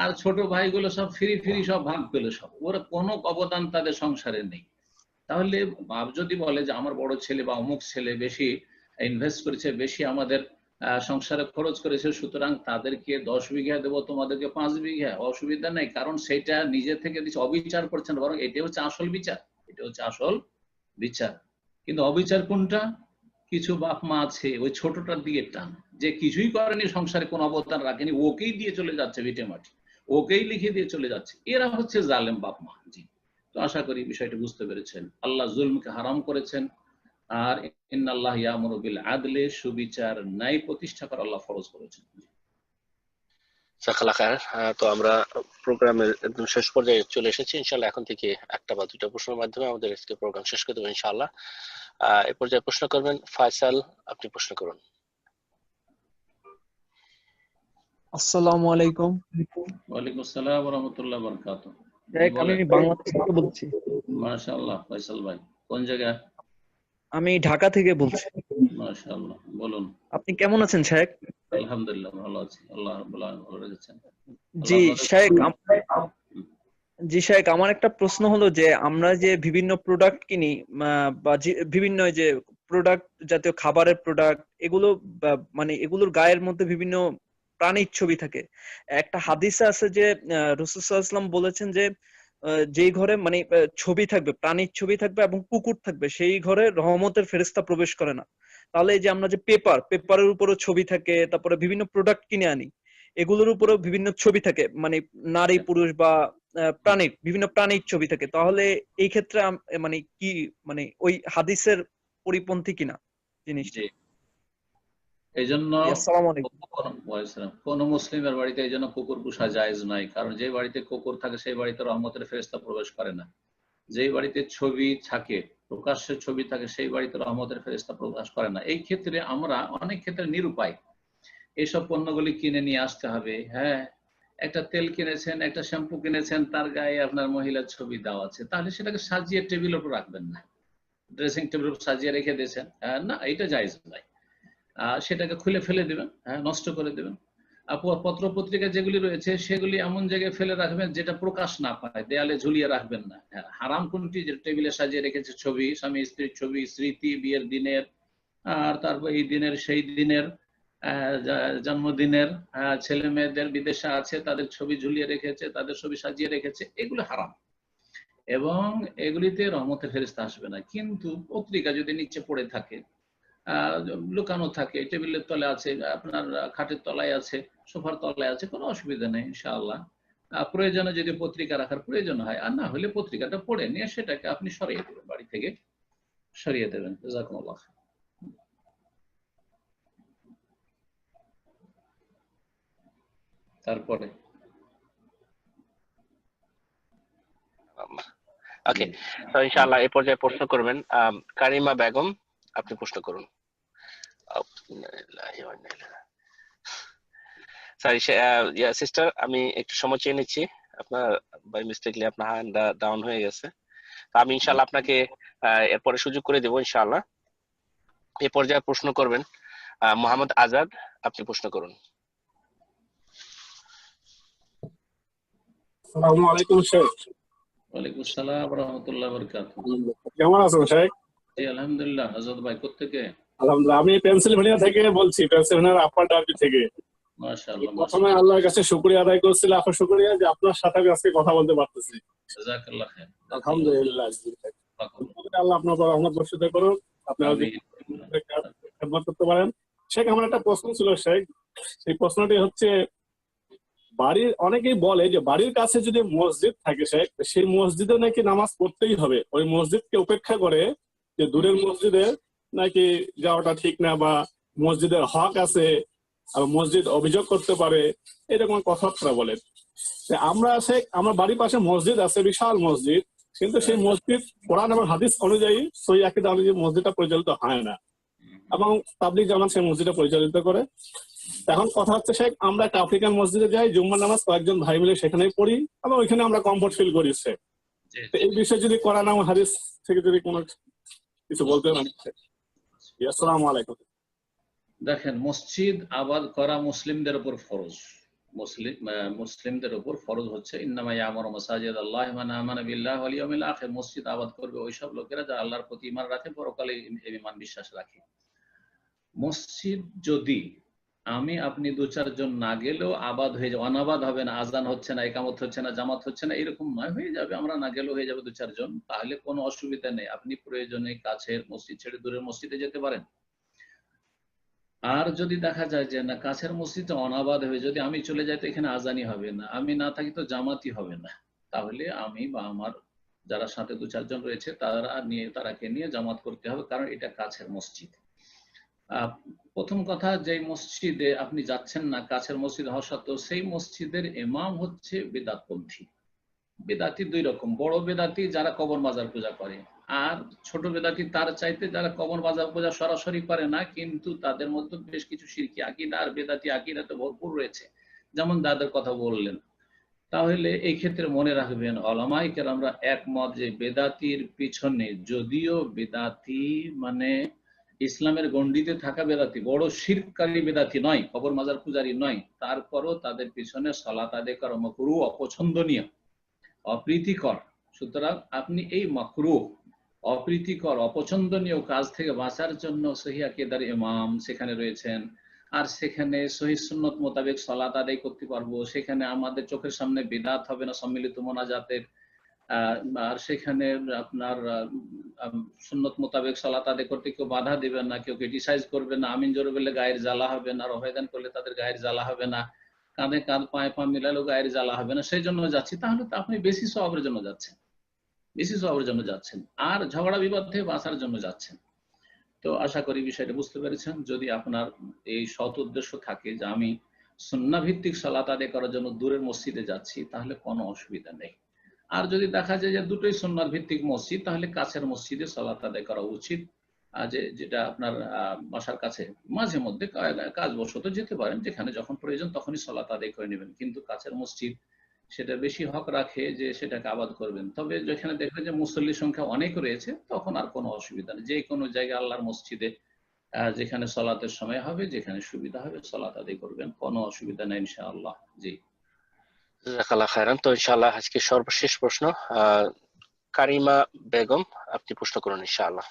আর ছোট ভাইগুলো সব ফ্রি সব ভাগ পেল, সব ওরা কোনো অবদান তাদের সংসারে নেই। তাহলে বাপ যদি বলে যে আমার বড় ছেলে বা অমুক ছেলে বেশি ইনভেস্ট করেছে, বেশি আমাদের সংসারে খরচ করেছে, সুতরাং তাদেরকে 10 বিঘা দেবো, তোমাদেরকে 5 বিঘা, অসুবিধা নেই, কারণ সেটা নিজে থেকে অবিচার করছেন, বরং এটা হচ্ছে আসল বিচার, এটা হচ্ছে আসল বিচার। কিন্তু অবিচার কোনটা? কিছু বাপ মা আছে ওই ছোটটার দিকে টান, যে কিছুই করেনি, সংসারে কোনো অবদান রাখেনি, ওকেই দিয়ে চলে যাচ্ছে ভিটে মাটি, ওকেই লিখে দিয়ে চলে যাচ্ছে, এরা হচ্ছে জালেম বাপ মা। জি, তো আশা করি বিষয়টা বুঝতে পেরেছেন। আল্লাহ জুলমকে হারাম করেছেন, আর ইন্নাল্লাহ ইয়ামুরু বিল আদলি, সুবিচার ন্যায় প্রতিষ্ঠা করা আল্লাহ ফরজ করেছেন। জাযাকাল্লাহ খায়ের। তো আমরা প্রোগ্রামের একদম শেষ পর্যায়ে চলে এসেছি। ইনশাআল্লাহ এখন থেকে একটা বা দুইটা প্রশ্নের মাধ্যমে আমাদের আজকে প্রোগ্রাম শেষ করে দেবো ইনশাআল্লাহ। এই পর্যায়ে প্রশ্ন করবেন ফয়সাল, আপনি প্রশ্ন করুন। আসসালামু আলাইকুম। ওয়ালাইকুম আসসালাম ওয়া রাহমাতুল্লাহি ওয়া বারাকাতুহু। আমি বাংলাদেশ থেকে বলছি। মাশাআল্লাহ ফয়সাল ভাই, কোন জায়গা? আমি ঢাকা থেকে বলছি। মাশাআল্লাহ, বলুন। আপনি কেমন আছেন শেখ? আলহামদুলিল্লাহ ভালো আছি, আল্লাহ রাব্বুল আলামিন ভালো রেখেছেন। জি শেখ, আমার একটা প্রশ্ন হলো যে আমরা যে বিভিন্ন প্রোডাক্ট কিনি বা বিভিন্ন যে প্রোডাক্ট জাতীয় খাবারের প্রোডাক্ট, এগুলো মানে এগুলোর গায়ের মধ্যে বিভিন্ন প্রাণীর ছবি থাকে। একটা হাদিসে আছে যে রাসূল সাল্লাল্লাহু আলাইহি ওয়াসাল্লাম বলেছেন যে যেই ঘরে মানে ছবি থাকবে, প্রাণীর ছবি থাকবে এবং কুকুর থাকবে, সেই ঘরে রহমতের ফেরেশতা প্রবেশ করে না। তাহলে এই যে আমরা যে পেপারের উপরও ছবি থাকে, তারপরে বিভিন্ন প্রোডাক্ট কিনে আনি, এগুলোর উপরেও বিভিন্ন ছবি থাকে, মানে নারী পুরুষ বা প্রাণীর বিভিন্ন প্রাণীর ছবি থাকে। তাহলে এই ক্ষেত্রে মানে কি মানে ওই হাদিসের পরিপন্থী কিনা জিনিসটা? এই জন্য আসসালামু আলাইকুম। কোন মুসলিমের বাড়িতে এই জন্য কুকুর পোষা জায়েজ নাই, কারণ যে বাড়িতে কুকুর থাকে সেই বাড়িতে রহমতের ফেরেশতা প্রবেশ করে না। যেই বাড়িতে ছবি থাকে, প্রকাশ্যে ছবি থাকে, সেই বাড়িতে রহমতের ফেরেশতা প্রবেশ করে না। এই ক্ষেত্রে আমরা অনেক ক্ষেত্রে নিরুপায়, এইসব পণ্যগুলি কিনে নিয়ে আসতে হবে। হ্যাঁ, একটা তেল কিনেছেন, একটা শ্যাম্পু কিনেছেন, তার গায়ে আপনার মহিলার ছবি দেওয়া আছে, তাহলে সেটাকে সাজিয়ে টেবিলের উপর রাখবেন না, ড্রেসিং টেবিলের উপর সাজিয়ে রেখে দিয়েছেন, না, এটা জায়েজ নাই। সেটাকে খুলে ফেলে দেবেন, নষ্ট করে দেবেন। পত্র পত্রিকা যেগুলি রয়েছে সেগুলি এমন জায়গায় ফেলে রাখবেন যেটা প্রকাশ না পায়, দেয়ালে ঝুলিয়ে রাখবেন না। হারাম কোনটি? যে টেবিলে সাজিয়ে রেখেছে ছবি, স্বামী স্ত্রীর ছবি, স্মৃতি, বিয়ের দিনের, আর তারপর এই দিনের সেই দিনের, জন্মদিনের, ছেলে মেয়েদের বিদেশে আছে তাদের ছবি ঝুলিয়ে রেখেছে, তাদের ছবি সাজিয়ে রেখেছে, এগুলো হারাম এবং এগুলিতে রহমতের ফেরেশতা আসবে না। কিন্তু পত্রিকা যদি নিচে পড়ে থাকে, লুকানো থাকে, টেবিলের তলে আছে, আপনার খাটের তলায় আছে, সোফার তলায় আছে, কোনো অসুবিধা নেই ইনশাআল্লাহ। প্রয়োজনে যদি পত্রিকা রাখার প্রয়োজন হয়, আর না হলে পত্রিকাটা পড়ে নিয়ে সেটাকে আপনি সরিয়ে দেবেন, বাড়ি থেকে সরিয়ে দেবেন। জাযাকুমুল্লাহ। তারপরে ওকে, তো ইনশাআল্লাহ এই পর্যায়ে প্রশ্ন করবেন কারিমা বেগম, আপনি প্রশ্ন করুন। সরি সিস্টার, আমি একটু সময় চেয়ে নিচ্ছি, আপনার বাই মিস্টেকলি আপনার হ্যান্ড ডাউন হয়ে গেছে। তো আমি ইনশাআল্লাহ আপনাকে এরপরে সুযোগ করে দেবো ইনশাআল্লাহ। এই পর্যায়ে প্রশ্ন করবেন মোহাম্মদ আজাদ, আপনি প্রশ্ন করুন। আসসালামু আলাইকুম শেখ। ওয়ালাইকুম আসসালাম ওয়া রাহমাতুল্লাহি ওয়া বারাকাতুহু। কেমন আছেন শেখ? জি আলহামদুলিল্লাহ। আজাদ ভাই কোত্থেকে? আলহামদুলিল্লাহ, আমি পেনসিলভেনিয়া থেকে বলছি, পেনসিলভেনিয়ার আপার ডার্বি থেকে। মাশাআল্লাহ। প্রথমে আল্লাহর কাছে শুকরিয়া আদায় করছি, লাখো শুকরিয়া যে আপনার সাথে আমি আজকে কথা বলতে পারতেছি। জাযাকাল্লাহ খাইর। আলহামদুলিল্লাহ। আল্লাহ আপনার উপর রহমত বর্ষিত করুন, আপনারা খেদমত করতে পারেন। শেখ, আমার একটা প্রশ্ন ছিল শেখ, সেই প্রশ্নটি হচ্ছে বাড়ির অনেকেই বলে যে বাড়ির কাছে যদি মসজিদ থাকে শেখ, সেই মসজিদে নাকি নামাজ পড়তেই হবে, ওই মসজিদকে উপেক্ষা করে যে দূরের মসজিদে নাকি যাওয়াটা ঠিক না, বা মসজিদের হক আছে, মসজিদ অভিযোগ করতে পারে, এরকম কথাবার্তা বলে। আমরা শেখ, আমার বাড়ির পাশে মসজিদ আছে, বিশাল মসজিদ, কিন্তু সেই মসজিদ কোরআন এবং হাদিস অনুযায়ী, সহিহ আকীদা অনুযায়ী মসজিদটা পরিচালিত হয় না, এবং তাবলীগ জামাত সেই মসজিদটা পরিচালিত করে। এখন কথা হচ্ছে শেখ, আমরা একটা আফ্রিকান মসজিদে যাই, জুম্মার নামাজ কয়েকজন ভাই মিলে সেখানেই পড়ি, এবং ওইখানে আমরা কমফোর্ট ফিল করি শেখ। এই বিষয়ে যদি কোরআন এবং হাদিস থেকে যদি কোনো কিছু বলতে পারেন। আসসালামু আলাইকুম। দেখেন, মসজিদ আবাদ করা মুসলিমদের উপর ফরজ। মুসলিমদের উপর ফরজ হচ্ছে ইন্নামা ইয়ামুরু মাসাজিদাল্লাহ মান আমানা বিল্লাহি ওয়াল ইয়াউমিল আখির। মসজিদ আবাদ করবে ওইসব লোকেরা যারা আল্লাহর প্রতি ঈমান রাখে, পরকালে ঈমান বিশ্বাস রাখে। মসজিদ যদি আমি আপনি দু চারজন না গেলেও আবাদ হয়ে যাবে, অনাবাদ হবে না, আজান হচ্ছে না, ইকামত হচ্ছে না, জামাত হচ্ছে না, এরকম নয়, হয়ে যাবে, আমরা না গেলেও হয়ে যাবে দু চারজন, তাহলে কোনো অসুবিধা নেই। আপনি প্রয়োজনে কাছের মসজিদ ছেড়ে দূরের মসজিদে যেতে পারেন। আর যদি দেখা যায় যে না, কাছের মসজিদটা অনাবাদ হবে, যদি আমি চলে যাই তো এখানে আজানি হবে না, আমি না থাকি তো জামাতি হবে না, তাহলে আমি বা আমার যারা সাথে দু চারজন রয়েছে তারাকে নিয়ে জামাত করতে হবে, কারণ এটা কাছের মসজিদ। প্রথম কথা, যে মসজিদে আপনি যাচ্ছেন না, কাছের মসজিদ হওয়া সত্ত্বেও, সেই মসজিদের ইমাম হচ্ছে বেদাতপন্থী। বেদাতি দুই রকম, বড় বেদাতি যারা কবর মাজার পূজা করে, আর ছোট বেদাতি তার চাইতে যারা কবর মাজার পূজা সরাসরি করে না, কিন্তু তাদের মধ্যে বেশ কিছু শিরকি আকীদা আর বেদাতি আকীদাতে ভরপুর রয়েছে, যেমন যাদের কথা বললেন। তাহলে এই ক্ষেত্রে মনে রাখবেন, উলামায়ে কেরামরা একমত যে বেদাতির পিছনে, যদিও বেদাতি মানে ইসলামের গণ্ডিতে থাকা বেদাতি, বড় শিরককারী বেদাতি নয়, কবর মাজার পূজারী নয়, তারপরও তাদের পিছনে সালাত আদায় করা মাকরুহ, অপছন্দনীয়, অপ্রীতিকর। সুতরাং আপনি এই মাকরুহ, অপ্রীতিকর, অপছন্দনীয় কাজ থেকে বাঁচার জন্য সহিহ আকীদার ইমাম সেখানে রয়েছেন, আর সেখানে সহিহ সুন্নত মোতাবেক সালাত আদায় করতে পারবো, সেখানে আমাদের চোখের সামনে বিদআত হবে না সম্মিলিত মোনাজাতের, আর সেখানে আপনার সুন্নত মোতাবেক সালাত আদায় করতে কেউ বাধা দিবে না, কেউ ক্রিটিসাইজ করবে না, আমিন জোরে বললে গায়ের জ্বালা হবে না, রফায়দান করলে তাদের গায়ের জ্বালা হবে না, কাঁধে কাঁধ পায়ে পা মিলালেও গায়ের জ্বালা হবে না, সেই জন্য যাচ্ছি। তাহলে তো আপনি বেশি সওয়াবের জন্য যাচ্ছেন, বেশি সওয়াবের জন্য যাচ্ছেন, আর ঝগড়া বিবাদ থেকে বাঁচার জন্য যাচ্ছেন। তো আশা করি বিষয়টা বুঝতে পেরেছেন। যদি আপনার এই সৎ উদ্দেশ্য থাকে যে আমি সুন্নাহ ভিত্তিক সালাত আদায় করার জন্য দূরের মসজিদে যাচ্ছি, তাহলে কোনো অসুবিধা নেই। আর যদি দেখা যায় যে দুটোই সুন্নাহ ভিত্তিক মসজিদ, তাহলে কাছের মসজিদে সালাত আদায় করা উচিত। যেটা আপনার বাসার কাছে মাঝে মধ্যে কাজবশত যেতে পারেন, যেখানে যখন প্রয়োজন তখনই সালাত আদায় করে নেবেন, কিন্তু কাছের মসজিদ সেটা বেশি হক রাখে যে সেটাকে আবাদ করবেন। তবে যেখানে দেখবেন যে মুসল্লির সংখ্যা অনেক রয়েছে, তখন আর কোনো অসুবিধা নেই, যে কোনো জায়গায় আল্লাহর মসজিদে যেখানে সালাতের সময় হবে, যেখানে সুবিধা হবে সালাত আদায় করবেন, কোনো অসুবিধা নেই ইনশাআল্লাহ। জি, জাযাকাল্লাহ খায়রান। তো ইনশাআল্লাহ আজকে সর্বশেষ প্রশ্ন, কারিমা বেগম, আপনি প্রশ্ন করুন ইনশাআল্লাহ।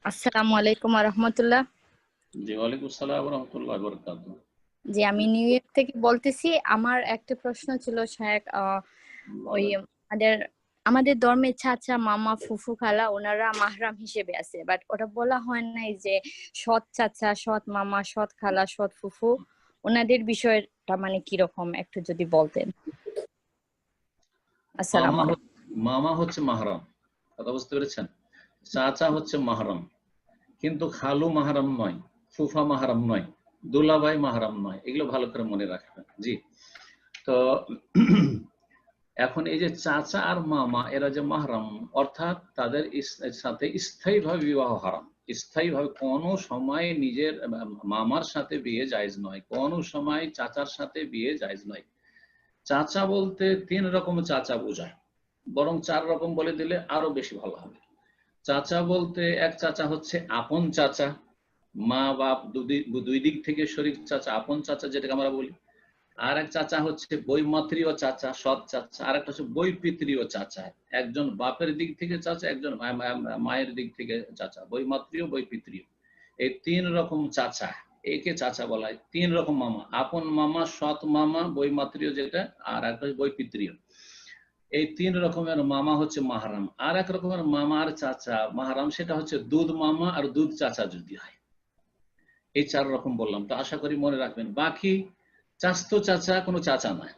আসসালামু আলাইকুম ওয়া রাহমাতুল্লাহ। জি, ওয়ালাইকুম আসসালাম ওয়া রাহমাতুল্লাহি ওয়া বারাকাতুহু। জি, আমি নিউ ইয়র্ক থেকে বলতেছি। আমার একটা প্রশ্ন ছিল শায়েখ, ওই আমাদের ধর্মে চাচা, মামা, ফুফু, খালা ওনারা মাহরাম হিসেবে আছে, বাট ওটা বলা হয় নাই যে সৎ চাচা, সৎ মামা, সৎ খালা, সৎ ফুফু, ওনাদের বিষয়টা মানে কি রকম একটু যদি বলতেন। আসসালামু আলাইকুম। মামা হচ্ছে মাহরাম, কথা বুঝতে পেরেছেন? চাচা হচ্ছে মাহরাম, কিন্তু খালু মাহরাম নয়, ফুফা মাহরাম নয়, দুলাভাই মাহরাম নয়, এগুলো ভালো করে মনে রাখবেন। জি, তো এখন এই যে চাচা আর মামা, এরা যে মাহরাম, অর্থাৎ তাদের সাথে স্থায়ীভাবে বিবাহ হারাম। স্থায়ীভাবে কোনো সময় নিজের মামার সাথে বিয়ে জায়েজ নয়, কোনো সময় চাচার সাথে বিয়ে জায়েজ নয়। চাচা বলতে 3 রকম চাচা বোঝায়, বরং 4 রকম বলে দিলে আরো বেশি ভালো হবে। চাচা বলতে এক চাচা হচ্ছে আপন চাচা, মা বাপ দুই দিক থেকে শরীক চাচা, আপন চাচা যেটাকে আমরা বলি। আর এক চাচা হচ্ছে বৈমাত্রীয় চাচা, সৎ চাচা। আর একটা হচ্ছে বৈপিত্রীয় চাচা, একজন বাপের দিক থেকে চাচা, একজন মায়ের দিক থেকে চাচা, বৈমাত্রীয়, বৈপিত্রীয়। এই 3 রকম চাচা, একে চাচা বলা হয়। 3 রকম মামা, আপন মামা, সৎ মামা, বৈমাত্রীয় যেটা, আর একটা বৈপিত্রীয়। এই 3 রকমের মামা হচ্ছে মাহরাম। আর এক রকমের মামা আর চাচা মাহরাম, সেটা হচ্ছে দুধ মামা আর দুধ চাচা যদি হয়। এই 4 রকম বললাম, তো আশা করি মনে রাখবেন। বাকি চাস্তো চাচা কোনো চাচা নয়,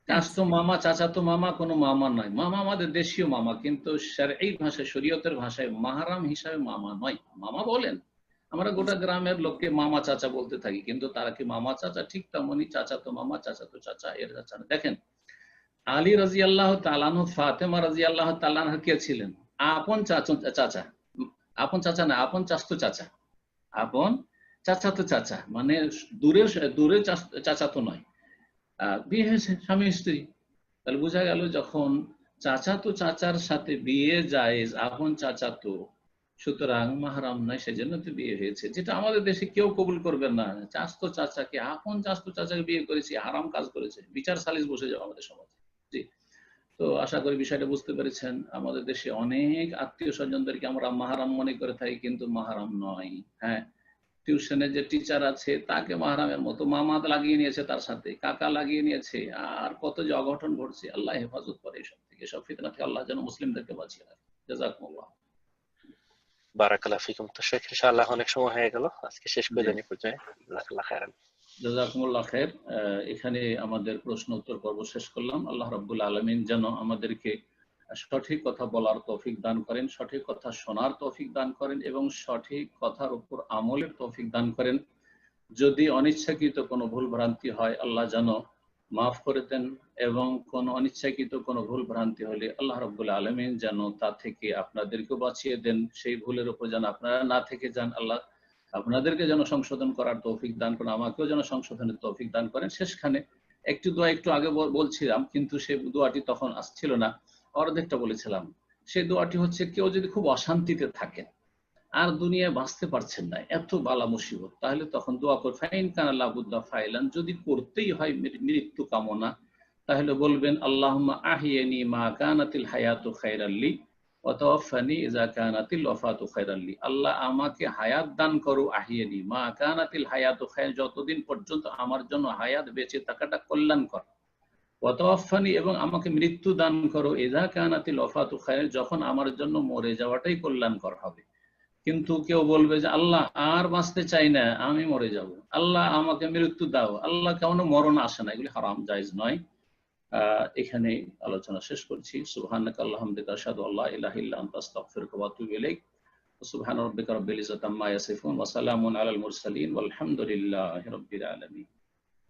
চাস্তো মামা, চাচা তো মামা কোনো মামা নয়। মামা আমাদের দেশীয় মামা, কিন্তু শারঈ ভাষায়, শরীয়তের ভাষায় মাহরাম হিসাবে মামা নয়। মামা বলেন, আমরা গোটা গ্রামের লোককে মামা চাচা বলতে থাকি, কিন্তু তারা কি মামা চাচা? ঠিক তেমনি চাচা তো মামা, চাচা তো চাচা, এর চাচা না। দেখেন, আলী রাদিয়াল্লাহু তাআলা আনহু, ফাতেমা রাদিয়াল্লাহু তাআলা আনহা কে ছিলেন? আপন চাচা, আপন চাচা না, আপন চাস্তো চাচা, আপন চাচা তো চাচা, মানে দূরের চাচা তো নয়। বিয়ে হয়েছে স্বামী স্ত্রী, তাহলে বোঝা গেল যখন চাচা তো চাচার সাথে বিয়ে জায়েজ, আপন চাচা তো, সুতরাং মাহরাম নয়, সেজন্য তো বিয়ে হয়েছে। যেটা আমাদের দেশে কেউ কবুল করবেন না, চাস্তো চাচাকে, আপন চাস্তো চাচাকে বিয়ে করেছি, হারাম কাজ করেছে, বিচার সালিশ বসে যাবে আমাদের সমাজে। জি, তো আশা করি বিষয়টা বুঝতে পেরেছেন। আমাদের দেশে অনেক আত্মীয় স্বজনদেরকে আমরা মাহরাম মনে করে থাকি, কিন্তু মাহরাম নয়। হ্যাঁ, টিউশনের যে টিচার আছে তাকে মাহরামের মতো মামা লাগিয়ে নিয়েছে, তার সাথে কাকা লাগিয়ে নিয়েছে, আর কত যে অঘটন ঘটছে। আল্লাহ হেফাজত করে এইসব থেকে, সব ফিতনা থেকে আল্লাহ যেন মুসলিমদেরকে বাঁচিয়ে রাখে। জাযাকুমুল্লাহ। বারাকাল্লাহু ফিকুম। তো শেখ ইনশাআল্লাহ অনেক সময় হয়ে গেল, আজকে শেষ করে দেন পর্যায়ে। জাযাকাল্লাহু খায়রান। জাযাকুমুল্লাহ খায়র। এখানে আমাদের প্রশ্ন উত্তর পর্ব শেষ করলাম। আল্লাহ রাব্বুল আলামিন যেন আমাদেরকে সঠিক কথা বলার তৌফিক দান করেন, সঠিক কথা শোনার তৌফিক দান করেন এবং সঠিক কথার উপর আমলের তৌফিক দান করেন। যদি অনিচ্ছাকৃত কোনো ভুল ভ্রান্তি হয় আল্লাহ যেন মাফ করে দেন, এবং কোন অনিচ্ছাকৃত কোনো ভুল ভ্রান্তি হলে আল্লাহ রাব্বুল আলামিন যেন তা থেকে আপনাদেরকে বাঁচিয়ে দেন। সেই ভুলের উপর যেন আপনারা না থেকে যান। আল্লাহ আপনাদেরকে যেন সংশোধন করার তৌফিক দান করেন, আমাকেও যেন সংশোধনের তৌফিক দান করেন। শেষখানে একটু দোয়া একটু আগে বলছিলাম, কিন্তু সেই দোয়াটি তখন আসছিল না, অর্ধেকটা বলেছিলাম। সেই দোয়াটি হচ্ছে, কেউ যদি খুব অশান্তিতে থাকেন আর দুনিয়ায় বাঁচতে পারছেন না, এত বালা মুসিবত, তাহলে তখন দোয়া করে ফাইন কানা লাবুদ্দা ফাইলান, যদি করতেই হয় মৃত্যু কামনা, তাহলে বলবেন আল্লাহুম্মা আহিয়ানি মা কানাতিল হায়াতু খায়রাল্লি ওয়া তাওয়াফানি ইযা কানাতিল ওয়াফাতু খায়রাল্লি। আল্লাহ আমাকে হায়াত দান করো, আহিয়ানি মা কানাতিল হায়াতু খায়র, যতদিন পর্যন্ত আমার জন্য হায়াত বেঁচে থাকাটা কল্যাণকর, ওয়া তাওয়াফানি এবং আমাকে মৃত্যু দান করো, ইযা কানাতিল ওয়াফাতু খায়র, যখন আমার জন্য মরে যাওয়াটাই কল্যাণকর হবে। কিন্তু কেউ বলবে যে আল্লাহ আর বাঁচতে চাই না, আমি মরে যাব, আল্লাহ আমাকে মৃত্যু দাও, আল্লাহ কেমন মরণ আসে না, এগুলি হারাম, জায়েজ নয়। এখানে আলোচনা শেষ করছি। সুবহানাকা আল্লাহুম্মা বিহামদিকা আশহাদু আল্লা ইলাহা ইল্লা আনতা আস্তাগফিরুকা ওয়া আতুবু ইলাইক। সুবহানা রাব্বিকা রাব্বিল ইজ্জাতি আম্মা ইয়াসিফুন ওয়া সালামুন আলাল মুরসালিন ওয়ালহামদুলিল্লাহি রাব্বিল আলামিন।